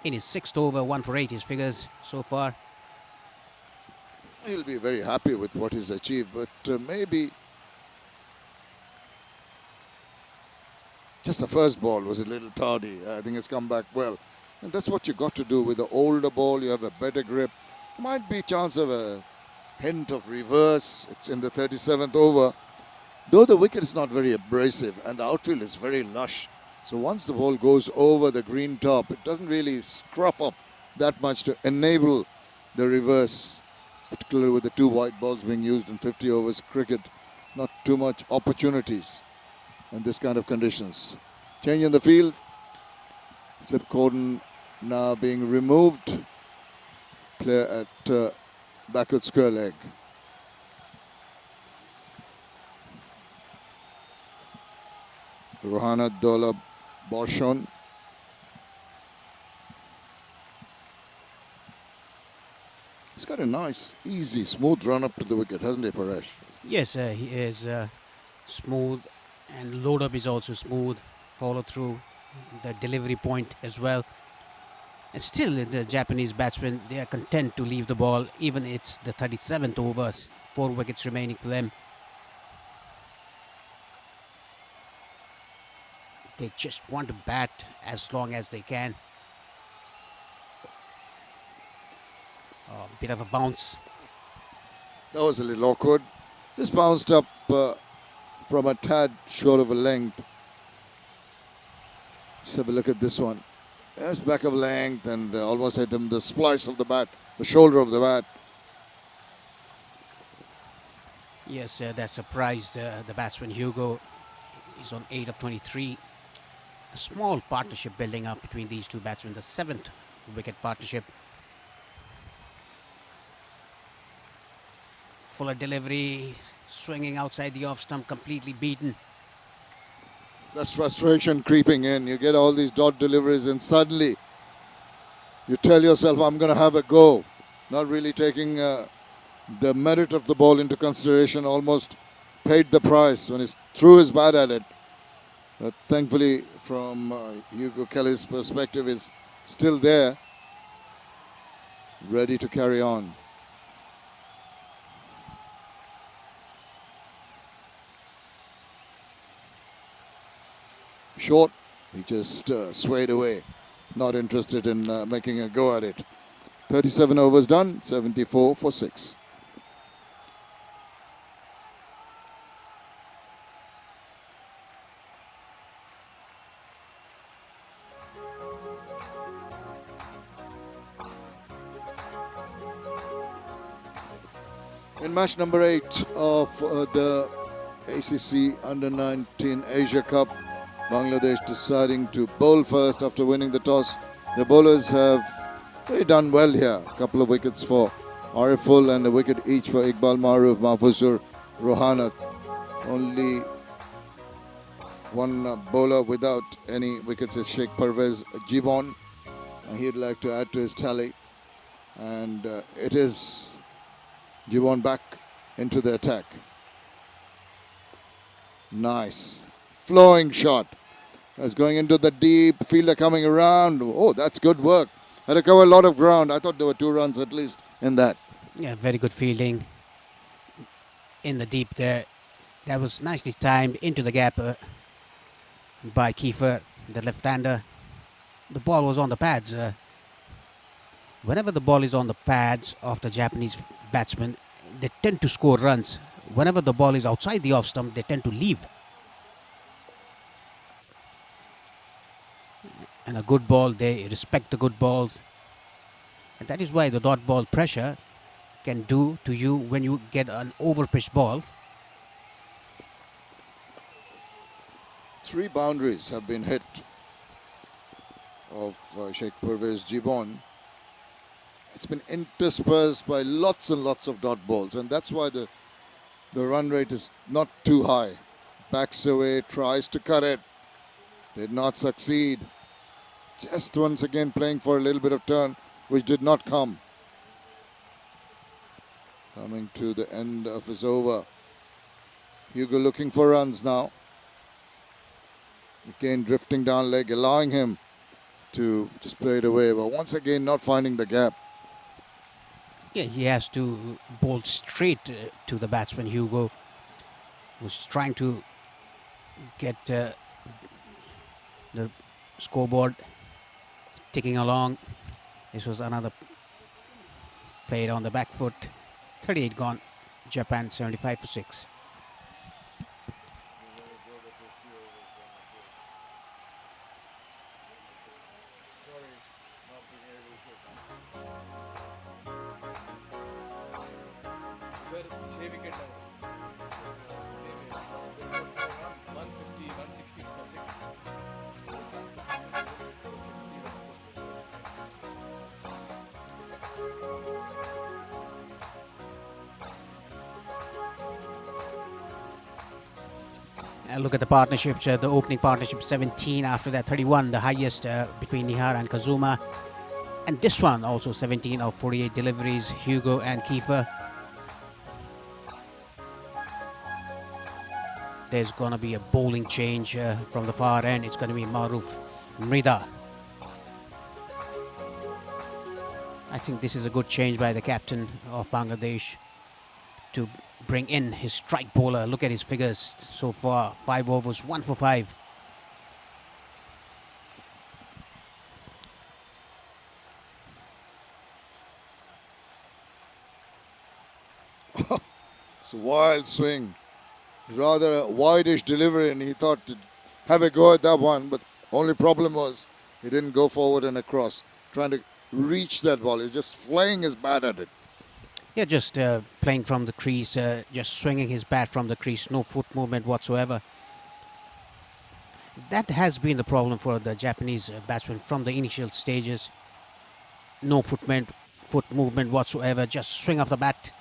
in his 6th over, 1 for 8 his figures so far. He'll be very happy with what he's achieved, but maybe just the first ball was a little tardy. I think it's come back well. And that's what you got to do with the older ball. You have a better grip. Might be chance of a hint of reverse. It's in the 37th over. Though the wicket is not very abrasive and the outfield is very lush. So once the ball goes over the green top, it doesn't really scrub up that much to enable the reverse, particularly with the 2 white balls being used in 50 overs cricket. Not too much opportunities in this kind of conditions. Change in the field. Slip cordon now being removed. Player at backward square leg. Rohanat, Dola, Borshon. He's got a nice, easy, smooth run up to the wicket, hasn't he, Paresh? Yes, he is smooth, and load up is also smooth. Follow through the delivery point as well. And still, the Japanese batsmen, they are content to leave the ball, even it's the 37th over, 4 wickets remaining for them. They just want to bat as long as they can. Bit of a bounce. That was a little awkward. Just bounced up from a tad short of a length. Let's have a look at this one. That's back of length and almost hit him the splice of the bat, the shoulder of the bat. Yes, that surprised the batsman Hugo. He's on 8 of 23. A small partnership building up between these two batsmen, the 7th wicket partnership. Fuller delivery, swinging outside the off stump, completely beaten. That's frustration creeping in. You get all these dot deliveries and suddenly you tell yourself, I'm going to have a go. Not really taking the merit of the ball into consideration. Almost paid the price when he threw his bat at it. But thankfully, from Hugo Kelly's perspective, is still there, ready to carry on. Short, he just swayed away, not interested in making a go at it. 37 overs done, 74 for 6. In match number 8 of the ACC Under-19 Asia Cup, Bangladesh deciding to bowl first after winning the toss. The bowlers have really done well here. A couple of wickets for Ariful and a wicket each for Iqbal Maruf, Mahfuzur, Rohanat. Only one bowler without any wickets is Sheikh Parvez Jibon. He'd like to add to his tally. And it is Jibon back into the attack. Nice. Flowing shot. That's going into the deep. Fielder coming around. Oh, that's good work. Had to cover a lot of ground. I thought there were 2 runs at least in that. Yeah, very good fielding in the deep there. That was nicely timed into the gap by Kiefer, the left-hander. The ball was on the pads. Whenever the ball is on the pads of the Japanese batsmen, they tend to score runs. Whenever the ball is outside the off-stump, they tend to leave. And a good ball, they respect the good balls. And that is why the dot ball pressure can do to you when you get an over-pitched ball. 3 boundaries have been hit of Sheikh Parvez Jibon. It's been interspersed by lots and lots of dot balls, and that's why the run rate is not too high. Backs away, tries to cut it, did not succeed. Just once again playing for a little bit of turn, which did not come. Coming to the end of his over. Hugo looking for runs now. Again drifting down leg, allowing him to just play it away, but once again not finding the gap. Yeah, he has to bowl straight to the batsman. Hugo was trying to get the scoreboard ticking along. This was another played on the back foot. 38 gone. Japan 75 for 6. Look at the partnerships, the opening partnership 17, after that 31, the highest between Nihar and Kazuma. And this one also 17 of 48 deliveries, Hugo and Kiefer. There's going to be a bowling change from the far end. It's going to be Maruf Mrida. I think this is a good change by the captain of Bangladesh to bring in his strike bowler. Look at his figures so far. 5 overs, 1 for 5. It's a wild swing. Rather a wide-ish delivery, and he thought to have a go at that one, but only problem was he didn't go forward and across. Trying to reach that ball. He's just flying his bat at it. Yeah, just playing from the crease, just swinging his bat from the crease, no foot movement whatsoever. That has been the problem for the Japanese batsmen from the initial stages. No foot movement whatsoever, just swing of the bat.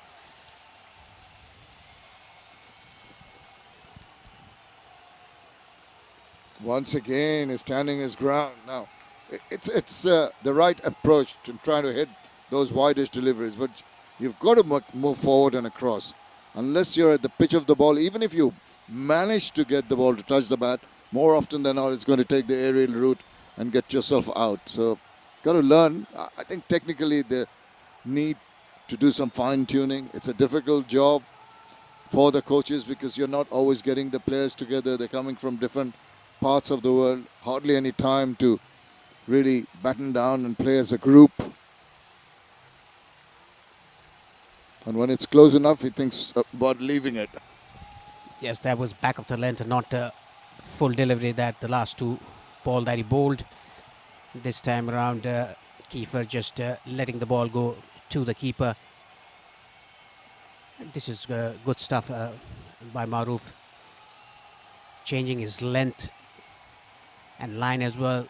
Once again, he's standing his ground. Now, it's the right approach to trying to hit those wide-ish deliveries, but you've got to move forward and across. Unless you're at the pitch of the ball, even if you manage to get the ball to touch the bat, more often than not, it's going to take the aerial route and get yourself out. So, got to learn. I think technically they need to do some fine-tuning. It's a difficult job for the coaches because you're not always getting the players together. They're coming from different parts of the world. Hardly any time to really batten down and play as a group. And when it's close enough, he thinks about leaving it. Yes, that was back of the length and not a full delivery that the last 2 ball that he bowled. This time around, Kiefer just letting the ball go to the keeper. This is good stuff by Maruf. Changing his length and line as well.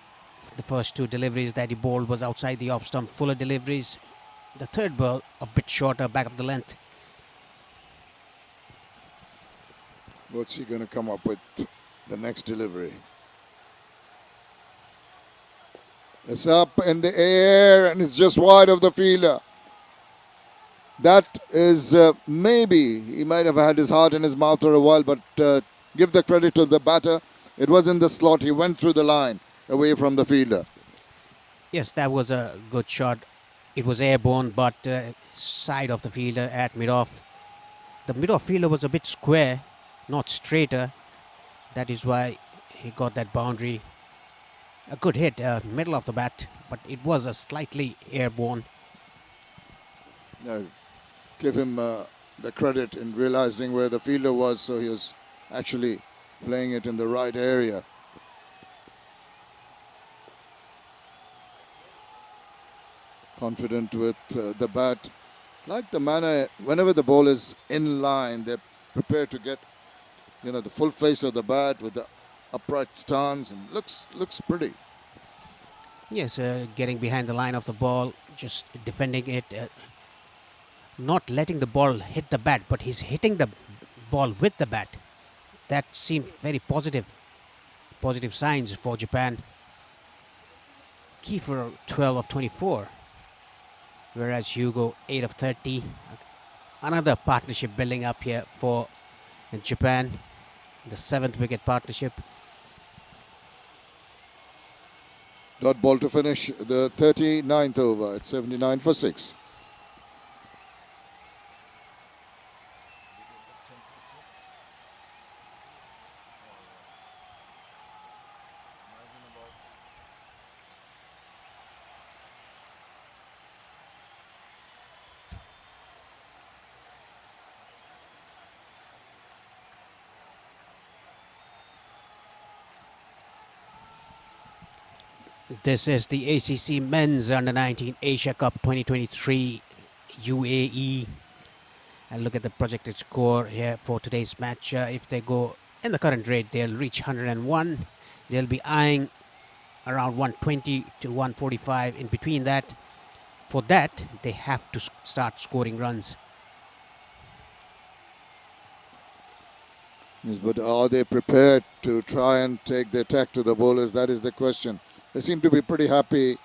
The first 2 deliveries that he bowled was outside the off stump, fuller deliveries. The third ball a bit shorter, back of the length. What's he going to come up with the next delivery? It's up in the air and it's just wide of the fielder. That is maybe he might have had his heart in his mouth for a while, but give the credit to the batter. It was in the slot. He went through the line away from the fielder. Yes, that was a good shot. It was airborne, but side of the fielder at mid-off. The mid-off fielder was a bit square, not straighter. That is why he got that boundary. A good hit, middle of the bat, but it was a slightly airborne. No, give him the credit in realizing where the fielder was, so he was actually playing it in the right area. Confident with the bat. Like the manner, whenever the ball is in line, they're prepared to get, the full face of the bat with the upright stance, and looks pretty. Yes, getting behind the line of the ball, just defending it, not letting the ball hit the bat, but he's hitting the ball with the bat. That seemed very positive signs for Japan. Kiefer 12 of 24, whereas Hugo 8 of 30. Another partnership building up here for Japan, the 7th wicket partnership. Dot ball to finish the 39th over. It's 79 for 6. This is the ACC Men's Under-19 Asia Cup 2023 UAE. And look at the projected score here for today's match. If they go in the current rate, they'll reach 101. They'll be eyeing around 120 to 145. In between that, for that, they have to start scoring runs. Yes, but are they prepared to try and take the attack to the bowlers? That is the question. They seem to be pretty happy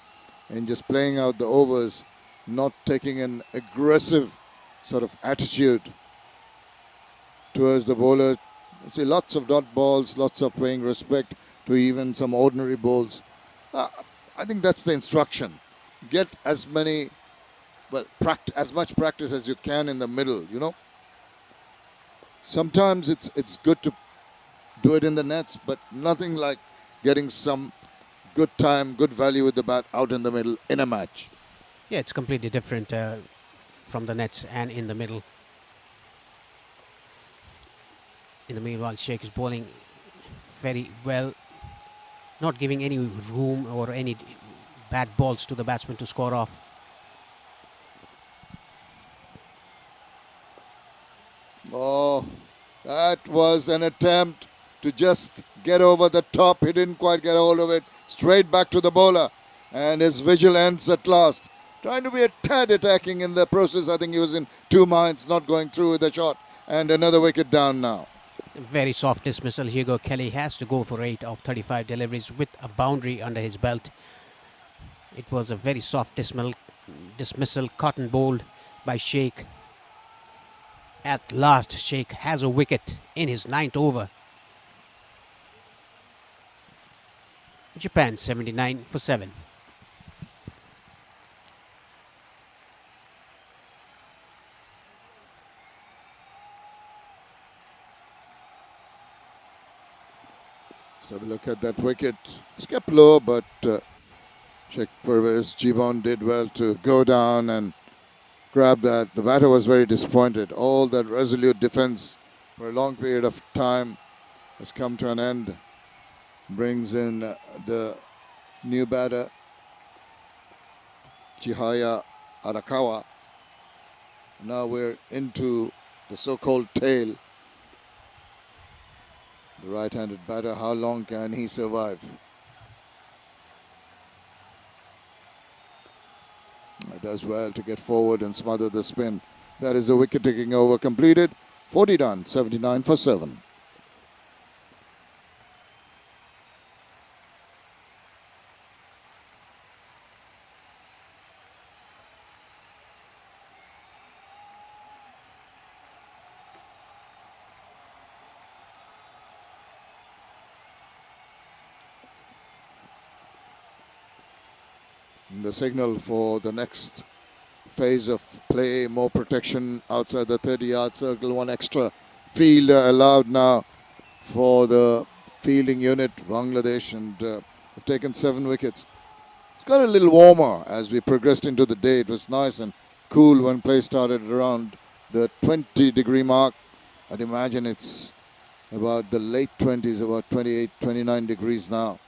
in just playing out the overs, not taking an aggressive sort of attitude towards the bowlers. I see lots of dot balls, lots of paying respect to even some ordinary bowls. I think that's the instruction. Get as many, well, as much practice as you can in the middle, you know. Sometimes it's good to do it in the nets, but nothing like getting some good time, good value with the bat out in the middle in a match. Yeah, it's completely different from the nets and in the middle. In the meanwhile, Sheikh is bowling very well, not giving any room or any bad balls to the batsman to score off. Oh, that was an attempt to just get over the top. He didn't quite get a hold of it. Straight back to the bowler. And his vigil ends at last. Trying to be a tad attacking in the process. I think he was in two minds, not going through with the shot. And another wicket down now. Very soft dismissal. Hugo Kelly has to go for 8 of 35 deliveries with a boundary under his belt. It was a very soft dismissal, cotton bowled by Sheikh. At last, Sheikh has a wicket in his 9th over. Japan 79 for 7. Let's have a look at that wicket. It's kept low, but Sheikh Pervez Jibon did well to go down and grab that. The batter was very disappointed. All that resolute defense for a long period of time has come to an end. Brings in the new batter, Chihaya Arakawa. Now we're into the so-called tail. The right-handed batter, how long can he survive? He does well to get forward and smother the spin. That is a wicket-taking over completed. 40 done, 79 for 7. The signal for the next phase of play, more protection outside the 30-yard circle, one extra fielder allowed now for the fielding unit, Bangladesh, and have taken 7 wickets. It's got a little warmer as we progressed into the day. It was nice and cool when play started around the 20-degree mark. I'd imagine it's about the late 20s, about 28, 29 degrees now.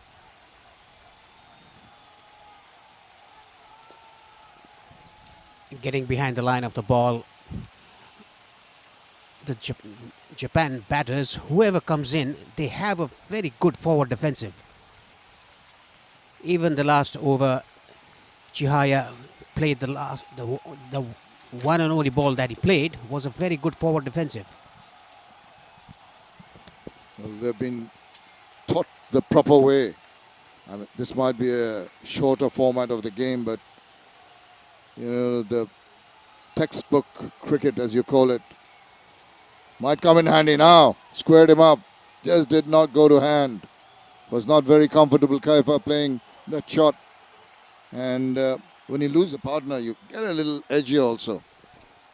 Getting behind the line of the ball, the Japan batters, whoever comes in, they have a very good forward defensive. Even the last over, Chihaya played the one and only ball that he played was a very good forward defensive. Well, they've been taught the proper way I mean, this might be a shorter format of the game, but you know, the textbook cricket, as you call it, might come in handy now. Squared him up, just did not go to hand. Was not very comfortable, Kaifa, playing that shot. And when you lose a partner, you get a little edgy also.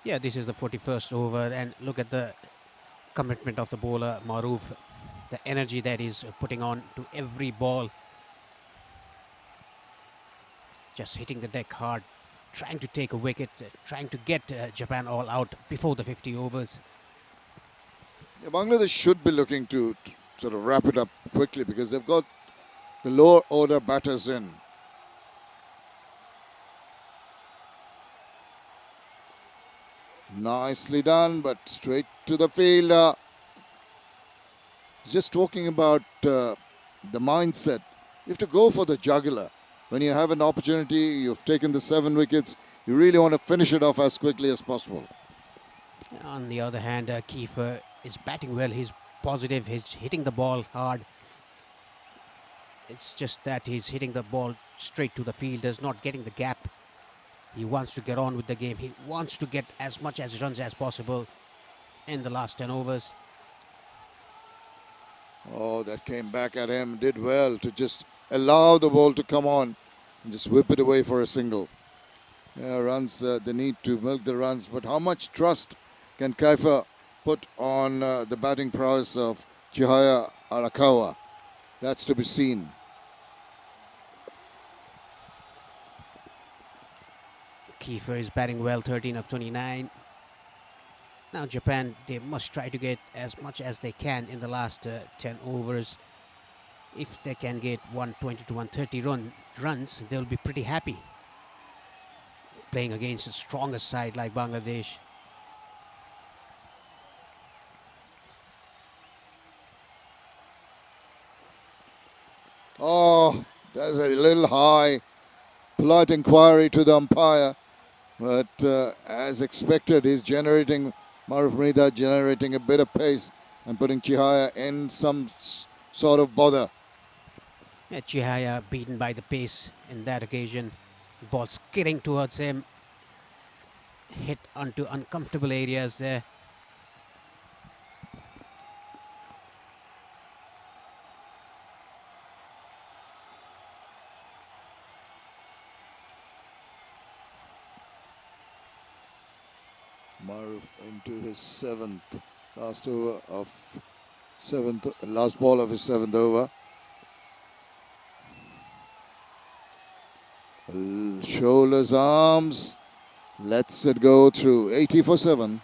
Yeah, this is the 41st over, and look at the commitment of the bowler, Maroof. The energy that he's putting on to every ball. Just hitting the deck hard, trying to take a wicket, trying to get Japan all out before the 50 overs. Yeah, Bangladesh should be looking to sort of wrap it up quickly because they've got the lower order batters in. Nicely done, but straight to the field. Just talking about the mindset. You have to go for the jugular. When you have an opportunity, you've taken the 7 wickets, you really want to finish it off as quickly as possible. On the other hand, Kiefer is batting well. He's positive. He's hitting the ball hard. It's just that he's hitting the ball straight to the fielders, not getting the gap. He wants to get on with the game. He wants to get as much as runs as possible in the last 10 overs. Oh, that came back at him. Did well to just allow the ball to come on and just whip it away for a single. Yeah, runs, they need to milk the runs. But how much trust can Kaifa put on the batting prowess of Chihaya Arakawa? That's to be seen. Kiefer is batting well, 13 of 29. Now Japan, they must try to get as much as they can in the last 10 overs. If they can get 120 to 130 runs, they'll be pretty happy. Playing against a stronger side like Bangladesh. Oh, that's a little high. Polite inquiry to the umpire. But as expected, he's generating, Maruf Mrida generating a bit of pace and putting Chihaya in some sort of bother. Yeah, Chihaya beaten by the pace in that occasion. Ball skidding towards him. Hit onto uncomfortable areas there. Maruf into his 7th, last over of 7th, last ball of his 7th over. Shoulders, arms, lets it go through. 80 for 7.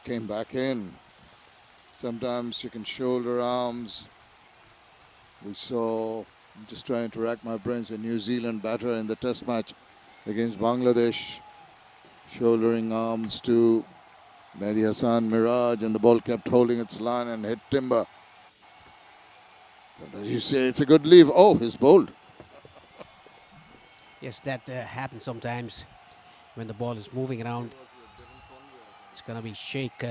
Came back in. Sometimes you can shoulder arms. We saw, I'm just trying to rack my brains, a New Zealand batter in the test match against Bangladesh, shouldering arms to Mehdi Hassan Miraj, and the ball kept holding its line and hit timber. Sometimes you say it's a good leave. Oh, he's bowled. Yes, that happens sometimes when the ball is moving around. It's going to be Sheikh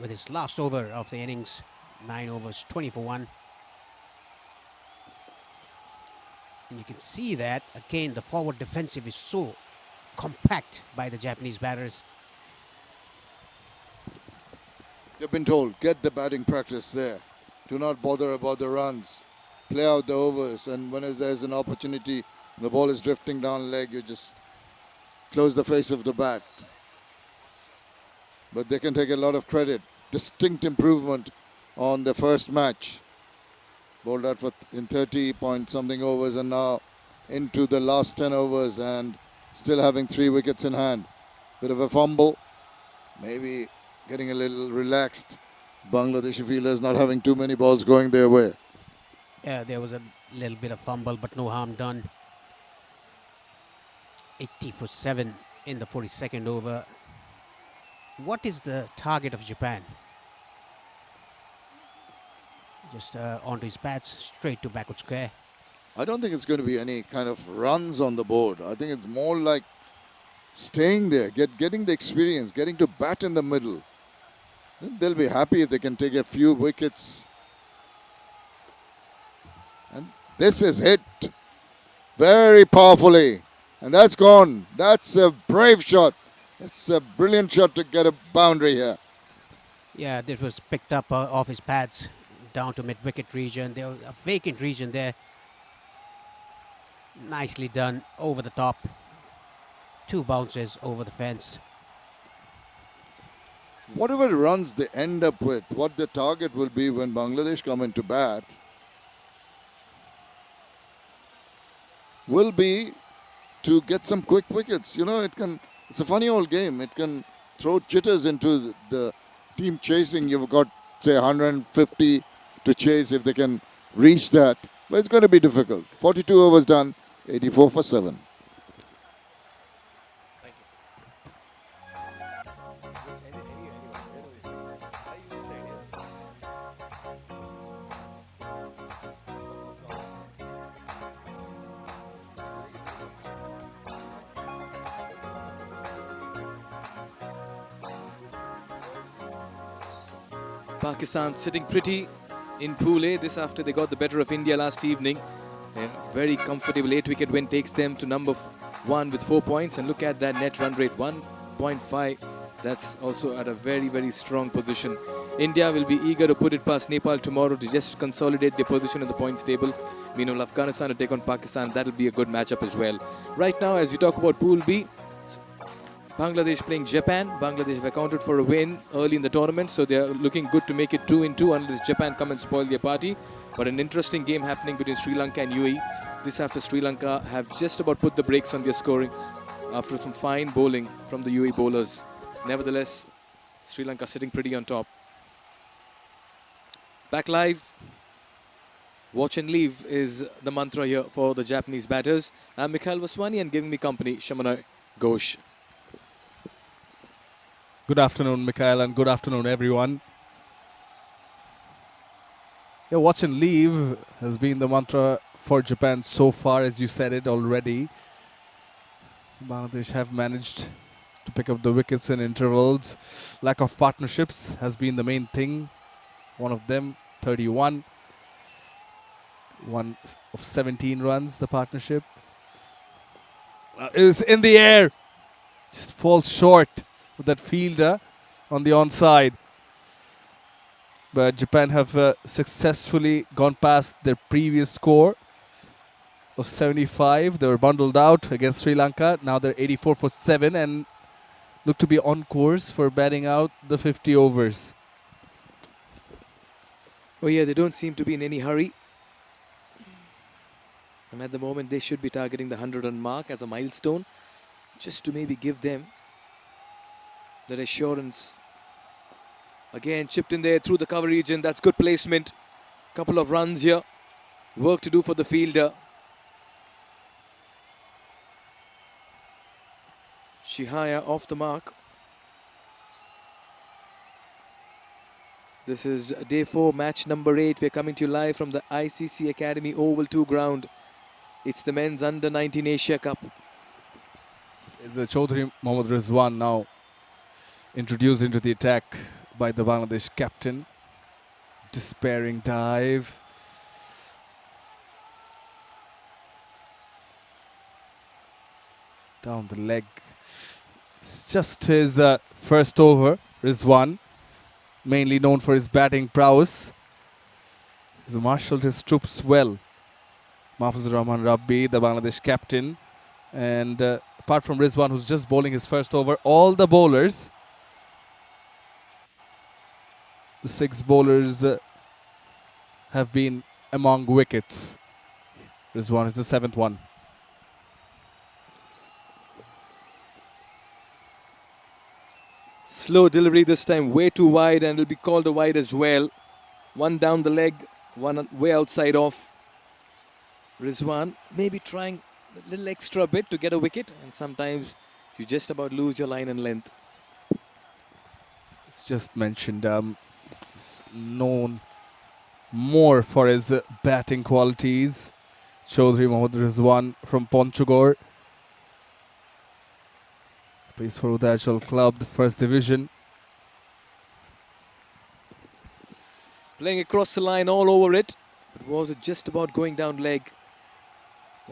with his last over of the innings. 9 overs, 20 for 1. And you can see that, again, the forward defensive is so compact by the Japanese batters. You've been told, get the batting practice there. Do not bother about the runs. Play out the overs, and when there's an opportunity, the ball is drifting down leg, you just close the face of the bat. But they can take a lot of credit. Distinct improvement on the first match. Bowled out for in 30 point something overs and now into the last 10 overs and still having 3 wickets in hand. Bit of a fumble. Maybe getting a little relaxed. Bangladeshi fielders not having too many balls going their way. Yeah, there was a little bit of fumble, but no harm done. 80 for 7 in the 42nd over. What is the target of Japan? Just onto his pads, straight to backward square. I don't think it's going to be any kind of runs on the board. I think it's more like staying there, getting the experience, getting to bat in the middle. Then they'll be happy if they can take a few wickets. And this is hit very powerfully. And that's gone. That's a brave shot. It's a brilliant shot to get a boundary here. Yeah, this was picked up off his pads down to mid-wicket region. There was a vacant region there. Nicely done over the top. 2 bounces over the fence. Whatever runs they end up with, what the target will be when Bangladesh come into bat, will be to get some quick wickets. You know, it's a funny old game. It can throw jitters into the team chasing. You've got, say, 150 to chase if they can reach that. But it's going to be difficult. 42 overs done, 84 for 7. Pakistan sitting pretty in Pool A. This after they got the better of India last evening. A very comfortable 8-wicket win takes them to number 1 with 4 points. And look at that net run rate, 1.5. That's also at a very, very strong position. India will be eager to put it past Nepal tomorrow to just consolidate their position in the points table. Meanwhile, Afghanistan to take on Pakistan. That'll be a good matchup as well. Right now, as we talk about Pool B, Bangladesh playing Japan. Bangladesh have accounted for a win early in the tournament, so they are looking good to make it 2-2 unless Japan come and spoil their party. But an interesting game happening between Sri Lanka and UAE. This after Sri Lanka have just about put the brakes on their scoring after some fine bowling from the UAE bowlers. Nevertheless, Sri Lanka sitting pretty on top. Back live. Watch and leave is the mantra here for the Japanese batters. I'm Mikhail Vaswani, and giving me company, Shamanay Ghosh. Good afternoon, Mikhail, and good afternoon, everyone. Yeah, watch and leave has been the mantra for Japan so far, as you said it already. Bangladesh have managed to pick up the wickets in intervals. Lack of partnerships has been the main thing. One of them, 31. One of 17 runs, the partnership. Is in the air. Just falls short with that fielder on the onside. But Japan have successfully gone past their previous score of 75. They were bundled out against Sri Lanka. Now they're 84 for 7 and look to be on course for batting out the 50 overs. Oh yeah, they don't seem to be in any hurry. And at the moment, they should be targeting the 100-run mark as a milestone, just to maybe give them that assurance. Again, chipped in there through the cover region. That's good placement. Couple of runs here. Work to do for the fielder. Shihaya off the mark. This is day 4, match number 8. We're coming to you live from the ICC Academy Oval 2 ground. It's the men's under-19 Asia Cup. It's the Chaudhry Mohammad Rizwan now introduced into the attack by the Bangladesh captain. Despairing dive. Down the leg. It's just his first over, Rizwan. Mainly known for his batting prowess. He's marshaled his troops well. Mahfuzur Rahman Rabbi, the Bangladesh captain. And apart from Rizwan, who's just bowling his first over, all the bowlers, the 6 bowlers have been among wickets. Rizwan is the 7th one. Slow delivery this time, way too wide, and will be called a wide as well. One down the leg, one way outside off. Rizwan maybe trying a little extra bit to get a wicket, and sometimes you just about lose your line and length. It's just mentioned, known more for his batting qualities. Chaudhry Mohammad Rizwan from Ponchugor. Plays for Udayachal Club, the first division. Playing across the line all over it. But was it just about going down leg?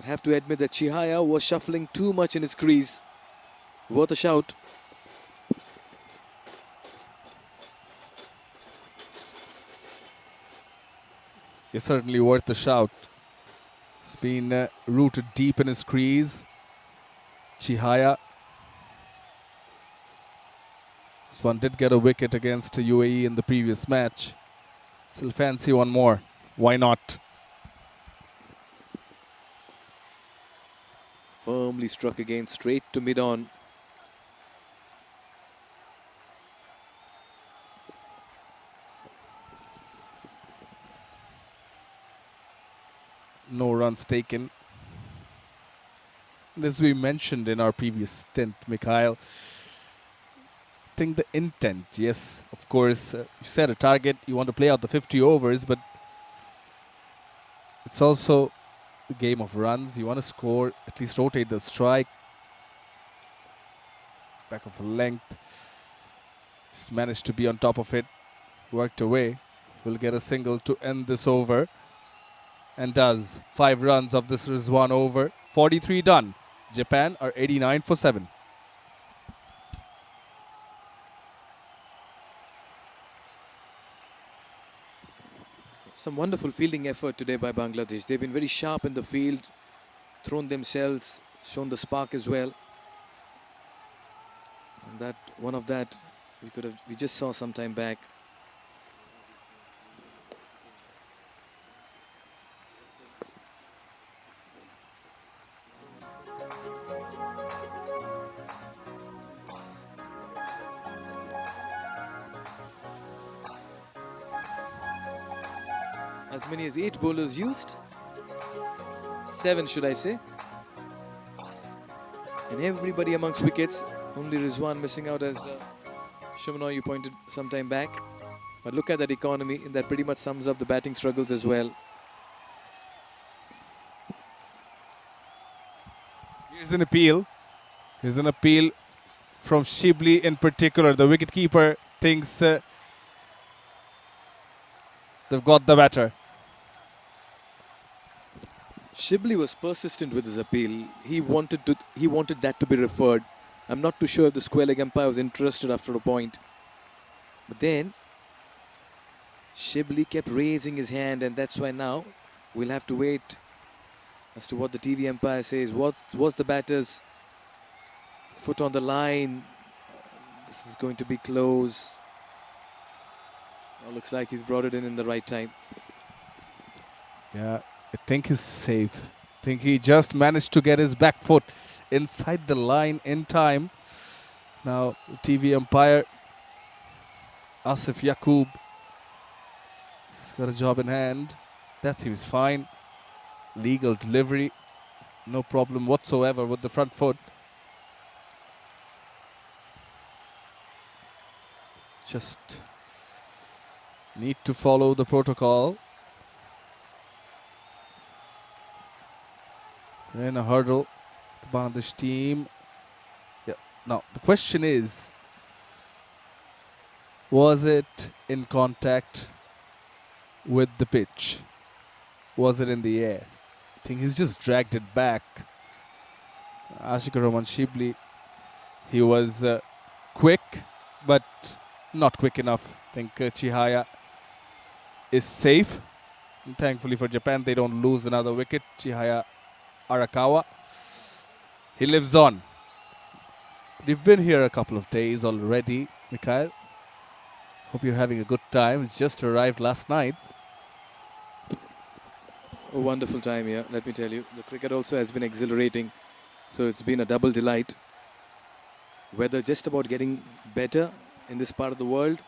I have to admit that Chihaya was shuffling too much in his crease. Worth a shout. It's certainly worth a shout. It's been rooted deep in his crease. Chihaya. This one did get a wicket against UAE in the previous match. Still fancy one more. Why not? Firmly struck again, straight to mid-on. No runs taken. And as we mentioned in our previous stint, Mikhail, I think the intent, yes, of course, you set a target, you want to play out the 50 overs, but it's also the game of runs. You want to score, at least rotate the strike. Back of a length. Just managed to be on top of it. Worked away. Will get a single to end this over. And does. 5 runs of this Rizwan over. 43 done. Japan are 89 for 7. Some wonderful fielding effort today by Bangladesh. They've been very sharp in the field, thrown themselves, shown the spark as well. And that one of that we just saw some time back. As many as 8 bowlers used. 7, should I say. And everybody amongst wickets. Only Rizwan missing out, as Shumanoy, you pointed some time back. But look at that economy, and that pretty much sums up the batting struggles as well. Here's an appeal. Here's an appeal from Shibli in particular. The wicketkeeper thinks they've got the batter. Shibli was persistent with his appeal. He wanted that to be referred. I'm not too sure if the square leg umpire was interested after a point. But then Shibli kept raising his hand, and that's why now we'll have to wait as to what the TV umpire says. What was the batter's foot on the line? This is going to be close. Oh, looks like he's brought it in the right time. Yeah, I think he's safe. I think he just managed to get his back foot inside the line in time. Now, TV umpire Asif Yaqub has got a job in hand. That seems fine. Legal delivery. No problem whatsoever with the front foot. Just need to follow the protocol. In a hurdle, the Bangladesh team. Yeah. Now the question is, was it in contact with the pitch? Was it in the air? I think he's just dragged it back. Ashikur Rahman Shibli, he was quick, but not quick enough. I think Chihaya is safe. And thankfully for Japan, they don't lose another wicket. Chihaya Arakawa, he lives on. We've been here a couple of days already, Mikhail. Hope you're having a good time. It's just arrived last night. A wonderful time here, let me tell you. The cricket also has been exhilarating, so it's been a double delight. Weather just about getting better in this part of the world.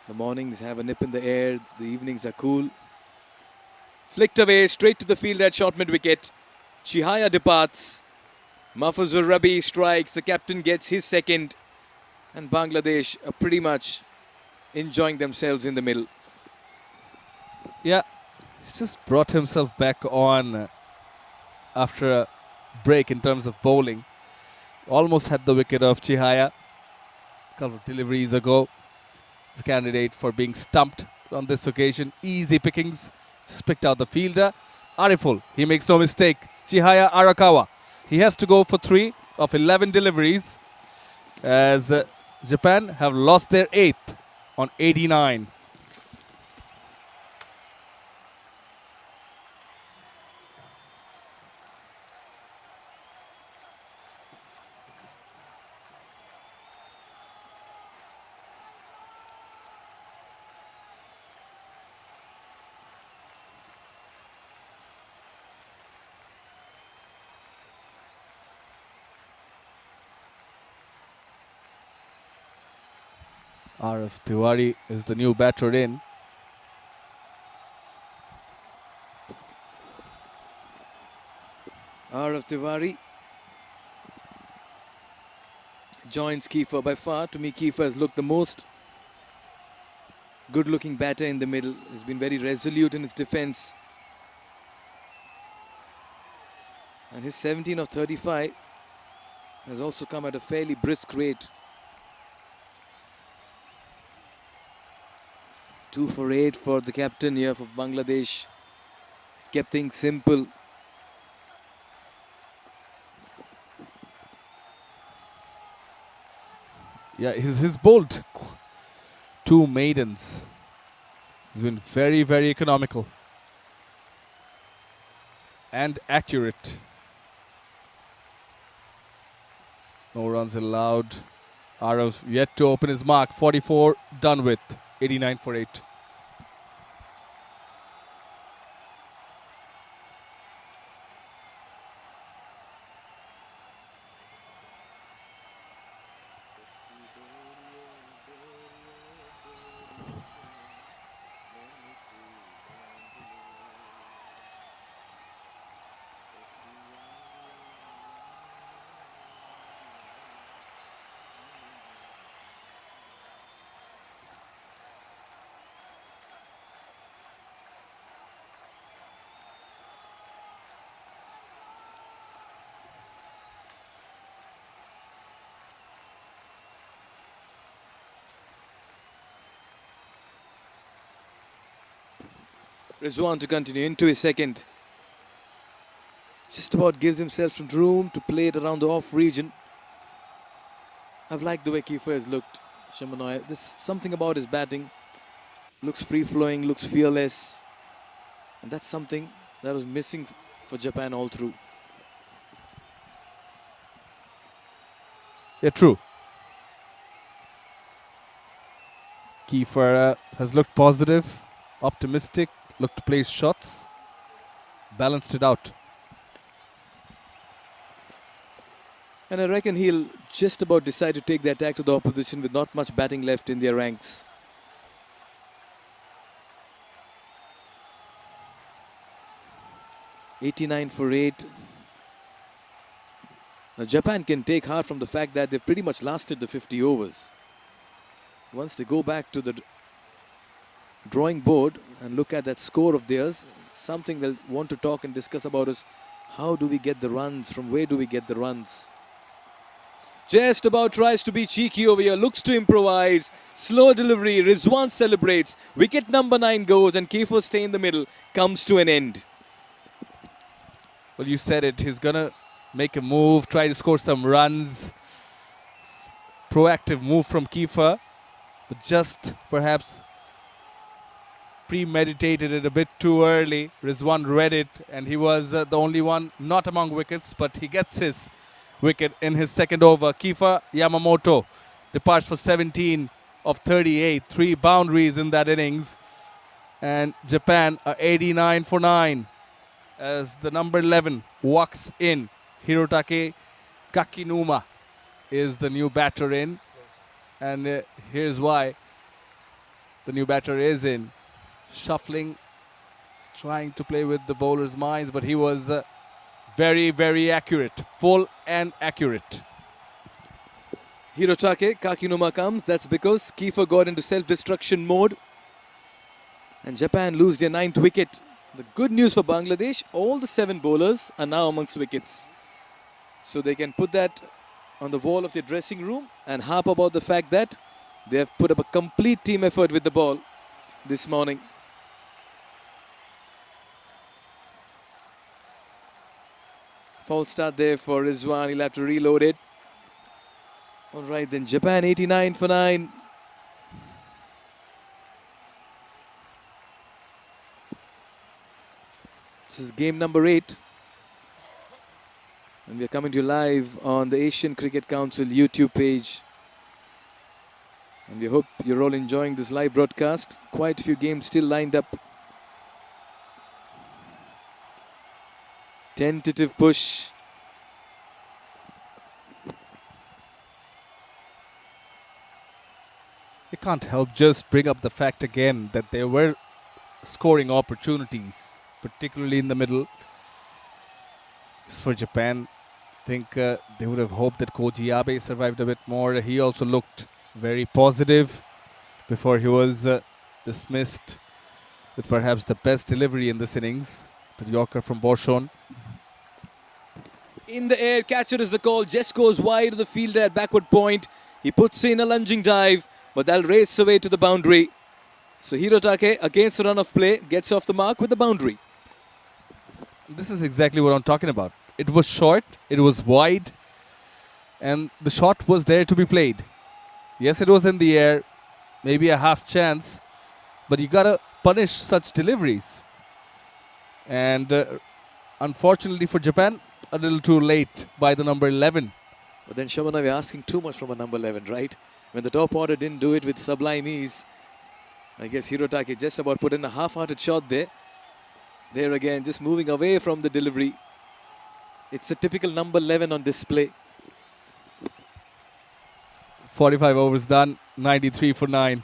The mornings have a nip in the air, the evenings are cool. Flicked away, straight to the field at short mid-wicket. Chihaya departs. Mahfuzur Rabi strikes, the captain gets his second. And Bangladesh are pretty much enjoying themselves in the middle. Yeah, he's just brought himself back on after a break in terms of bowling. Almost had the wicket of Chihaya a couple of deliveries ago. He's a candidate for being stumped on this occasion. Easy pickings. Just picked out the fielder. Ariful, he makes no mistake. Chihaya Arakawa. He has to go for 3 of 11 deliveries as Japan have lost their 8th on 89. Arif Tiwari is the new batter in. Arav Tiwari joins Kiefer by far. To me, Kiefer has looked the most good-looking batter in the middle. He's been very resolute in his defense. And his 17 of 35 has also come at a fairly brisk rate. 2 for 8 for the captain here for Bangladesh. He's kept things simple. Yeah, he's bowled 2 maidens. He's been very, very economical and accurate. No runs allowed. Arav yet to open his mark. 44 done with. 89 for 8. Rizwan to continue into his second. Just about gives himself some room to play it around the off region. I've liked the way Kiefer has looked, Shamanoy. There's something about his batting. Looks free-flowing, looks fearless. And that's something that was missing for Japan all through. Yeah, true. Kiefer has looked positive, optimistic, looked to place shots, balanced it out. And I reckon he'll just about decide to take the attack to the opposition with not much batting left in their ranks. $89 for 8. Now Japan can take heart from the fact that they've pretty much lasted the 50 overs. Once they go back to the drawing board and look at that score of theirs, something they'll want to talk and discuss about is how do we get the runs, from where do we get the runs. Just about tries to be cheeky over here, looks to improvise, slow delivery, Rizwan celebrates, wicket number 9 goes and Kiefer stay in the middle, comes to an end. Well, you said it, he's gonna make a move, try to score some runs. Proactive move from Kiefer, but just perhaps premeditated it a bit too early. Rizwan read it and he was the only one not among wickets, but he gets his wicket in his second over. Kiefer Yamamoto departs for 17 of 38, 3 boundaries in that innings, and Japan are 89 for 9 as the number 11 walks in. Hirotake Kakinuma is the new batter in, and here's why the new batter is in. Shuffling, trying to play with the bowler's minds, but he was very, very accurate, full and accurate. Hirotake Kakinuma comes. That's because Kiefer got into self-destruction mode. And Japan lose their 9th wicket. The good news for Bangladesh, all the 7 bowlers are now amongst wickets. So they can put that on the wall of their dressing room and harp about the fact that they have put up a complete team effort with the ball this morning. False start there for Rizwan. He'll have to reload it. All right, then Japan 89 for 9. This is game number 8. And we are coming to you live on the Asian Cricket Council YouTube page. And we hope you're all enjoying this live broadcast. Quite a few games still lined up. Tentative push. You can't help just bring up the fact again that there were scoring opportunities, particularly in the middle. As for Japan, I think they would have hoped that Koji Abe survived a bit more. He also looked very positive before he was dismissed with perhaps the best delivery in this innings. The Yorker from Borshon. In the air, catcher is the call. Just goes wide of the fielder at backward point. He puts in a lunging dive, but that'll race away to the boundary. So Hirotake, against the run of play, gets off the mark with the boundary. This is exactly what I'm talking about. It was short, it was wide, and the shot was there to be played. Yes, it was in the air, maybe a half chance, but you gotta punish such deliveries. And unfortunately for Japan, a little too late by the number 11. But then Shamana, we're asking too much from a number 11, right? When the top order didn't do it with sublime ease, I guess Hirotake just about put in a half-hearted shot there. There again, just moving away from the delivery. It's a typical number 11 on display. 45 overs done, 93 for 9.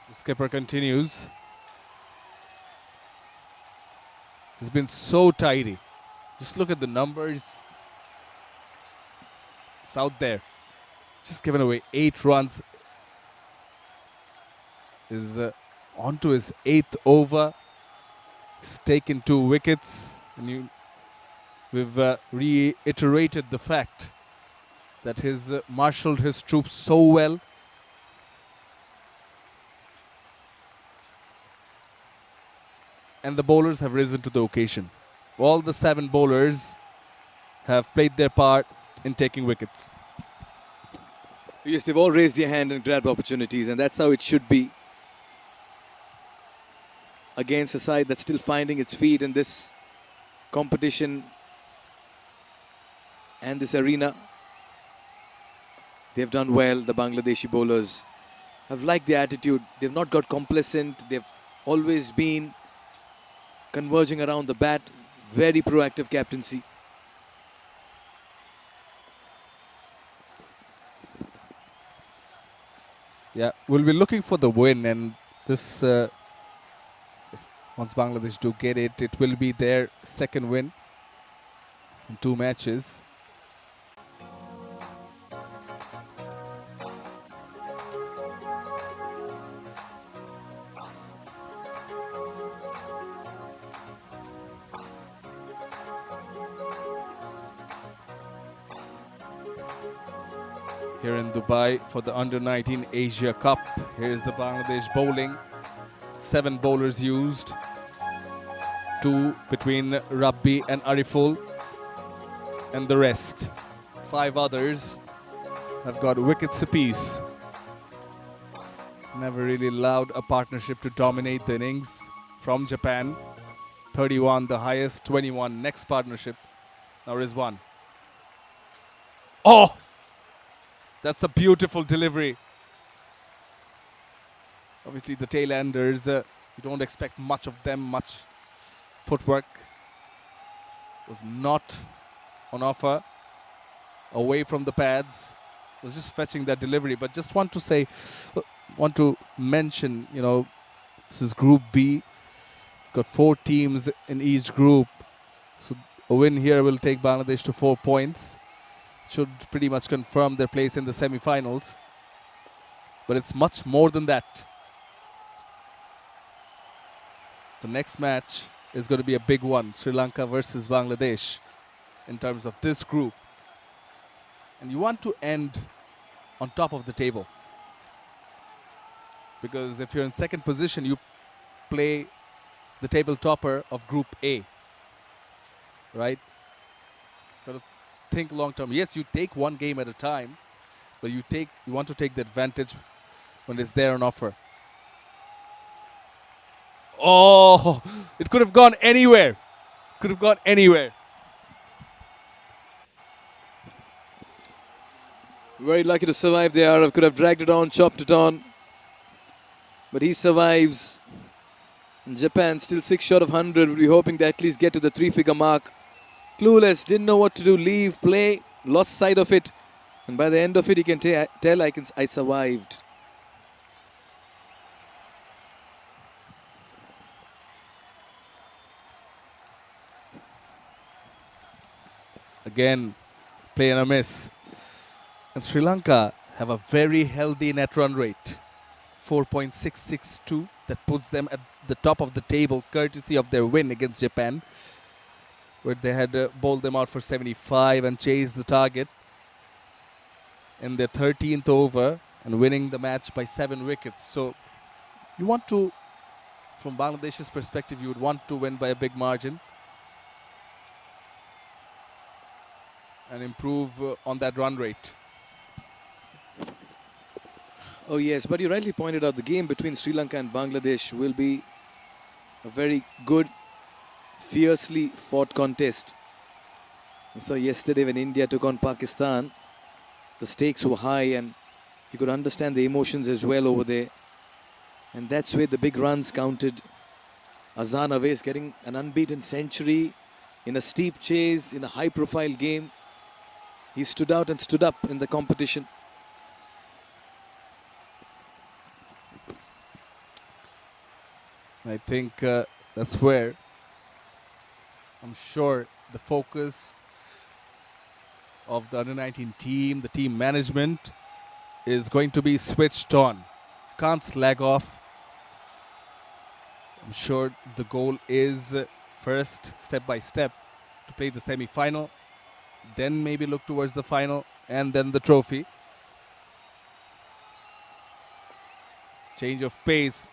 The skipper continues. He's been so tidy. Just look at the numbers. It's out there. Just given away 8 runs. Is on to his 8th over. He's taken 2 wickets. And we've reiterated the fact that he's marshaled his troops so well. And the bowlers have risen to the occasion. All the 7 bowlers have played their part in taking wickets. Yes, they've all raised their hand and grabbed opportunities, and that's how it should be. Against a side that's still finding its feet in this competition and this arena. They've done well. The Bangladeshi bowlers have liked their attitude. They've not got complacent. They've always been converging around the bat. Very proactive captaincy. Yeah, we'll be looking for the win, and this, once Bangladesh do get it, it will be their 2nd win in 2 matches. Here in Dubai for the Under-19 Asia Cup. Here's the Bangladesh bowling. 7 bowlers used. 2 between Rabbi and Ariful. And the rest, 5 others, have got wickets apiece. Never really allowed a partnership to dominate the innings. from Japan. 31, the highest, 21. Next partnership. Now is one. Oh! That's a beautiful delivery. Obviously, the Tailenders, you don't expect much of them, much footwork. Was not on offer. Away from the pads. Was just fetching that delivery. But just want to mention, you know, this is Group B. Got 4 teams in each group. So a win here will take Bangladesh to 4 points. Should pretty much confirm their place in the semi-finals. But it's much more than that. The next match is going to be a big one. Sri Lanka versus Bangladesh in terms of this group. And you want to end on top of the table. Because if you're in second position, you play the table topper of Group A. Right? Got to think long term. Yes, you take one game at a time, but you want to take the advantage when it's there on offer. Oh, it could have gone anywhere. Could have gone anywhere. Very lucky to survive there. Could have dragged it on, chopped it on. But he survives. And Japan still 6 short of 100. We'll be hoping to at least get to the 3-figure mark. Clueless, didn't know what to do. Leave, play, lost sight of it. And by the end of it, he can tell I survived. Again, play and a miss. And Sri Lanka have a very healthy net run rate. 4.662. That puts them at the top of the table, courtesy of their win against Japan, where they had bowled them out for 75 and chased the target in their 13th over and winning the match by 7 wickets. So you want to, from Bangladesh's perspective, you would want to win by a big margin and improve on that run rate. Oh yes, but you rightly pointed out the game between Sri Lanka and Bangladesh will be a very good, fiercely fought contest. So yesterday when India took on Pakistan, the stakes were high and you could understand the emotions as well over there. And that's where the big runs counted. Azan Awais getting an unbeaten century in a steep chase, in a high-profile game. He stood out and stood up in the competition. I think that's where I'm sure the focus of the under-19 team, the team management, is going to be switched on. Can't slag off. I'm sure the goal is first, step by step, to play the semi-final, then maybe look towards the final, and then the trophy. Change of pace,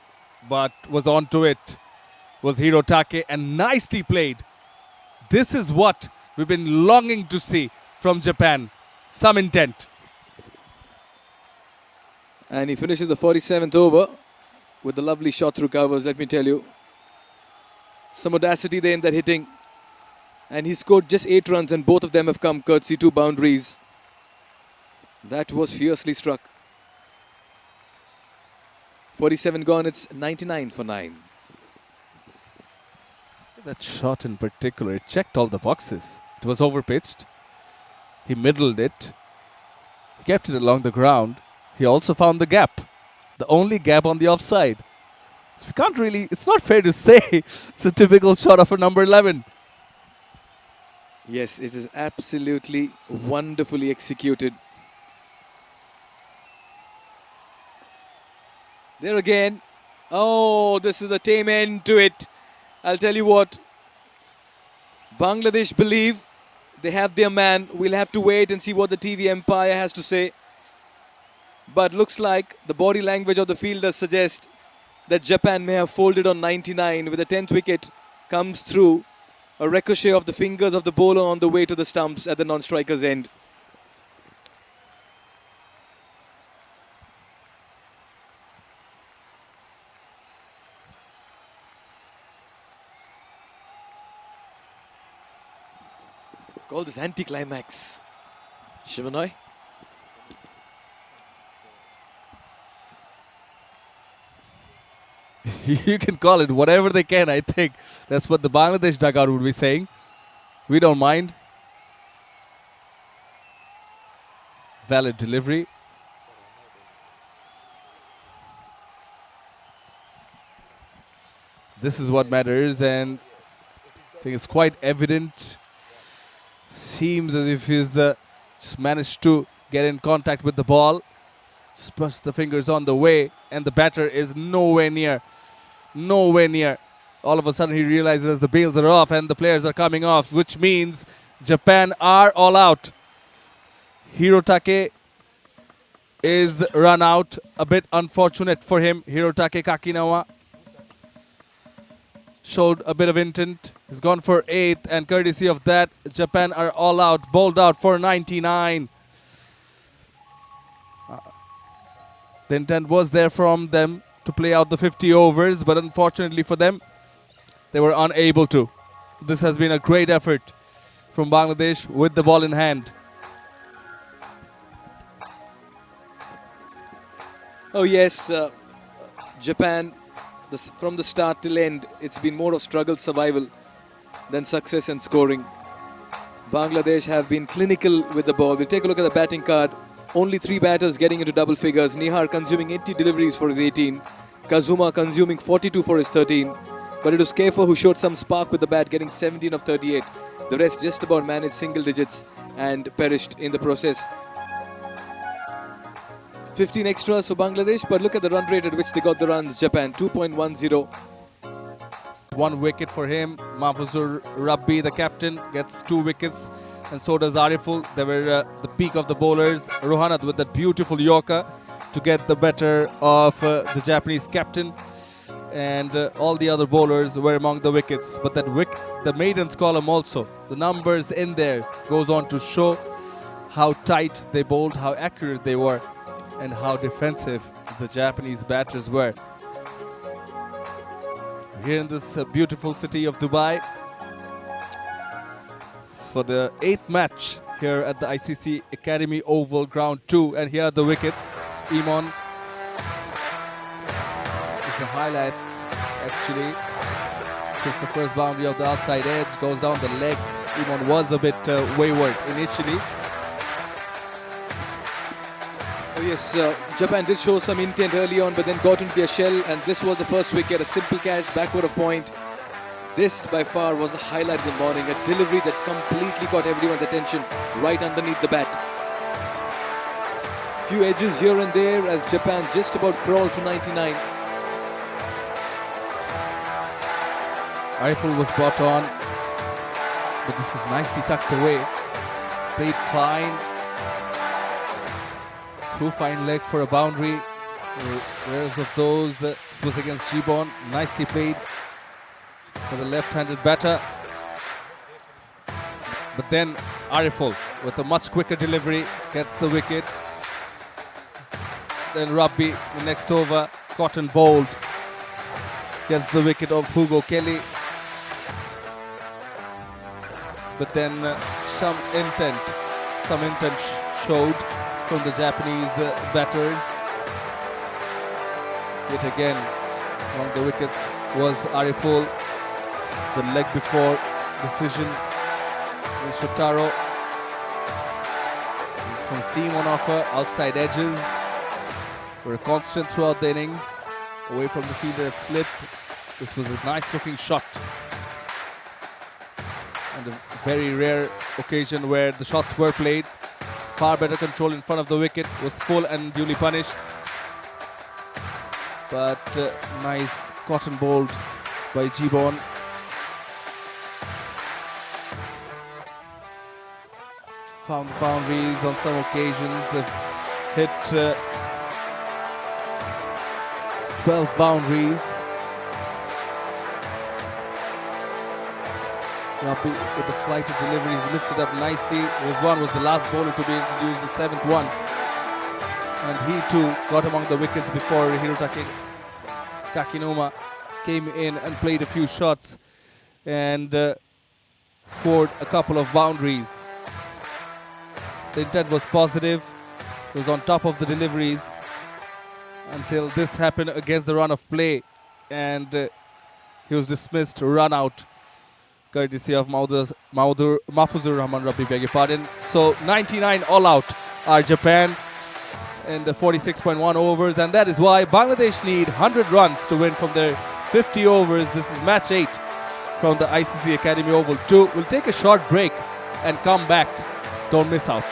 but was onto it, was Hirotake, and nicely played. This is what we've been longing to see from Japan. Some intent. And he finishes the 47th over with the lovely shot through covers, let me tell you. Some audacity there in that hitting. And he scored just 8 runs and both of them have come courtesy 2 boundaries. That was fiercely struck. 47 gone, it's 99 for 9. That shot in particular, it checked all the boxes. It was overpitched. He middled it. He kept it along the ground. He also found the gap. The only gap on the offside. So we can't really, it's not fair to say it's a typical shot of a number 11. Yes, it is absolutely wonderfully executed. There again. Oh, this is a tame end to it. I'll tell you what. Bangladesh believe they have their man. We'll have to wait and see what the TV empire has to say. But looks like the body language of the fielders suggests that Japan may have folded on 99 with the 10th wicket comes through. A ricochet of the fingers of the bowler on the way to the stumps at the non-striker's end. Call this anticlimax. Shivanoy. You can call it whatever they can, I think. That's what the Bangladesh dugout would be saying. We don't mind. Valid delivery. This is what matters, and I think it's quite evident. Seems as if he's just managed to get in contact with the ball. Just press the fingers on the way, and the batter is nowhere near. Nowhere near. All of a sudden he realizes the bails are off and the players are coming off, which means Japan are all out. Hirotake is run out. A bit unfortunate for him. Hirotake Kakinawa showed a bit of intent. He's gone for 8th, and courtesy of that, Japan are all out, bowled out for 99. The intent was there from them to play out the 50 overs, but unfortunately for them, they were unable to. This has been a great effort from Bangladesh with the ball in hand. Oh yes, Japan, from the start till end, it's been more of struggle survival than success and scoring. Bangladesh have been clinical with the ball. We'll take a look at the batting card. Only 3 batters getting into double figures. Nihar consuming 80 deliveries for his 18. Kazuma consuming 42 for his 13. But it was Kefa who showed some spark with the bat, getting 17 of 38. The rest just about managed single digits and perished in the process. 15 extras for Bangladesh, but look at the run rate at which they got the runs. Japan 2.10. 1 wicket for him. Mahfuzur Rabbi, the captain, gets 2 wickets, and so does Ariful. They were the peak of the bowlers. Rohanat with that beautiful Yorker to get the better of the Japanese captain, and all the other bowlers were among the wickets. But that the maidens column also, the numbers in there goes on to show how tight they bowled, how accurate they were, and how defensive the Japanese batters were. Here in this beautiful city of Dubai for the 8th match here at the ICC Academy Oval Ground 2, and here are the wickets. Imon is the highlights actually. This is the first boundary of the outside edge, goes down the leg. Imon was a bit wayward initially. Oh yes, Japan did show some intent early on, but then got into their shell, and this was the first wicket, a simple catch, backward of point. This by far was the highlight of the morning, a delivery that completely caught everyone's attention right underneath the bat. Few edges here and there as Japan just about crawled to 99. Rifle was brought on, but this was nicely tucked away. Played fine. Through fine leg for a boundary. Whereas of those, this was against Gibon. Nicely played for the left-handed batter. But then Ariful with a much quicker delivery gets the wicket. Then Rabbi, the next over, cotton bowled, gets the wicket of Hugo Kelly. But then some intent showed from the Japanese batters. Yet again, among the wickets was Ariful. The leg before decision with Shotaro. And some seam on offer, outside edges were constant throughout the innings. Away from the fielder at slip. This was a nice looking shot. And a very rare occasion where the shots were played. Far better control in front of the wicket, was full and duly punished. But nice cotton bowled by Gibon. Found boundaries on some occasions, hit 12 boundaries. Rabbi with the flighted deliveries mixed it up nicely. Rizwan was the last bowler to be introduced, the 7th one. And he too got among the wickets before Hirotake Kakinuma came in and played a few shots. And scored a couple of boundaries. The intent was positive. He was on top of the deliveries until this happened against the run of play, and he was dismissed, run out, courtesy of Mahfuzur Rahman Rabbi, beg your pardon. So 99 all out are Japan in the 46.1 overs, and that is why Bangladesh need 100 runs to win from their 50 overs. This is match 8 from the ICC Academy Oval 2. We'll take a short break and come back. Don't miss out.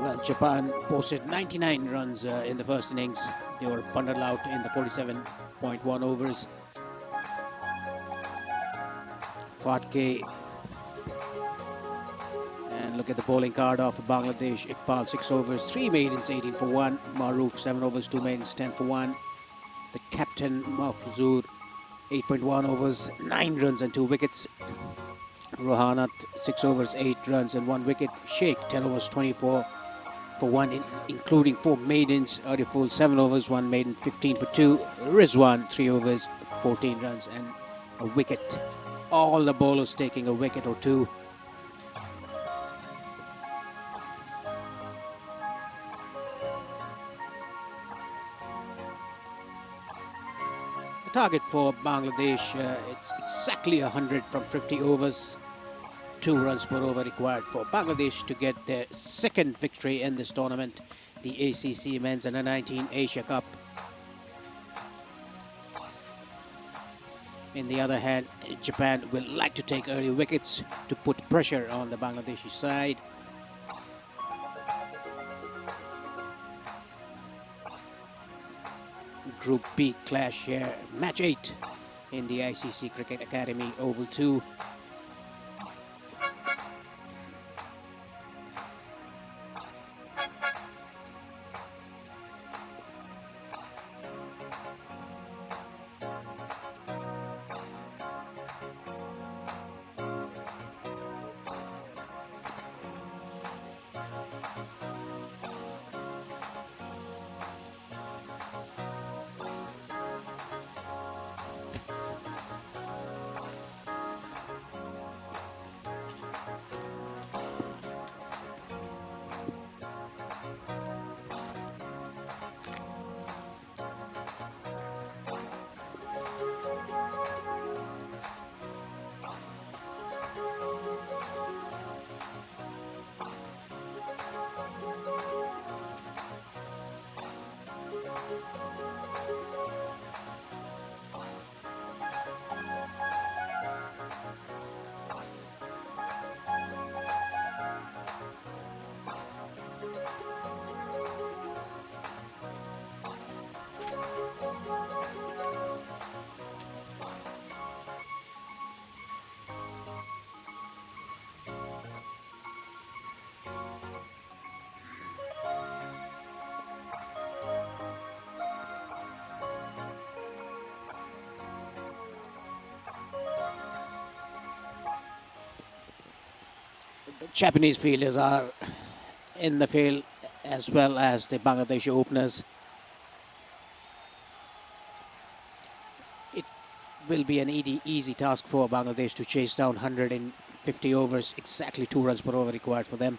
Well, Japan posted 99 runs in the first innings. They were bundled out in the 47.1 overs. Fatke. And look at the bowling card of Bangladesh. Iqbal 6 overs, 3 maidens, 18 for 1. Maroof 7 overs, 2 maidens, 10 for 1. The captain Mahfuzur 8.1 overs, 9 runs and 2 wickets. Rohanat 6 overs, 8 runs and 1 wicket. Sheikh 10 overs, 24 for 1, including 4 maidens. Ariful 7 overs, 1 maiden, 15 for 2. Rizwan 3 overs, 14 runs and a wicket. All the bowlers taking a wicket or 2. The target for Bangladesh, it's exactly 100 from 50 overs. 2 runs per over required for Bangladesh to get their second victory in this tournament, the ACC Men's Under-19 Asia Cup. In the other hand, Japan will like to take early wickets to put pressure on the Bangladeshi side. Group B clash here, match 8 in the ICC Cricket Academy Oval 2. The Japanese fielders are in the field as well as the Bangladesh openers. It will be an easy task for Bangladesh to chase down 150 overs, exactly 2 runs per over required for them.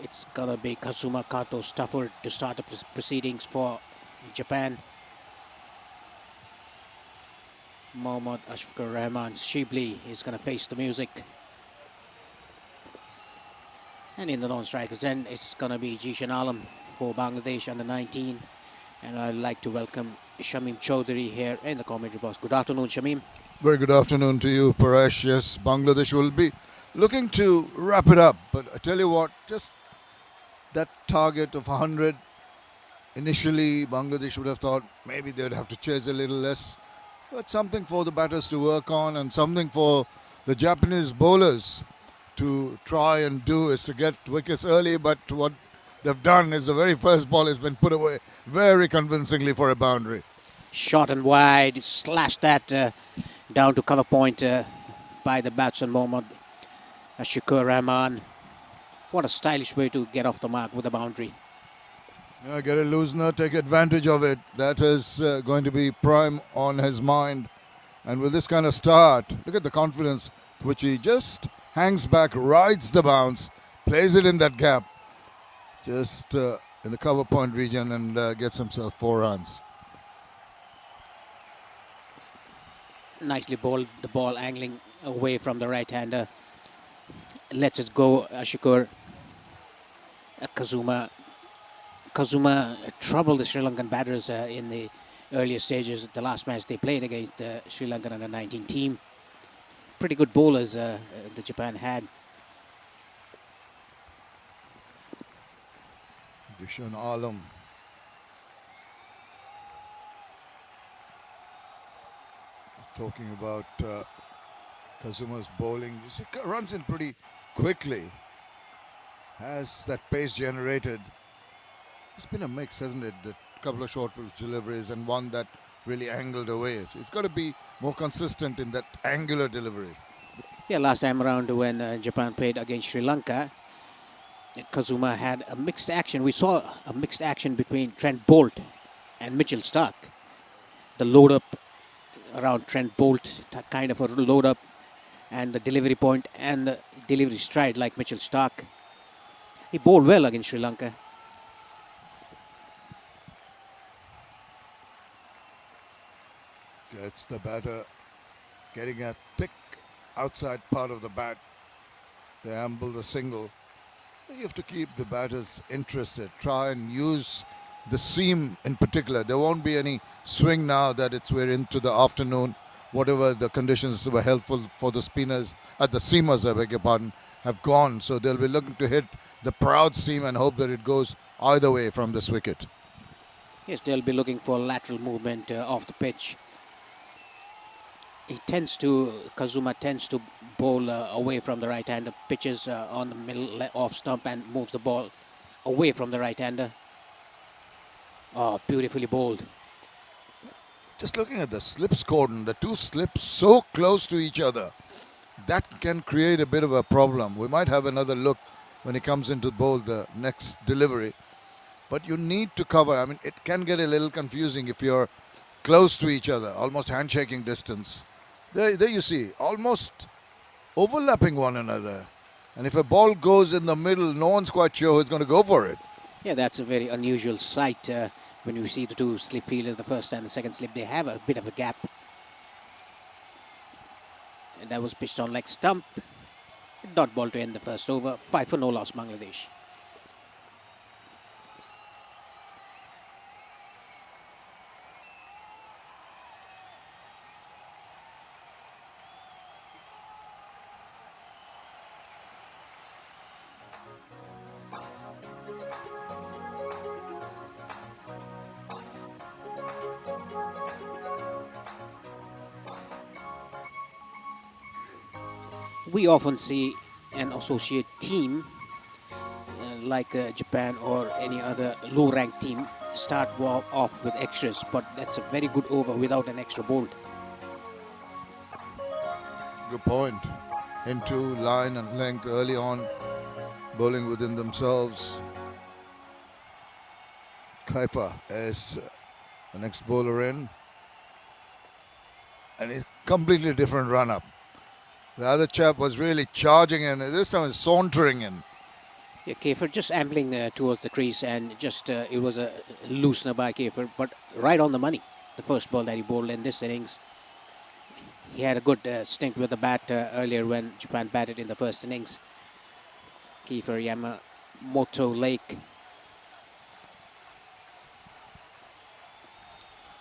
It's gonna be Kazuma Kato Stafford to start up the proceedings for Japan. Mohammad Ashfaqur Rahman Shibli is gonna face the music. And in the non-strikers end, it's gonna be Jishan Alam for Bangladesh under-19. And I'd like to welcome Shamim Chaudhary here in the commentary box. Good afternoon, Shamim. Very good afternoon to you, Paresh. Yes, Bangladesh will be looking to wrap it up. But I tell you what, just that target of 100, initially Bangladesh would have thought maybe they'd have to chase a little less. But something for the batters to work on and something for the Japanese bowlers to try and do is to get wickets early. But what they've done is the very first ball has been put away very convincingly for a boundary. Short and wide, slashed that down to cover point by the batsman Mohammad Ashfaqur Rahman. What a stylish way to get off the mark with a boundary. Yeah, Gary Loosner take advantage of it. That is going to be prime on his mind. And with this kind of start, look at the confidence which he just hangs back, rides the bounce, plays it in that gap, just in the cover point region, and gets himself 4 runs. Nicely bowled, the ball angling away from the right-hander. Lets it go, Ashfaqur. Kazuma Kazuma troubled the Sri Lankan batters in the earlier stages. The last match they played against the Sri Lankan under-19 team. Pretty good bowlers the Japan had. Dushan Alam. Talking about Kazuma's bowling. You see, runs in pretty quickly. Has that pace generated. It's been a mix, hasn't it? The couple of short deliveries and one that really angled away. So it's got to be more consistent in that angular delivery. Yeah, last time around when Japan played against Sri Lanka, Kazuma had a mixed action. We saw a mixed action between Trent Bolt and Mitchell Starc. The load up around Trent Bolt, kind of a load up, and the delivery point and the delivery stride like Mitchell Starc. He bowled well against Sri Lanka. Gets the batter getting a thick outside part of the bat. They amble the single. You have to keep the batters interested. Try and use the seam in particular. There won't be any swing now that we're into the afternoon. Whatever the conditions were helpful for the spinners, the seamers, I beg your pardon, have gone. So they'll be looking to hit the proud seam and hope that it goes either way from this wicket. Yes, they'll be looking for lateral movement off the pitch. Kazuma tends to bowl away from the right-hander, pitches on the middle off stump and moves the ball away from the right-hander. Oh, beautifully bowled. Just looking at the slips cordon, the two slips so close to each other, that can create a bit of a problem. We might have another look when he comes into bowl the next delivery. But you need to cover. I mean, it can get a little confusing if you're close to each other, almost handshaking distance. There you see, almost overlapping one another. And if a ball goes in the middle, no one's quite sure who's going to go for it. Yeah, that's a very unusual sight when you see the two slip fielders, the first and the second slip. They have a bit of a gap. And that was pitched on leg stump. Dot ball to end the first over. 5 for no loss, Bangladesh. We often see an associate team like Japan or any other low-ranked team start off with extras, but that's a very good over without an extra bolt. Good point. Into line and length early on, bowling within themselves. Kaifa is the next bowler in. And a completely different run-up. The other chap was really charging in. This time is sauntering in. Yeah, Kafer just ambling towards the crease, and just it was a loosener by Kafer, but right on the money. The first ball that he bowled in this innings. He had a good stint with the bat earlier when Japan batted in the first innings. Kiefer Yamamoto Lake.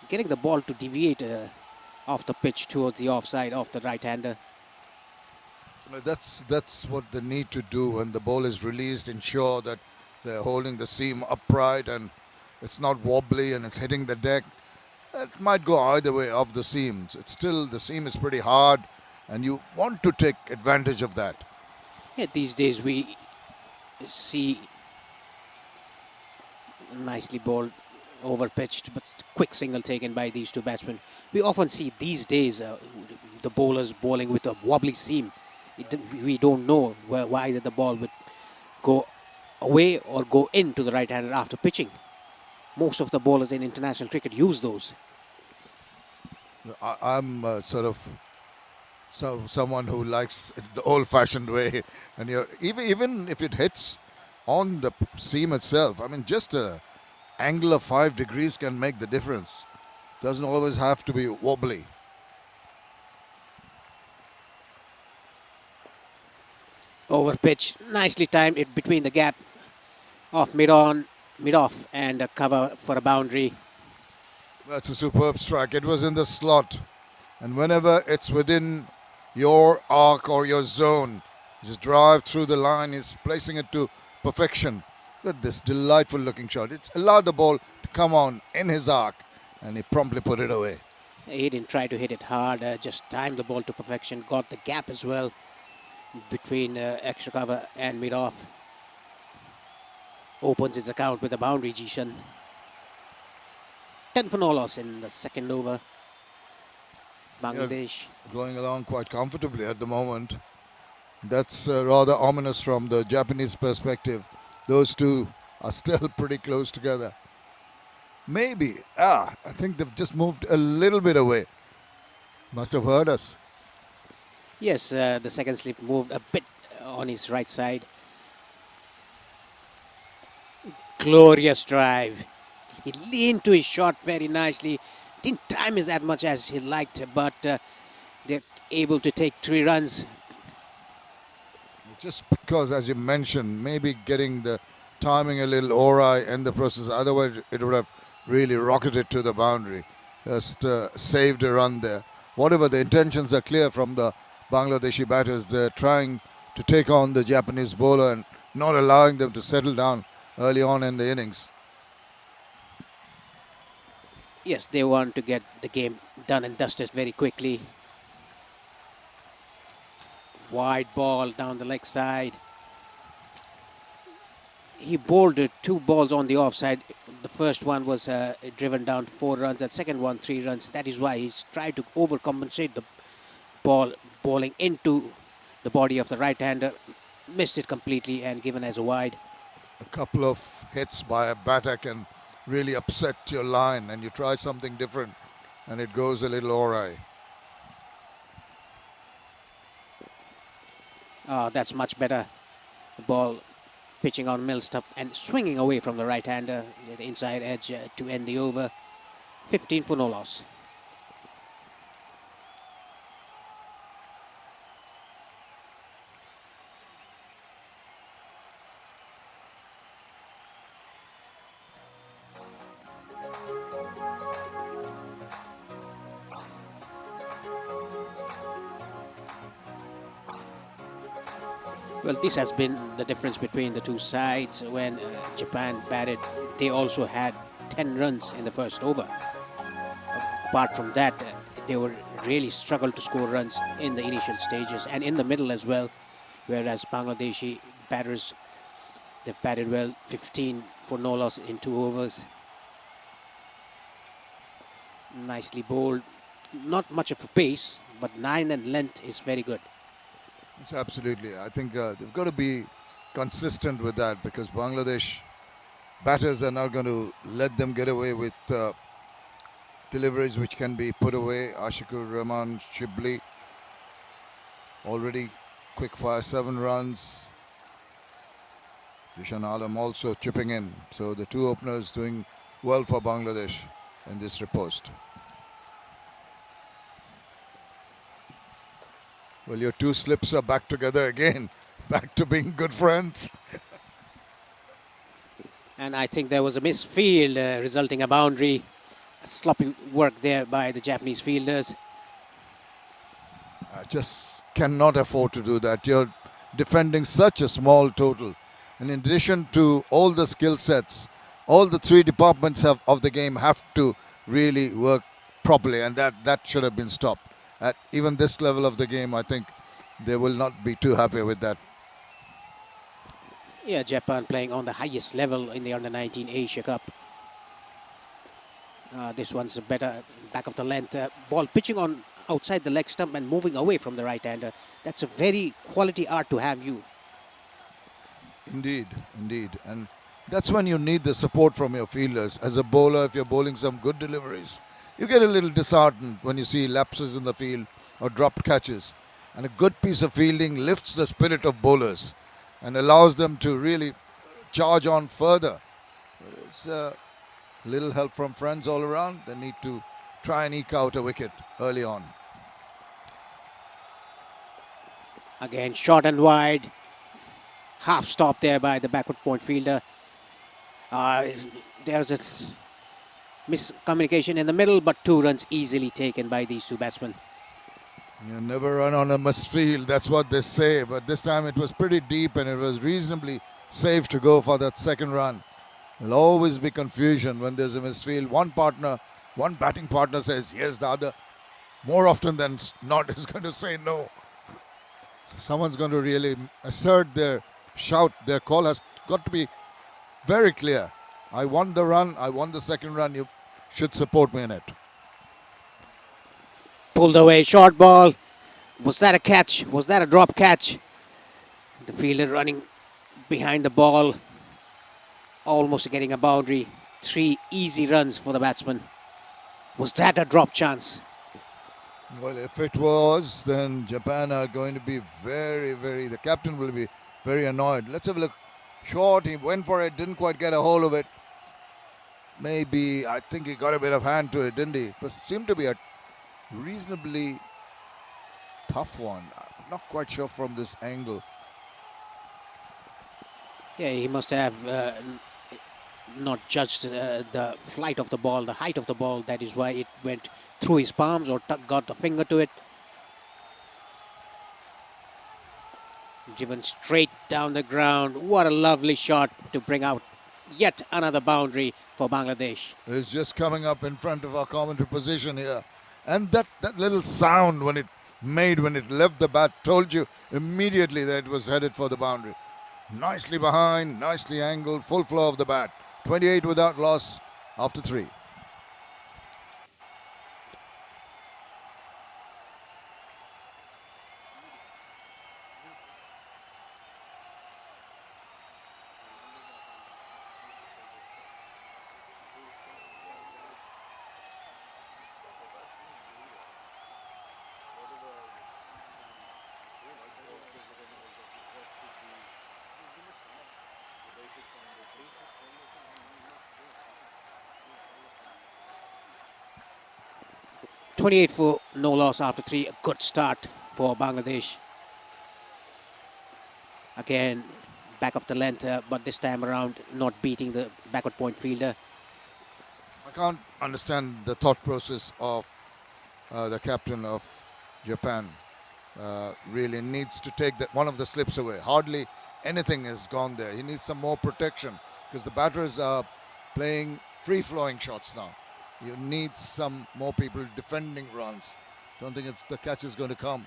Getting the ball to deviate off the pitch towards the offside of the right-hander. That's what they need to do when the ball is released. Ensure that they're holding the seam upright and it's not wobbly and it's hitting the deck. It might go either way off the seams. It's still, the seam is pretty hard and you want to take advantage of that. Yeah, these days we see nicely bowled, over-pitched, but quick single taken by these two batsmen. We often see these days the bowlers bowling with a wobbly seam. We don't know why the ball would go away or go into the right-hander after pitching. Most of the bowlers in international cricket use those. I'm sort of someone who likes it the old-fashioned way, and even if it hits on the seam itself, I mean, just a angle of 5 degrees can make the difference. Doesn't always have to be wobbly. Over pitch, nicely timed it between the gap of mid-on. mid-off and a cover for a boundary. That's a superb strike. It was in the slot. And whenever it's within your arc or your zone, just drive through the line. He's placing it to perfection. Look at this delightful looking shot. It's allowed the ball to come on in his arc, and he promptly put it away. He didn't try to hit it hard, just timed the ball to perfection, got the gap as well between extra cover and mid-off. Opens his account with a boundary, Jishan. 10 for no loss in the second over. Bangladesh. Yeah, going along quite comfortably at the moment. That's rather ominous from the Japanese perspective. Those two are still pretty close together. Maybe, I think they've just moved a little bit away. Must have heard us. Yes, the second slip moved a bit on his right side. Glorious drive. He leaned to his shot very nicely. Didn't time it as much as he liked, but they're able to take 3 runs. Just because, as you mentioned, maybe getting the timing a little awry in the process. Otherwise, it would have really rocketed to the boundary. Just saved a run there. Whatever, the intentions are clear from the Bangladeshi batters. They're trying to take on the Japanese bowler and not allowing them to settle down early on in the innings. Yes, they want to get the game done and dusted very quickly. Wide ball down the leg side. He bowled 2 balls on the offside. The first one was driven down to 4 runs, and second one 3 runs. That is why he's tried to overcompensate the ball, bowling into the body of the right-hander. Missed it completely and given as a wide. A couple of hits by a batter can really upset your line, and you try something different and it goes a little awry. That's much better. The ball pitching on Millstop and swinging away from the right-hander, the inside edge to end the over. 15 for no loss. Well, this has been the difference between the two sides. When Japan batted, they also had 10 runs in the first over. Apart from that, they were really struggled to score runs in the initial stages and in the middle as well. Whereas Bangladeshi batters, they've batted well, 15 for no loss in 2 overs. Nicely bowled. Not much of a pace, but 9 and length is very good. Yes, absolutely. I think they've got to be consistent with that, because Bangladesh batters are not going to let them get away with deliveries which can be put away. Ashikur Rahman Shibli already quick fire, 7 runs. Yushan Alam also chipping in. So the 2 openers doing well for Bangladesh in this riposte. Well, your 2 slips are back together again, back to being good friends. And I think there was a misfield resulting a boundary. Sloppy work there by the Japanese fielders. I just cannot afford to do that. You're defending such a small total. And in addition to all the skill sets, all the 3 departments of the game have to really work properly, and that should have been stopped. At even this level of the game, I think they will not be too happy with that. Yeah, Japan playing on the highest level in the Under-19 Asia Cup. This one's a better back of the length. Ball pitching on outside the leg stump and moving away from the right-hander. That's a very quality art to have you. Indeed, indeed. And that's when you need the support from your fielders. As a bowler, if you're bowling some good deliveries, you get a little disheartened when you see lapses in the field or dropped catches. And a good piece of fielding lifts the spirit of bowlers and allows them to really charge on further. There's a little help from friends all around. They need to try and eke out a wicket early on. Again, short and wide. Half stop there by the backward point fielder. There's a miscommunication in the middle, but 2 runs easily taken by these 2 batsmen. You never run on a misfield, that's what they say. But this time it was pretty deep and it was reasonably safe to go for that second run. There'll always be confusion when there's a misfield. One batting partner says yes, the other more often than not is going to say no. So someone's going to really assert their shout. Their call has got to be very clear. I won the run, I won the second run, you should support me in it. Pulled away, short ball. Was that a catch? Was that a drop catch? The fielder running behind the ball, almost getting a boundary. 3 easy runs for the batsman. Was that a drop chance? Well, if it was, then Japan are going to be the captain will be very annoyed. Let's have a look. Short, he went for it, didn't quite get a hold of it. Maybe, I think he got a bit of hand to it, didn't he? It seemed to be a reasonably tough one. I'm not quite sure from this angle. Yeah, he must have not judged the flight of the ball, the height of the ball. That is why it went through his palms or got a finger to it. Driven straight down the ground. What a lovely shot to bring out yet another boundary for Bangladesh. It's just coming up in front of our commentary position here. And that little sound when it left the bat told you immediately that it was headed for the boundary. Nicely behind, nicely angled, full flow of the bat. 28 without loss after 3. .28 for no loss after 3. A good start for Bangladesh. Again, back of the length, but this time around not beating the backward point fielder. I can't understand the thought process of the captain of Japan. Really needs to take one of the slips away. Hardly anything has gone there. He needs some more protection because the batters are playing free-flowing shots now. You need some more people defending runs. Don't think the catch is going to come.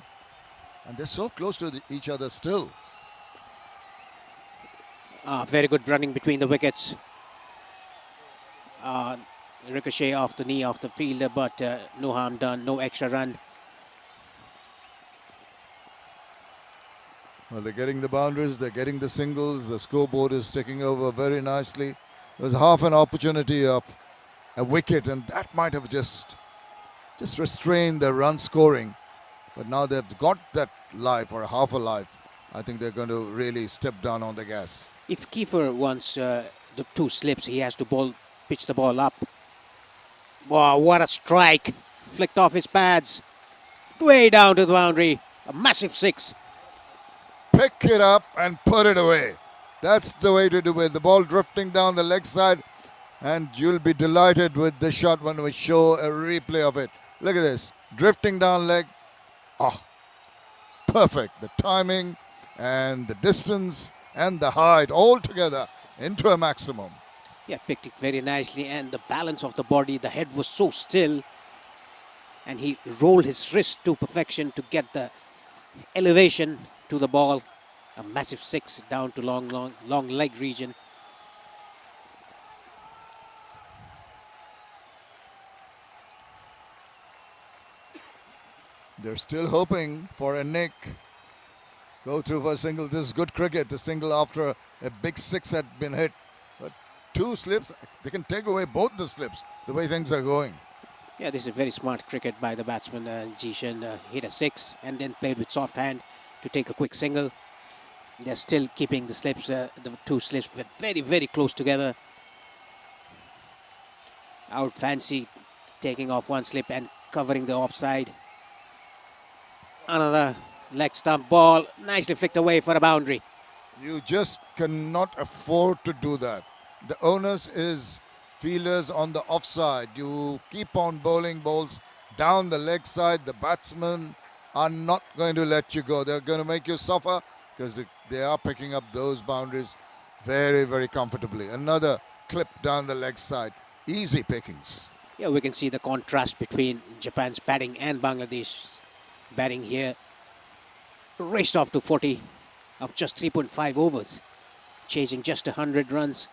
And they're so close to each other still. Very good running between the wickets. Ricochet off the knee of the fielder, but no harm done, no extra run. Well, they're getting the boundaries, they're getting the singles. The scoreboard is taking over very nicely. There's half an opportunity of a wicket, and that might have just restrained the run scoring. But now they've got that life or half a life. I think they're going to really step down on the gas. If Kiefer wants the 2 slips, he has to pitch the ball up. Wow, what a strike. Flicked off his pads. Way down to the boundary. A massive 6. Pick it up and put it away. That's the way to do it. The ball drifting down the leg side. And you'll be delighted with this shot when we show a replay of it. Look at this. Drifting down leg. Oh, perfect. The timing and the distance and the height all together into a maximum. Yeah, picked it very nicely. And the balance of the body, the head was so still. And he rolled his wrist to perfection to get the elevation to the ball. A massive 6 down to long leg region. They're still hoping for a nick. Go through for a single. This is good cricket. A single after a big 6 had been hit. But 2 slips, they can take away both the slips the way things are going. Yeah, this is very smart cricket by the batsman. Jishan hit a 6 and then played with soft hand to take a quick single. They're still keeping the slips, the 2 slips very, very close together. Out fancy taking off 1 slip and covering the offside. Another leg stump ball, nicely flicked away for a boundary. You just cannot afford to do that. The onus is fielders on the offside. You keep on bowling balls down the leg side. The batsmen are not going to let you go. They're going to make you suffer because they are picking up those boundaries very, very comfortably. Another clip down the leg side. Easy pickings. Yeah, we can see the contrast between Japan's batting and Bangladesh's batting here. Raced off to 40 of just 3.5 overs, chasing just 100 runs.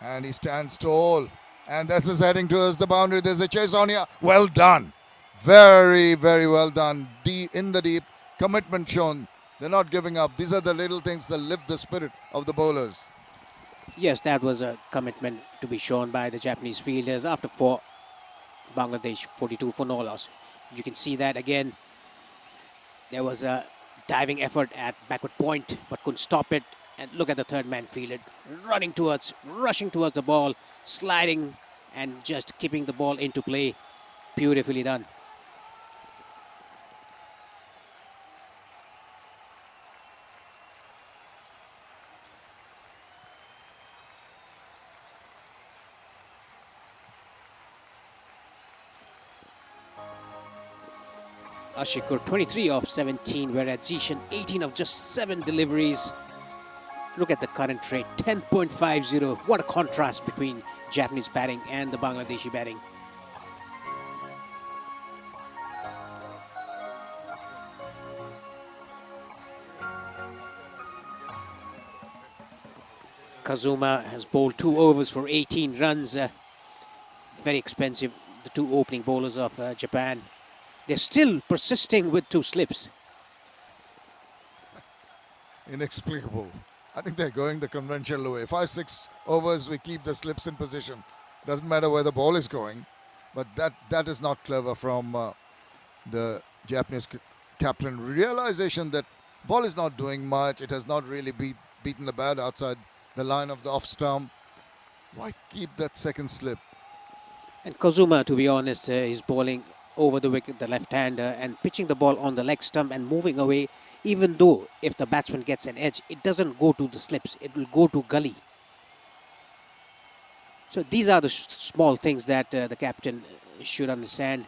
And he stands tall. And this is heading towards the boundary. There's a chase on here. Well done. Very, very well done. In the deep. Commitment shown. They're not giving up. These are the little things that lift the spirit of the bowlers. Yes, that was a commitment to be shown by the Japanese fielders after 4. Bangladesh 42 for no loss. You can see that again. There was a diving effort at backward point, but couldn't stop it. And look at the third man fielder rushing towards the ball, sliding and just keeping the ball into play. Beautifully done. Ashikur 23 of 17, whereas Zishan 18 of just 7 deliveries. Look at the current rate, 10.50. What a contrast between Japanese batting and the Bangladeshi batting. Kazuma has bowled 2 overs for 18 runs. Very expensive, the 2 opening bowlers of Japan. They're still persisting with 2 slips. Inexplicable. I think they're going the conventional way. 5-6 overs, we keep the slips in position. Doesn't matter where the ball is going. But that is not clever from the Japanese captain. Realization that ball is not doing much. It has not really beaten the bat outside the line of the off stump. Why keep that second slip? And Kazuma, to be honest, is bowling over the wicket, the left-hander, and pitching the ball on the leg stump and moving away. Even though if the batsman gets an edge, it doesn't go to the slips, it will go to gully. So these are the small things that the captain should understand.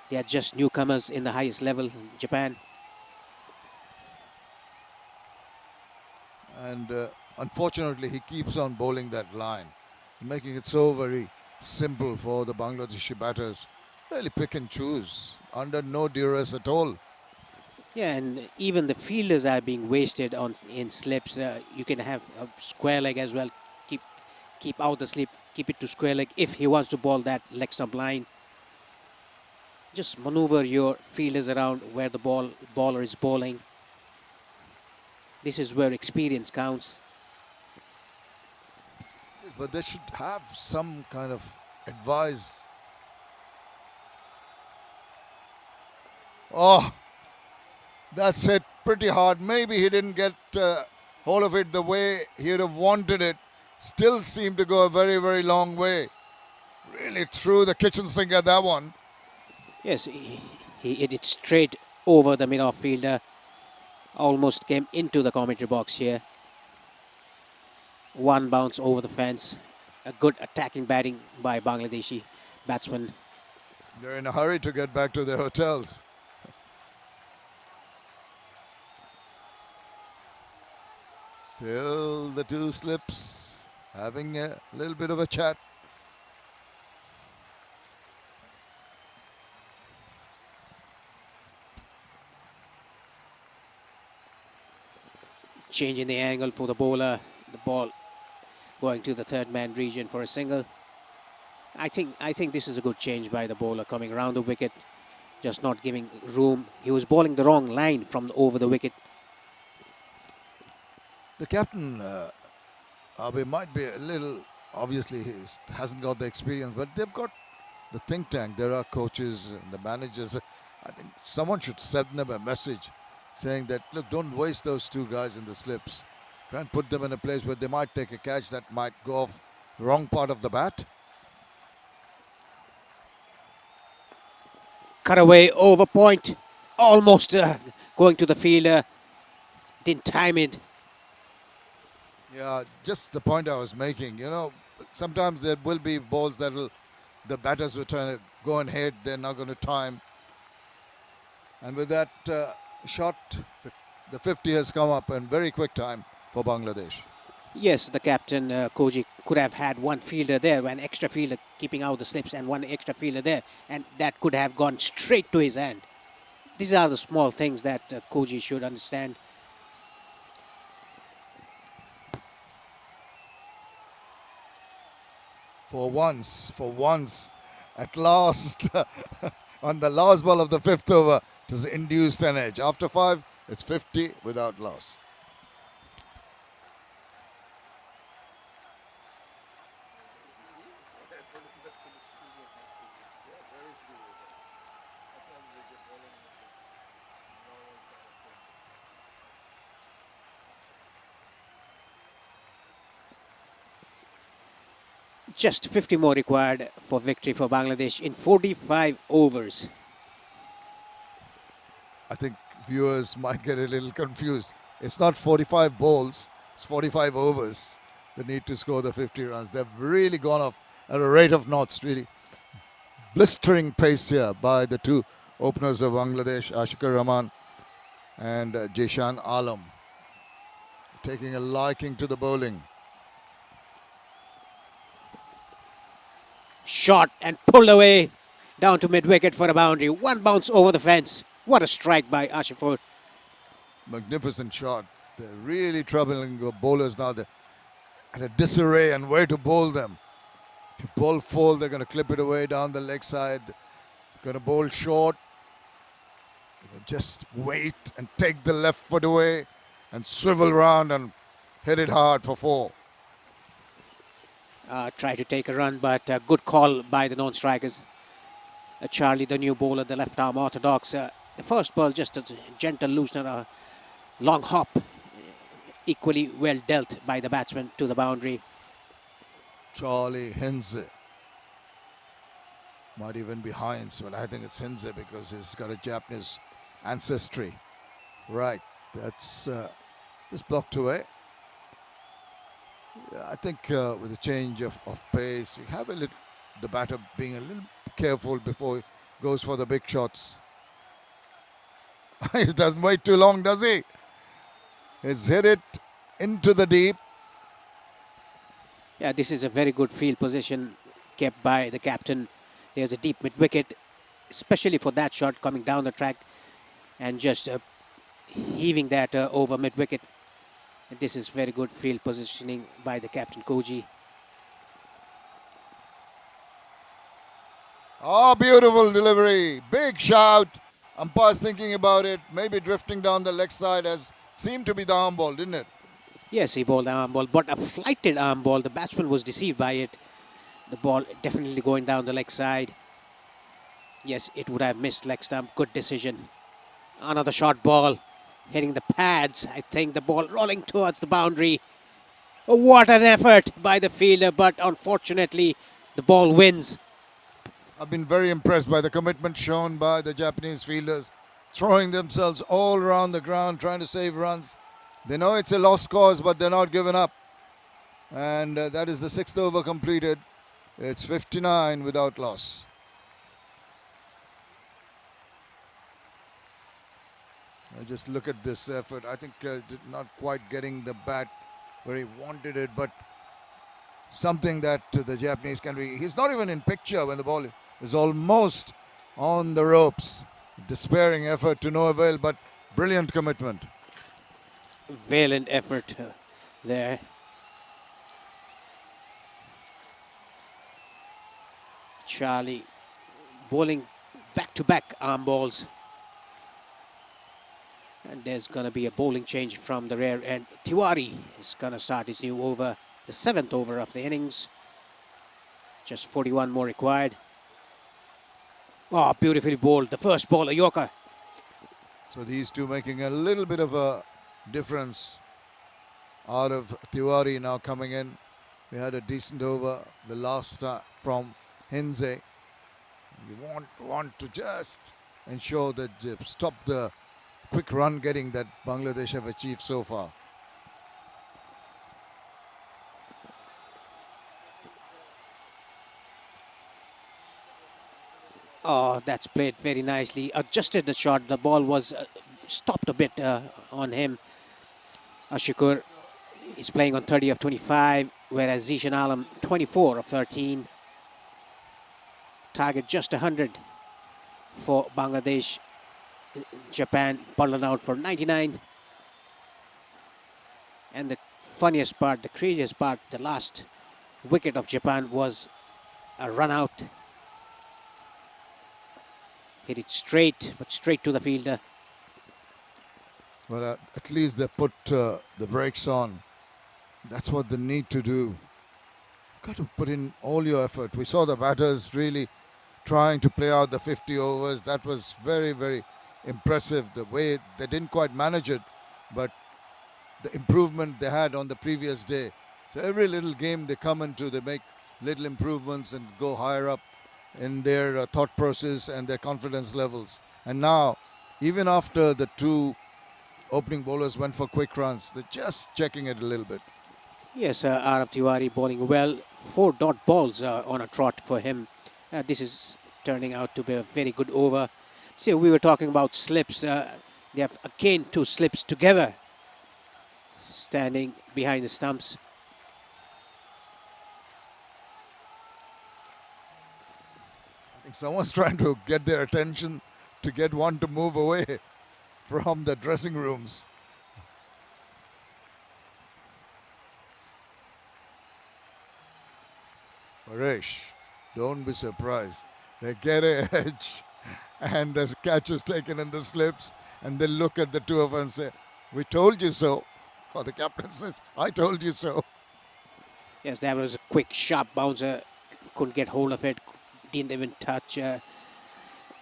They are just newcomers in the highest level in Japan. And unfortunately, he keeps on bowling that line, making it so very simple for the Bangladeshi batters. Really pick and choose, under no duress at all. Yeah, and even the fielders are being wasted in slips. You can have a square leg as well. Keep out the slip, keep it to square leg if he wants to bowl that leg stump line. Just maneuver your fielders around where the bowler is bowling. This is where experience counts. Yes, but they should have some kind of advice. Oh, that's hit pretty hard. Maybe he didn't get hold of it the way he would have wanted it. Still seemed to go a very, very long way. Really threw the kitchen sink at that one. Yes, he hit it straight over the mid-off fielder. Almost came into the commentary box here. One bounce over the fence. A good attacking batting by Bangladeshi batsmen. They're in a hurry to get back to their hotels. Still the 2 slips, having a little bit of a chat. Changing the angle for the bowler. The ball going to the third man region for a single. I think this is a good change by the bowler, coming around the wicket, just not giving room. He was bowling the wrong line from over the wicket. The captain, Abe, might be a little, obviously he hasn't got the experience, but they've got the think tank. There are coaches and the managers. I think someone should send them a message saying that, look, don't waste those 2 guys in the slips. Try and put them in a place where they might take a catch that might go off the wrong part of the bat. Cut away over point. Almost going to the fielder, didn't time it. Yeah, just the point I was making. You know, sometimes there will be balls that the batters will try to go and hit. They're not going to time. And with that shot, the 50 has come up in very quick time for Bangladesh. Yes, the captain, Koji, could have had one fielder there, one extra fielder keeping out the slips, and one extra fielder there, and that could have gone straight to his hand. These are the small things that Koji should understand. For once, at last, on the last ball of the 5th over, it has induced an edge. After 5, it's 50 without loss. Just 50 more required for victory for Bangladesh in 45 overs. I think viewers might get a little confused. It's not 45 balls, it's 45 overs. They need to score the 50 runs. They've really gone off at a rate of knots, really. Blistering pace here by the two openers of Bangladesh, Ashiqur Rahman and Jishan Alam. Taking a liking to the bowling. Shot and pulled away down to mid-wicket for a boundary. One bounce over the fence. What a strike by Ashifur. Magnificent shot. They're really troubling the bowlers now. They're at a disarray and where to bowl them. If you bowl full, they're going to clip it away down the leg side. Going to bowl short. They can just wait and take the left foot away and swivel round and hit it hard for 4. Try to take a run, but good call by the non-strikers. Charlie, the new bowler, the left-arm orthodox. The first ball, just a gentle loosener, a long hop. Equally well dealt by the batsman to the boundary. Charlie Hinze. Might even be Hines, but I think it's Hinze because he's got a Japanese ancestry. Right, that's just blocked away. I think with a change of pace, you have the batter being a little careful before he goes for the big shots. He doesn't wait too long, does he? He's hit it into the deep. Yeah, this is a very good field position kept by the captain. There's a deep mid-wicket, especially for that shot coming down the track and just heaving that over mid-wicket. This is very good field positioning by the captain, Koji. Oh, beautiful delivery. Big shout. Umpire's thinking about it. Maybe drifting down the leg side as seemed to be the arm ball, didn't it? Yes, he bowled the arm ball, but a flighted arm ball. The batsman was deceived by it. The ball definitely going down the leg side. Yes, it would have missed leg stump. Good decision. Another short ball. Hitting the pads. I think the ball rolling towards the boundary. Oh, what an effort by the fielder, but unfortunately the ball wins. I've been very impressed by the commitment shown by the Japanese fielders, throwing themselves all around the ground, trying to save runs. They know it's a lost cause, but they're not giving up. And that is the 6th over completed. It's 59 without loss. Just look at this effort. I think not quite getting the bat where he wanted it, but something that the Japanese can be. He's not even in picture when the ball is almost on the ropes. Despairing effort to no avail, but brilliant commitment. Valiant effort there. Charlie bowling back-to-back arm balls. And there's going to be a bowling change from the rear end. Tiwari is going to start his new over, the 7th over of the innings. Just 41 more required. Oh, beautifully bowled. The first ball, a yorker. So these two making a little bit of a difference out of Tiwari now coming in. We had a decent over the last from Hinze. You want to just ensure that you stop the quick run getting that Bangladesh have achieved so far. Oh, that's played very nicely. Adjusted the shot. The ball was stopped a bit on him. Ashikur is playing on 30 of 25, whereas Zishan Alam 24 of 13. Target just 100 for Bangladesh. Japan bundled out for 99. And the funniest part, the craziest part, the last wicket of Japan was a run out. Hit it straight, but straight to the fielder. Well, at least they put the brakes on. That's what they need to do. Got to put in all your effort. We saw the batters really trying to play out the 50 overs. That was very, very impressive. The way they didn't quite manage it, but the improvement they had on the previous day. So every little game they come into, they make little improvements and go higher up in their thought process and their confidence levels. And now, even after the two opening bowlers went for quick runs, they're just checking it a little bit. Yes, Arav Tiwari bowling well. 4 dot balls on a trot for him. This is turning out to be a very good over. See, we were talking about slips. They have again 2 slips together, standing behind the stumps. I think someone's trying to get their attention to get one to move away from the dressing rooms. Paresh, don't be surprised. They get a edge and the catch is taken in the slips and they look at the two of us and say, "We told you so." Or the captain says, "I told you so." Yes, that was a quick, sharp bouncer. Couldn't get hold of it. Didn't even touch.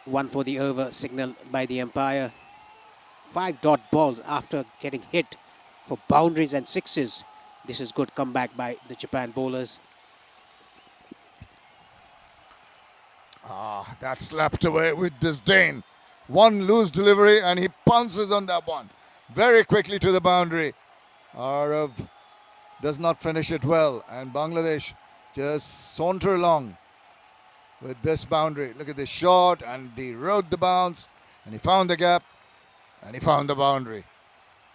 1 for the over signal by the umpire. 5 dot balls after getting hit for boundaries and sixes. This is good comeback by the Japan bowlers. That slapped away with disdain. One loose delivery and he pounces on that one very quickly to the boundary. Arav does not finish it well and Bangladesh just saunter along with this boundary. Look at this shot and he rode the bounce and he found the gap and he found the boundary.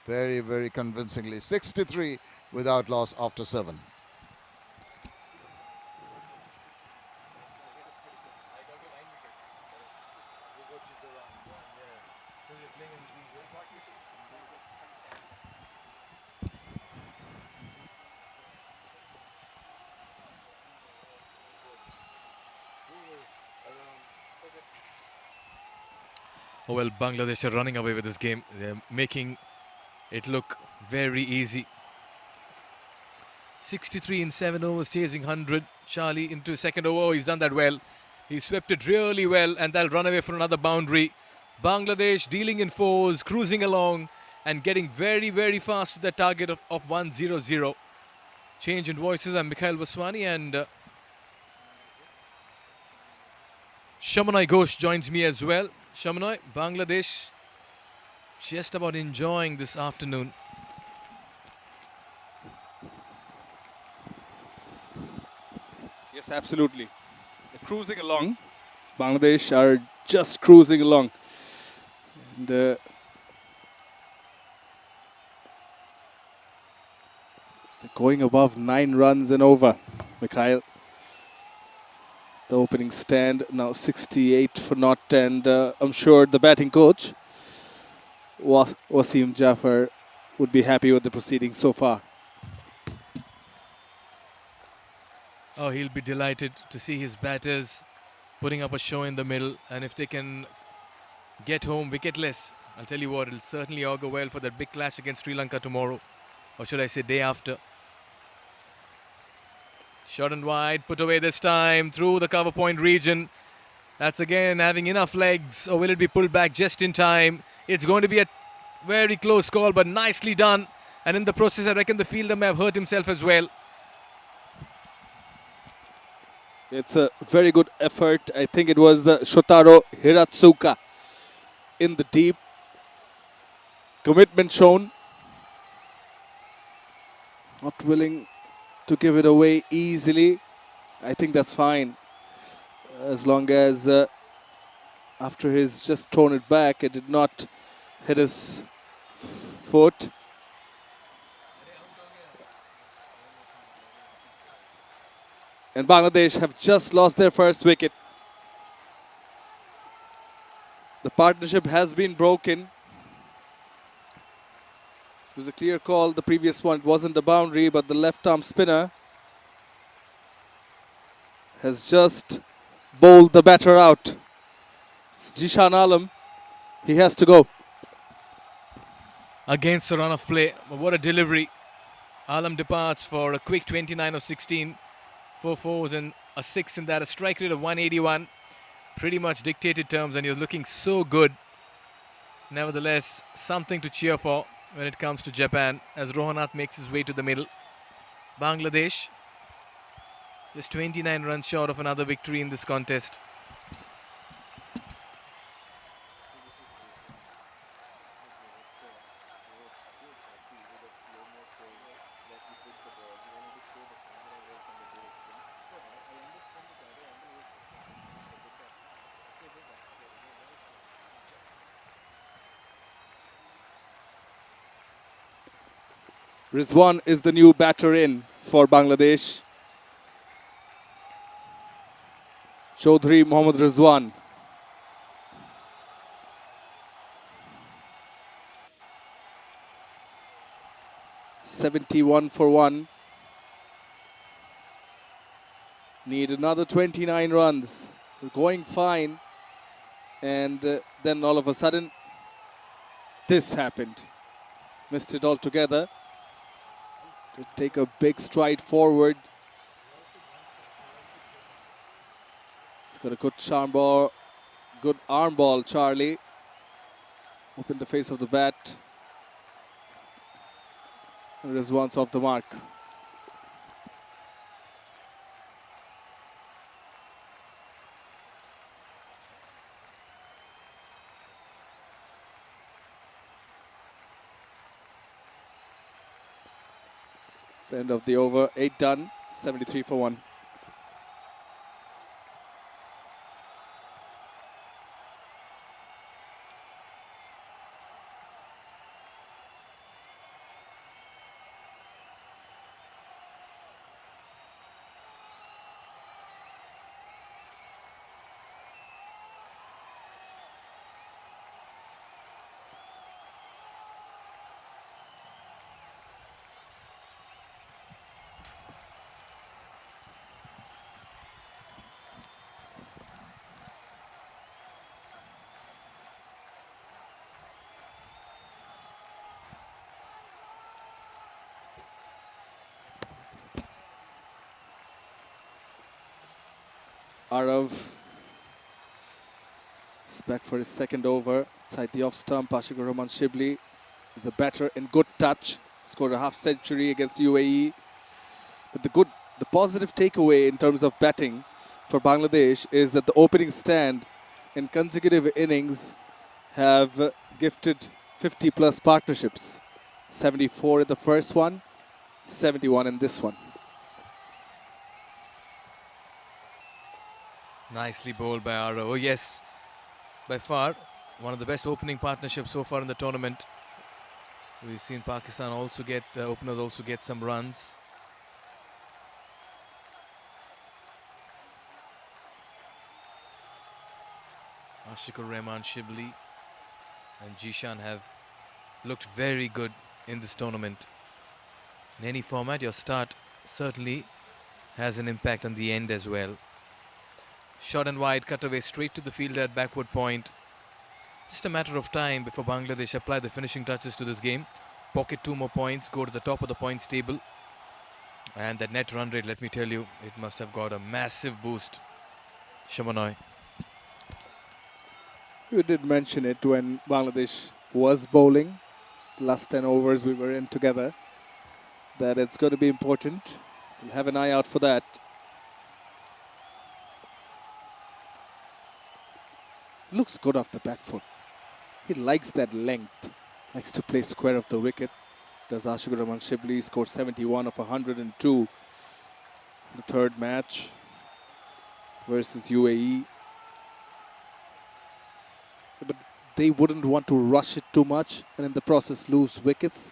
Very, very convincingly. 63 without loss after 7. Oh well, Bangladesh are running away with this game. They're making it look very easy. 63 in 7 overs, chasing 100. Charlie into second over. Oh, he's done that well. He swept it really well and they'll run away for another boundary. Bangladesh dealing in 4s, cruising along and getting very, very fast to the target of 1-0-0. Change in voices. I'm Mikhail Vaswani and Shamanai Ghosh joins me as well. Shamanai, Bangladesh just about enjoying this afternoon. Yes, absolutely. They're cruising along. Bangladesh are just cruising along. And, they're going above 9 runs and over, Mikhail. The opening stand now 68 for naught, and I'm sure the batting coach Wasim Jafar would be happy with the proceedings so far. Oh, he'll be delighted to see his batters putting up a show in the middle, and if they can get home wicketless, I'll tell you what, it'll certainly augur well for that big clash against Sri Lanka tomorrow, or should I say day after. Short and wide, put away this time through the cover point region. That's again having enough legs, or will it be pulled back just in time? It's going to be a very close call, but nicely done. And in the process, I reckon the fielder may have hurt himself as well. It's a very good effort. I think it was the Shotaro Hiratsuka in the deep. Commitment shown. Not willing to give it away easily. I think that's fine. As long as after he's just thrown it back, it did not hit his foot. And Bangladesh have just lost their first wicket. The partnership has been broken. It was a clear call. The previous one, it wasn't a boundary, but the left arm spinner has just bowled the batter out. Jishan Alam, he has to go. Against the run of play. What a delivery. Alam departs for a quick 29 of 16. 4 fours and a 6 in that. A strike rate of 181. Pretty much dictated terms, and you're looking so good. Nevertheless, something to cheer for when it comes to Japan as Rohanath makes his way to the middle. Bangladesh just 29 runs short of another victory in this contest. Rizwan is the new batter in for Bangladesh. Chaudhry Mohammad Rizwan. .71 for 1. Need another 29 runs. We're going fine. And then all of a sudden, this happened. Missed it altogether. To take a big stride forward. He's got a good arm ball, Charlie. Open the face of the bat. And Rizwan's off the mark. It's the end of the over. 8 done. 73 for 1. Arav is back for his second over. Side the off stump. Ashikur Rahman Shibli is the batter in good touch. Scored a half century against UAE. But the positive takeaway in terms of batting for Bangladesh is that the opening stand in consecutive innings have gifted 50 plus partnerships. 74 in the first one, 71 in this one. Nicely bowled by Ara. Oh yes, by far one of the best opening partnerships so far in the tournament. We've seen Pakistan also get openers also get some runs. Ashikur Rahman Shibli and Jishan have looked very good in this tournament. In any format, your start certainly has an impact on the end as well. Short and wide, cut away straight to the fielder at backward point. Just a matter of time before Bangladesh apply the finishing touches to this game. Pocket 2 more points, go to the top of the points table. And that net run rate, let me tell you, it must have got a massive boost. Shamanoi. You did mention it when Bangladesh was bowling. The last 10 overs we were in together. That it's going to be important. We'll have an eye out for that. Looks good off the back foot. He likes that length. Likes to play square of the wicket. Does Ashikur Rahman Shibli, scored 71 of 102 the third match versus UAE. But they wouldn't want to rush it too much and in the process lose wickets.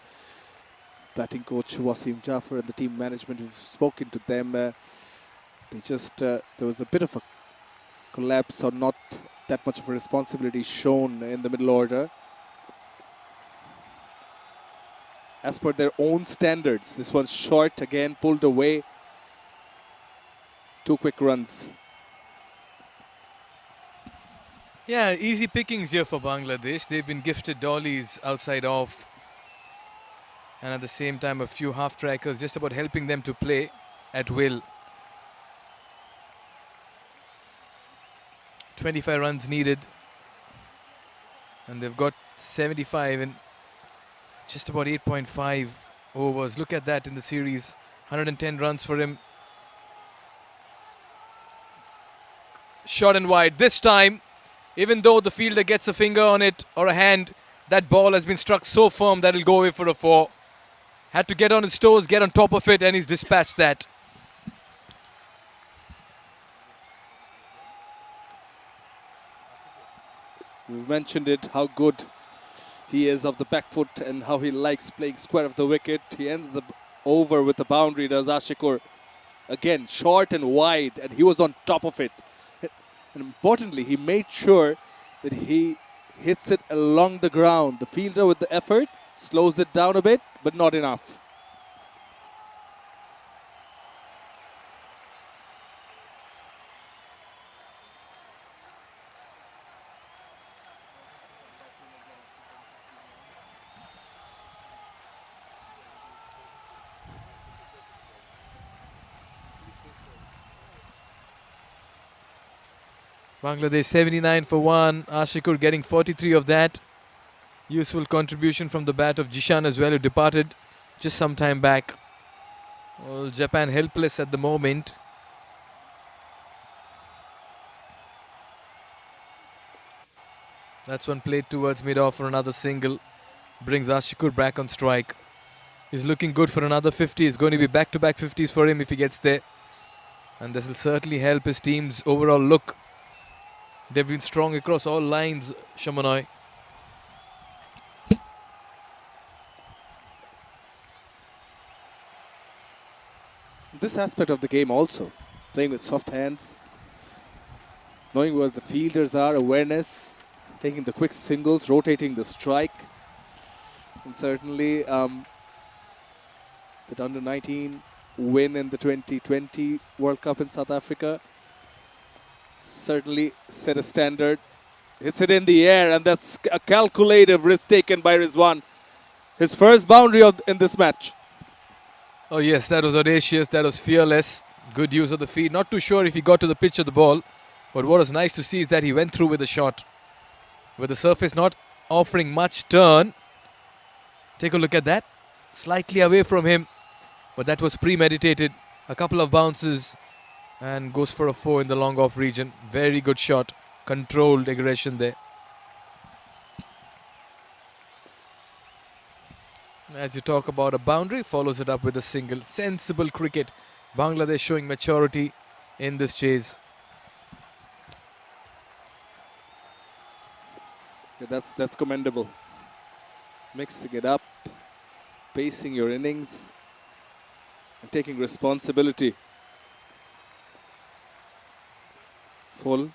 Batting coach Wasim Jaffer and the team management, we've spoken to them. They just, there was a bit of a collapse or not that much of a responsibility shown in the middle order. As per their own standards, this one's short, again pulled away. 2 quick runs. Yeah, easy pickings here for Bangladesh. They've been gifted dollies outside off. And at the same time, a few half-trackers just about helping them to play at will. 25 runs needed. And they've got 75 in just about 8.5 overs. Look at that in the series. 110 runs for him. Short and wide. This time, even though the fielder gets a finger on it or a hand, that ball has been struck so firm that it'll go away for a 4. Had to get on his toes, get on top of it, and he's dispatched that. We've mentioned it, how good he is of the back foot and how he likes playing square of the wicket. He ends the over with a boundary, does Ashikur. Again, short and wide, and he was on top of it. And importantly, he made sure that he hits it along the ground. The fielder with the effort slows it down a bit, but not enough. Bangladesh 79 for 1. Ashikur getting 43 of that. Useful contribution from the bat of Jishan as well, who departed just some time back. Well, Japan helpless at the moment. That's one played towards mid-off for another single. Brings Ashikur back on strike. He's looking good for another 50. It's going to be back-to-back 50s for him if he gets there. And this will certainly help his team's overall look. They've been strong across all lines, Shamanoi. This aspect of the game also, playing with soft hands, knowing where the fielders are, awareness, taking the quick singles, rotating the strike. And certainly that under-19 win in the 2020 World Cup in South Africa certainly set a standard. Hits it in the air, and that's a calculative risk taken by Rizwan. His first boundary in this match. Oh yes, that was audacious, that was fearless. Good use of the feet. Not too sure if he got to the pitch of the ball, but what was nice to see is that he went through with a shot. With the surface not offering much turn. Take a look at that. Slightly away from him, but that was premeditated. A couple of bounces and goes for a 4 in the long off region. Very good shot. Controlled aggression there. As you talk about a boundary, follows it up with a single. Sensible cricket. Bangladesh showing maturity in this chase. Yeah, that's commendable. Mixing it up, pacing your innings, and taking responsibility. Full.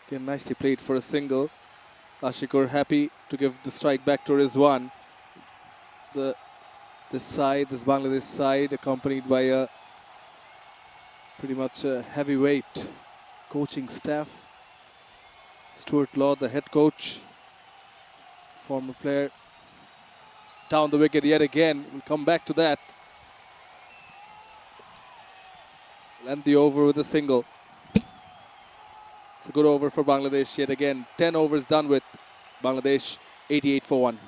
Again, nicely played for a single. Ashikur happy to give the strike back to Rizwan. This Bangladesh side, accompanied by a pretty much a heavyweight coaching staff. Stuart Law, the head coach, former player. Down the wicket yet again. We'll come back to that. End the over with a single. It's a good over for Bangladesh yet again. 10 overs done with Bangladesh, 88 for 1.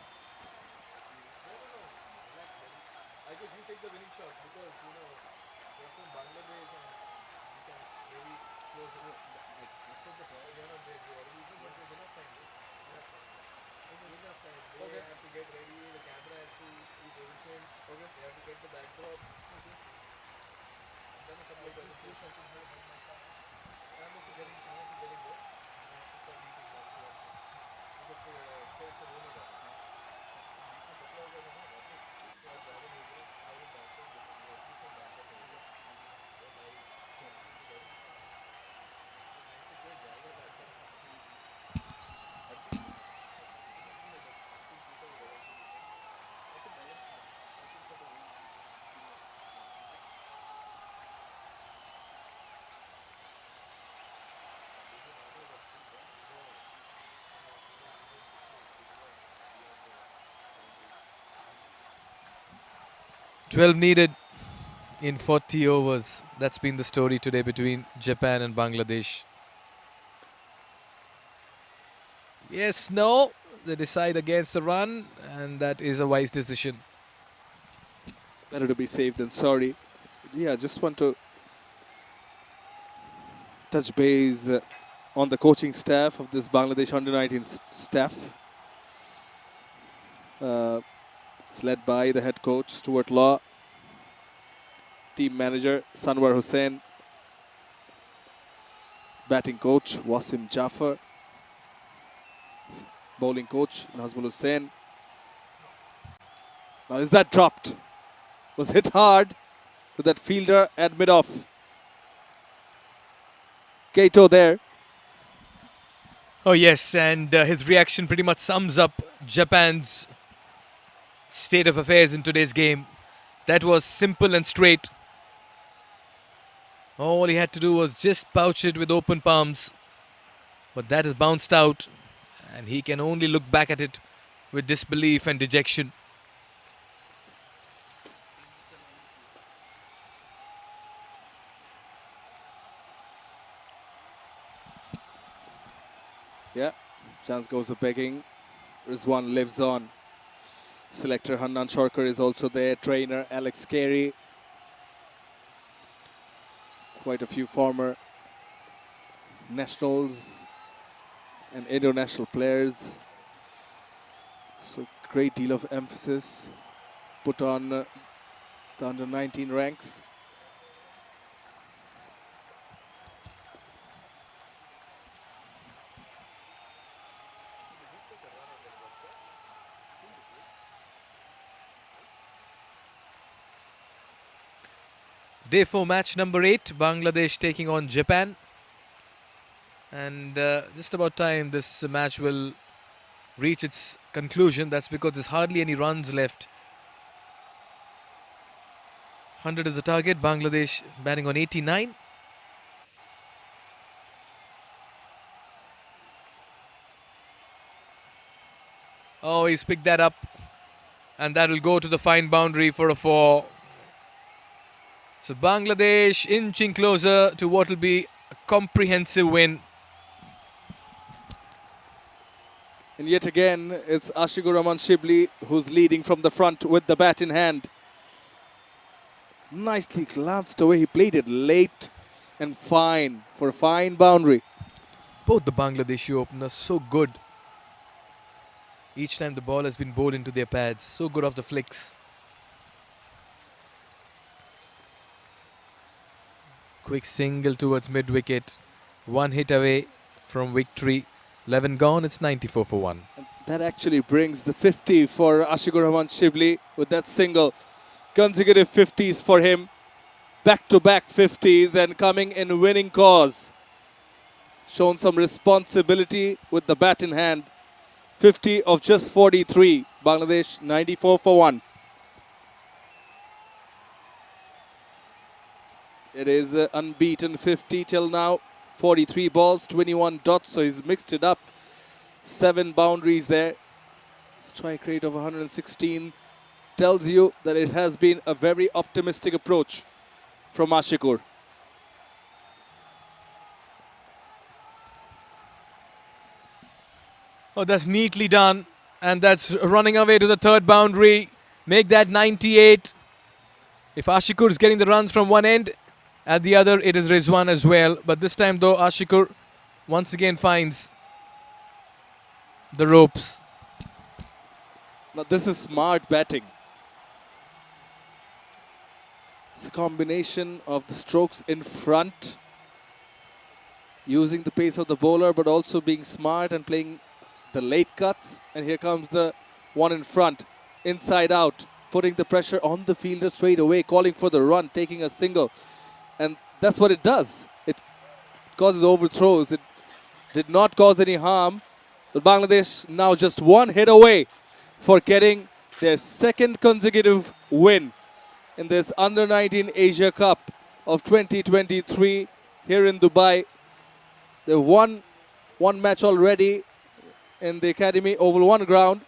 12 needed in 40 overs. That's been the story today between Japan and Bangladesh. Yes, no. They decide against the run, and that is a wise decision. Better to be safe than sorry. Yeah, just want to touch base on the coaching staff of this Bangladesh under-19 staff. It's led by the head coach, Stuart Law, team manager, Sanwar Hussain, batting coach, Wasim Jafar, bowling coach, Nazmul Hussain. Now is that dropped? Was hit hard with that fielder at mid-off. Kato there. Oh yes, and his reaction pretty much sums up Japan's state of affairs in today's game. That was simple and straight. All he had to do was just pouch it with open palms. But that is bounced out, and he can only look back at it with disbelief and dejection. Yeah, chance goes to begging. Rizwan lives on. Selector Hannan Shorkar is also there. Trainer Alex Carey. Quite a few former nationals and international players. So great deal of emphasis put on the under-19 ranks. Day 4 match number 8, Bangladesh taking on Japan. And just about time this match will reach its conclusion. That's because there's hardly any runs left. 100 is the target. Bangladesh batting on 89. Oh, he's picked that up. And that will go to the fine boundary for a 4. So Bangladesh inching closer to what will be a comprehensive win. And yet again, it's Ashikur Rahman Shibli who's leading from the front with the bat in hand. Nicely glanced away. He played it late and fine for a fine boundary. Both the Bangladeshi openers so good. Each time the ball has been bowled into their pads. So good off the flicks. Quick single towards mid-wicket. 1 hit away from victory. 11 gone, it's 94 for 1. And that actually brings the 50 for Ashikur Rahman Shibli with that single. Consecutive 50s for him. Back-to-back 50s and coming in winning cause. Shown some responsibility with the bat in hand. 50 of just 43. Bangladesh 94 for 1. It is unbeaten 50 till now. 43 balls, 21 dots, so he's mixed it up. 7 boundaries there. Strike rate of 116 tells you that it has been a very optimistic approach from Ashikur. Oh, that's neatly done. And that's running away to the third boundary. Make that 98. If Ashikur is getting the runs from one end, at the other, it is Rizwan as well. But this time, though, Ashikur once again finds the ropes. Now this is smart batting. It's a combination of the strokes in front, using the pace of the bowler, but also being smart and playing the late cuts. And here comes the one in front, inside out, putting the pressure on the fielder straight away, calling for the run, taking a single. And that's what it does. It causes overthrows. It did not cause any harm. But Bangladesh now just one hit away for getting their second consecutive win in this Under-19 Asia Cup of 2023 here in Dubai. They've won one match already in the Academy Oval 1 ground.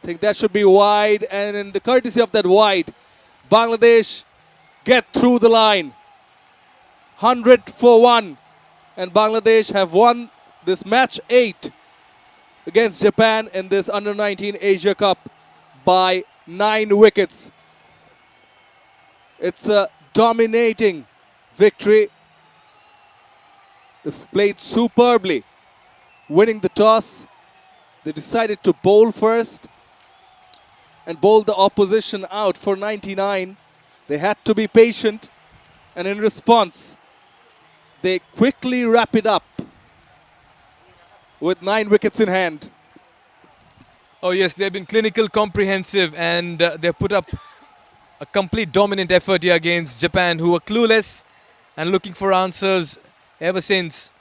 I think that should be wide, and in the courtesy of that wide, Bangladesh get through the line. 100 for 1, and Bangladesh have won this match 8 against Japan in this Under-19 Asia Cup by 9 wickets. It's a dominating victory. They've played superbly, winning the toss. They decided to bowl first and bowl the opposition out for 99. They had to be patient, and in response, they quickly wrap it up with 9 wickets in hand. Oh yes, they've been clinical, comprehensive, and they've put up a complete dominant effort here against Japan, who were clueless and looking for answers ever since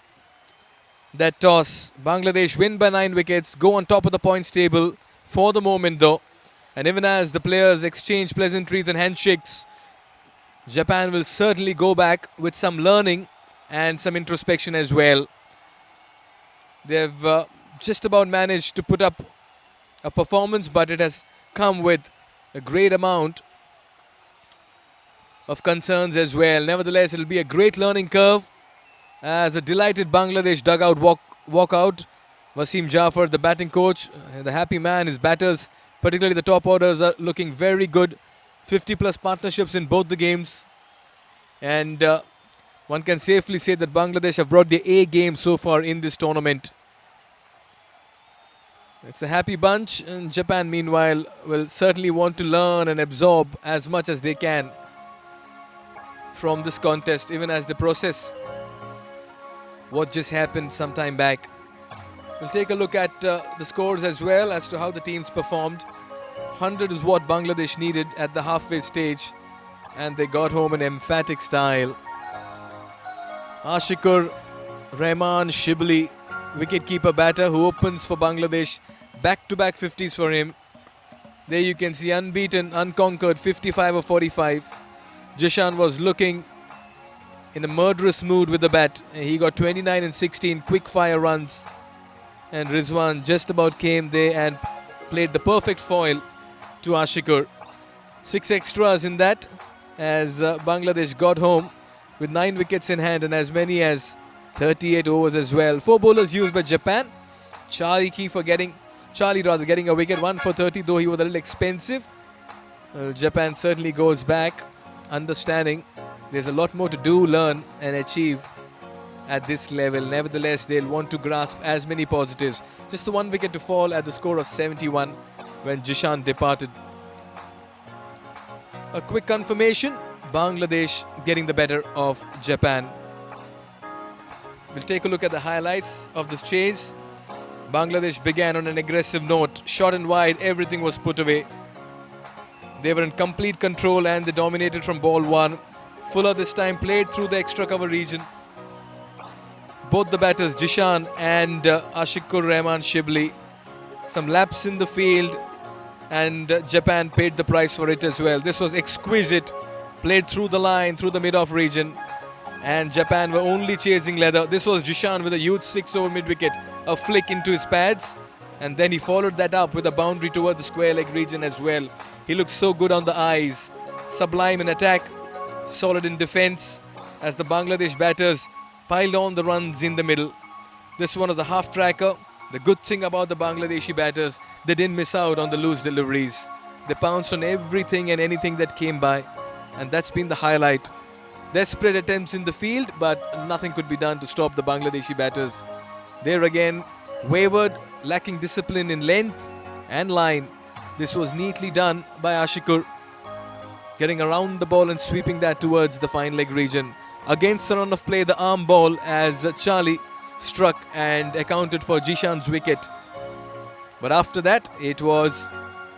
that toss. Bangladesh win by 9 wickets, go on top of the points table for the moment though. And even as the players exchange pleasantries and handshakes, Japan will certainly go back with some learning and some introspection as well. They've just about managed to put up a performance, but it has come with a great amount of concerns as well. Nevertheless, it will be a great learning curve as a delighted Bangladesh dugout walk out. Wasim Jafar, the batting coach, the happy man. His batters, particularly the top orders, are looking very good. 50+ partnerships in both the games. And one can safely say that Bangladesh have brought the A game so far in this tournament. It's a happy bunch, and Japan meanwhile will certainly want to learn and absorb as much as they can from this contest, even as they process what just happened some time back. We'll take a look at the scores as well as to how the teams performed. 100 is what Bangladesh needed at the halfway stage, and they got home in emphatic style. Ashikur Rahman Shibli, wicketkeeper batter who opens for Bangladesh. Back-to-back 50s for him. There you can see unbeaten, unconquered, 55 of 45. Jishan was looking in a murderous mood with the bat. He got 29 and 16 quick-fire runs. And Rizwan just about came there and played the perfect foil to Ashikur. 6 extras in that as Bangladesh got home with 9 wickets in hand and as many as 38 overs as well. 4 bowlers used by Japan. Charlie getting a wicket, 1 for 30, though he was a little expensive. Japan certainly goes back, understanding there's a lot more to do, learn and achieve at this level. Nevertheless, they'll want to grasp as many positives. Just the 1 wicket to fall at the score of 71 when Jishan departed. A quick confirmation, Bangladesh getting the better of Japan. We'll take a look at the highlights of this chase. Bangladesh began on an aggressive note. Short and wide, everything was put away. They were in complete control and they dominated from ball 1. Fuller this time played through the extra cover region. Both the batters, Jishan and Ashikur Rahman Shibli, some laps in the field, and Japan paid the price for it as well. This was exquisite. Played through the line, through the mid-off region, and Japan were only chasing leather. This was Jishan with a huge 6 over mid-wicket, a flick into his pads, and then he followed that up with a boundary toward the square leg region as well. He looked so good on the eyes. Sublime in attack, solid in defense, as the Bangladesh batters piled on the runs in the middle. This one was a half-tracker. The good thing about the Bangladeshi batters, they didn't miss out on the loose deliveries. They pounced on everything and anything that came by, and that's been the highlight. Desperate attempts in the field, but nothing could be done to stop the Bangladeshi batters. There again, wavered, lacking discipline in length, and line. This was neatly done by Ashikur, getting around the ball and sweeping that towards the fine leg region. Against the run of play, the arm ball as Charlie struck and accounted for Jishan's wicket. But after that, it was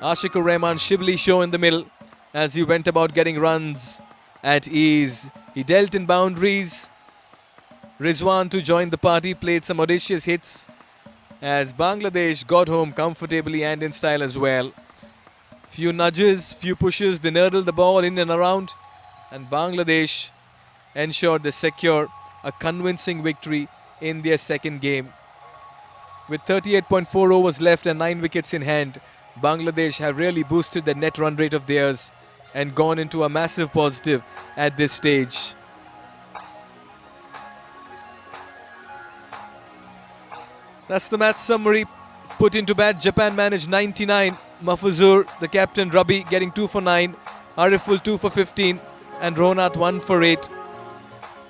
Ashikur Rahman Shibli show in the middle as he went about getting runs at ease. He dealt in boundaries. Rizwan, to join the party, played some audacious hits as Bangladesh got home comfortably and in style as well. Few nudges, few pushes, they nurdled the ball in and around, and Bangladesh ensured they secure a convincing victory in their second game. With 38.4 overs left and 9 wickets in hand, Bangladesh have really boosted the net run rate of theirs and gone into a massive positive at this stage. That's the match summary. Put into bat, Japan managed 99. Mahfuzur, the captain, Rabi getting 2 for 9. Ariful 2 for 15. And Ronath 1 for 8.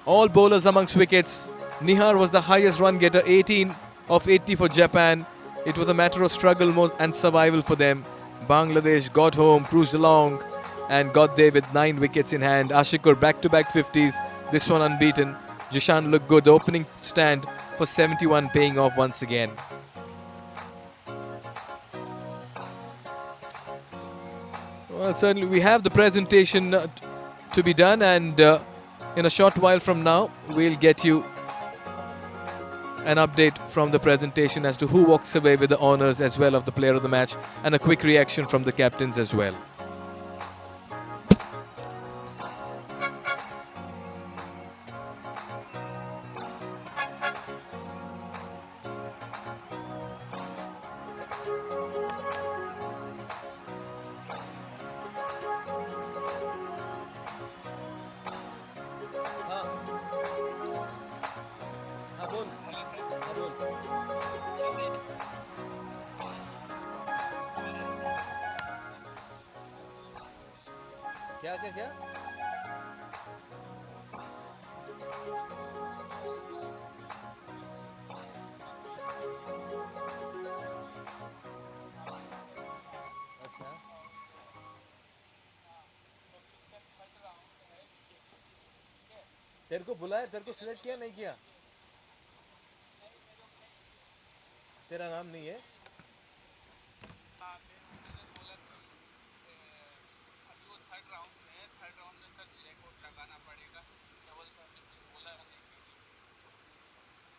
All bowlers amongst wickets. Nihar was the highest run getter, 18 of 80 for Japan. It was a matter of struggle and survival for them. Bangladesh got home, cruised along and got there with 9 wickets in hand. Ashikur back-to-back 50s, this one unbeaten. Jishan looked good, the opening stand for 71 paying off once again. Well, certainly we have the presentation to be done, and in a short while from now we'll get you an update from the presentation as to who walks away with the honours as well of the player of the match, and a quick reaction from the captains as well. क्या तेरे को बुलाया, तेरे को select किया नहीं किया? तेरा नाम नहीं है?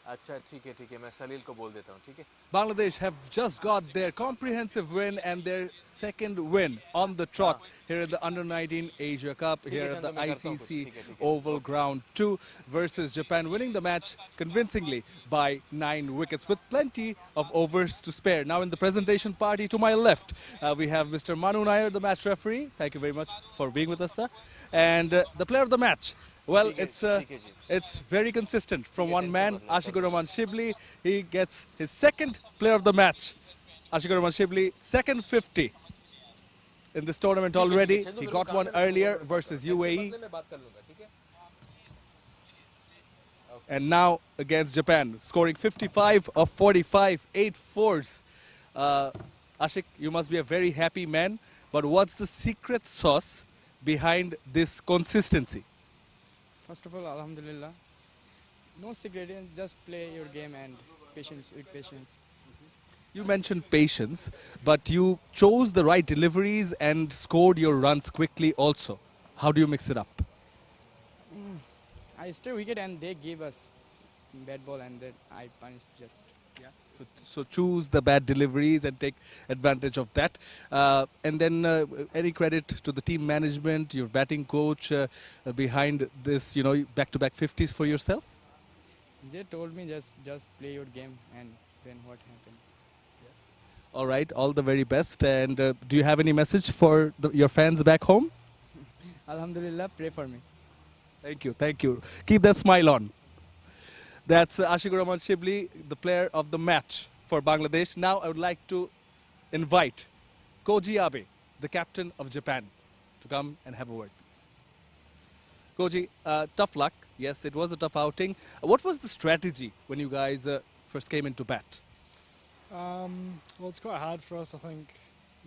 अच्छा ठीक है मैं सलील को बोल देता हूँ ठीक है. Bangladesh have just got their comprehensive win and their second win on the trot here at the Under-19 Asia Cup here at the ICC Oval Ground 2 versus Japan, winning the match convincingly by 9 wickets with plenty of overs to spare. Now in the presentation party to my left, we have Mr. Manu Nair, the match referee. Thank you very much for being with us, sir. And the player of the match. Well, it's very consistent from one man, Ashikur Rahman Shibli. He gets his second player of the match. Ashikur Rahman Shibli, second 50 in this tournament already. He got one earlier versus UAE. And now against Japan, scoring 55 of 45, 8 fours. Ashik, you must be a very happy man. But what's the secret sauce behind this consistency? First of all, Alhamdulillah. No secret, just play your game and patience with patience. You mentioned patience, but you chose the right deliveries and scored your runs quickly also. How do you mix it up? I stay wicket and they gave us bad ball and then I punished just. Yeah. So choose the bad deliveries and take advantage of that. And then any credit to the team management, your batting coach behind this, back-to-back 50s for yourself? They told me just play your game and then what happened. Yeah. All right, all the very best. And do you have any message for your fans back home? Alhamdulillah, pray for me. Thank you, thank you. Keep that smile on. That's Ashikur Rahman Shibli, the player of the match for Bangladesh. Now I would like to invite Koji Abe, the captain of Japan, to come and have a word, please. Koji, tough luck. Yes, it was a tough outing. What was the strategy when you guys first came into bat? Well, it's quite hard for us, I think,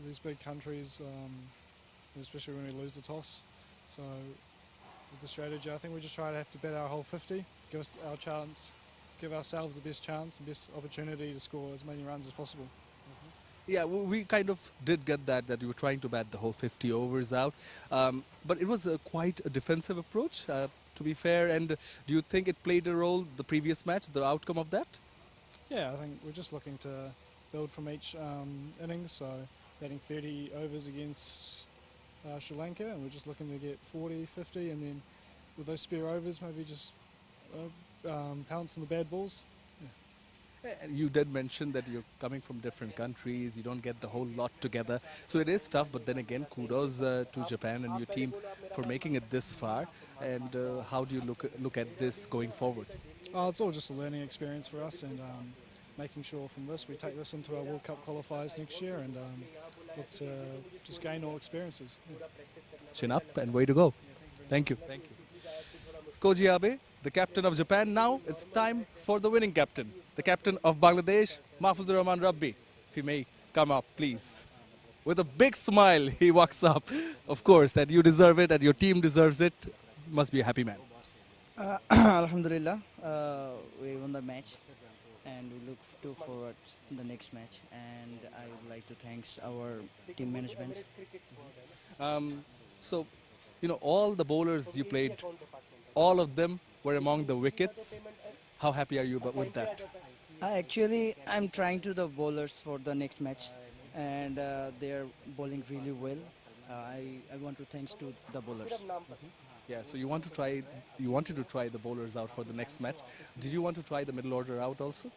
these big countries, especially when we lose the toss. So with the strategy, I think we just try to have to bet our whole 50, give us our chance, give ourselves the best chance and best opportunity to score as many runs as possible. Yeah, we kind of did get that you were trying to bat the whole 50 overs out. But it was quite a defensive approach, to be fair. And do you think it played a role, the previous match, the outcome of that? Yeah, I think we're just looking to build from each innings. So batting 30 overs against Sri Lanka, and we're just looking to get 40, 50, and then with those spare overs, maybe just pounce on the bad balls. And you did mention that you're coming from different countries, you don't get the whole lot together. So it is tough, but then again, kudos to Japan and your team for making it this far. And how do you look at this going forward? It's all just a learning experience for us, and making sure from this we take this into our World Cup qualifiers next year and look to just gain all experiences. Chin up and way to go. Thank you. Thank you. Koji Abe, the captain of Japan. Now it's time for the winning captain, the captain of Bangladesh, Mahfuzur Rahman Rabbi. If you may come up, please. With a big smile, he walks up. Of course, and you deserve it, and your team deserves it. Must be a happy man. Alhamdulillah, we won the match, and we look forward to the next match. And I would like to thank our team management. So, you know, all the bowlers you played, all of them were among the wickets. How happy are you with that? Actually, I'm trying to the bowlers for the next match, and they are bowling really well. I want to thanks to the bowlers. Yeah, so you wanted to try the bowlers out for the next match. Did you want to try the middle order out also?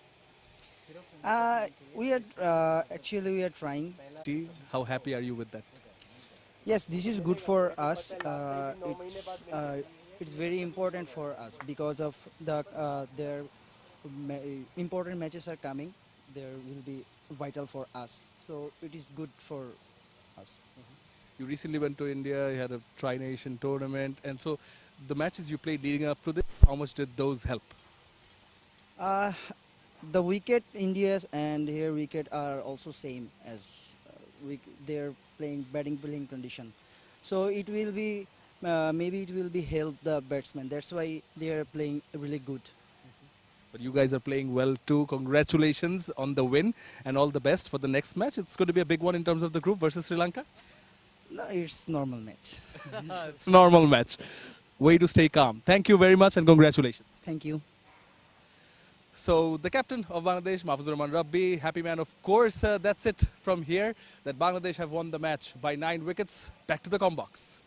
We are actually trying. How happy are you with that? Yes, this is good for us. It's very important for us because of their important matches are coming. There will be vital for us. So it is good for us. You recently went to India, you had a Tri-Nation tournament, and so the matches you played leading up to this, how much did those help? The wicket, India's and here wicket are also same as they're playing batting bowling condition. So it will be, maybe it will be help the batsmen. That's why they are playing really good. But you guys are playing well too. Congratulations on the win and all the best for the next match. It's going to be a big one in terms of the group versus Sri Lanka. No, it's normal match. It's a normal match. Way to stay calm. Thank you very much and congratulations. Thank you. So the captain of Bangladesh, Mahfuzur Rahman Rabbi, happy man of course. That's it from here, that Bangladesh have won the match by 9 wickets. Back to the comm box.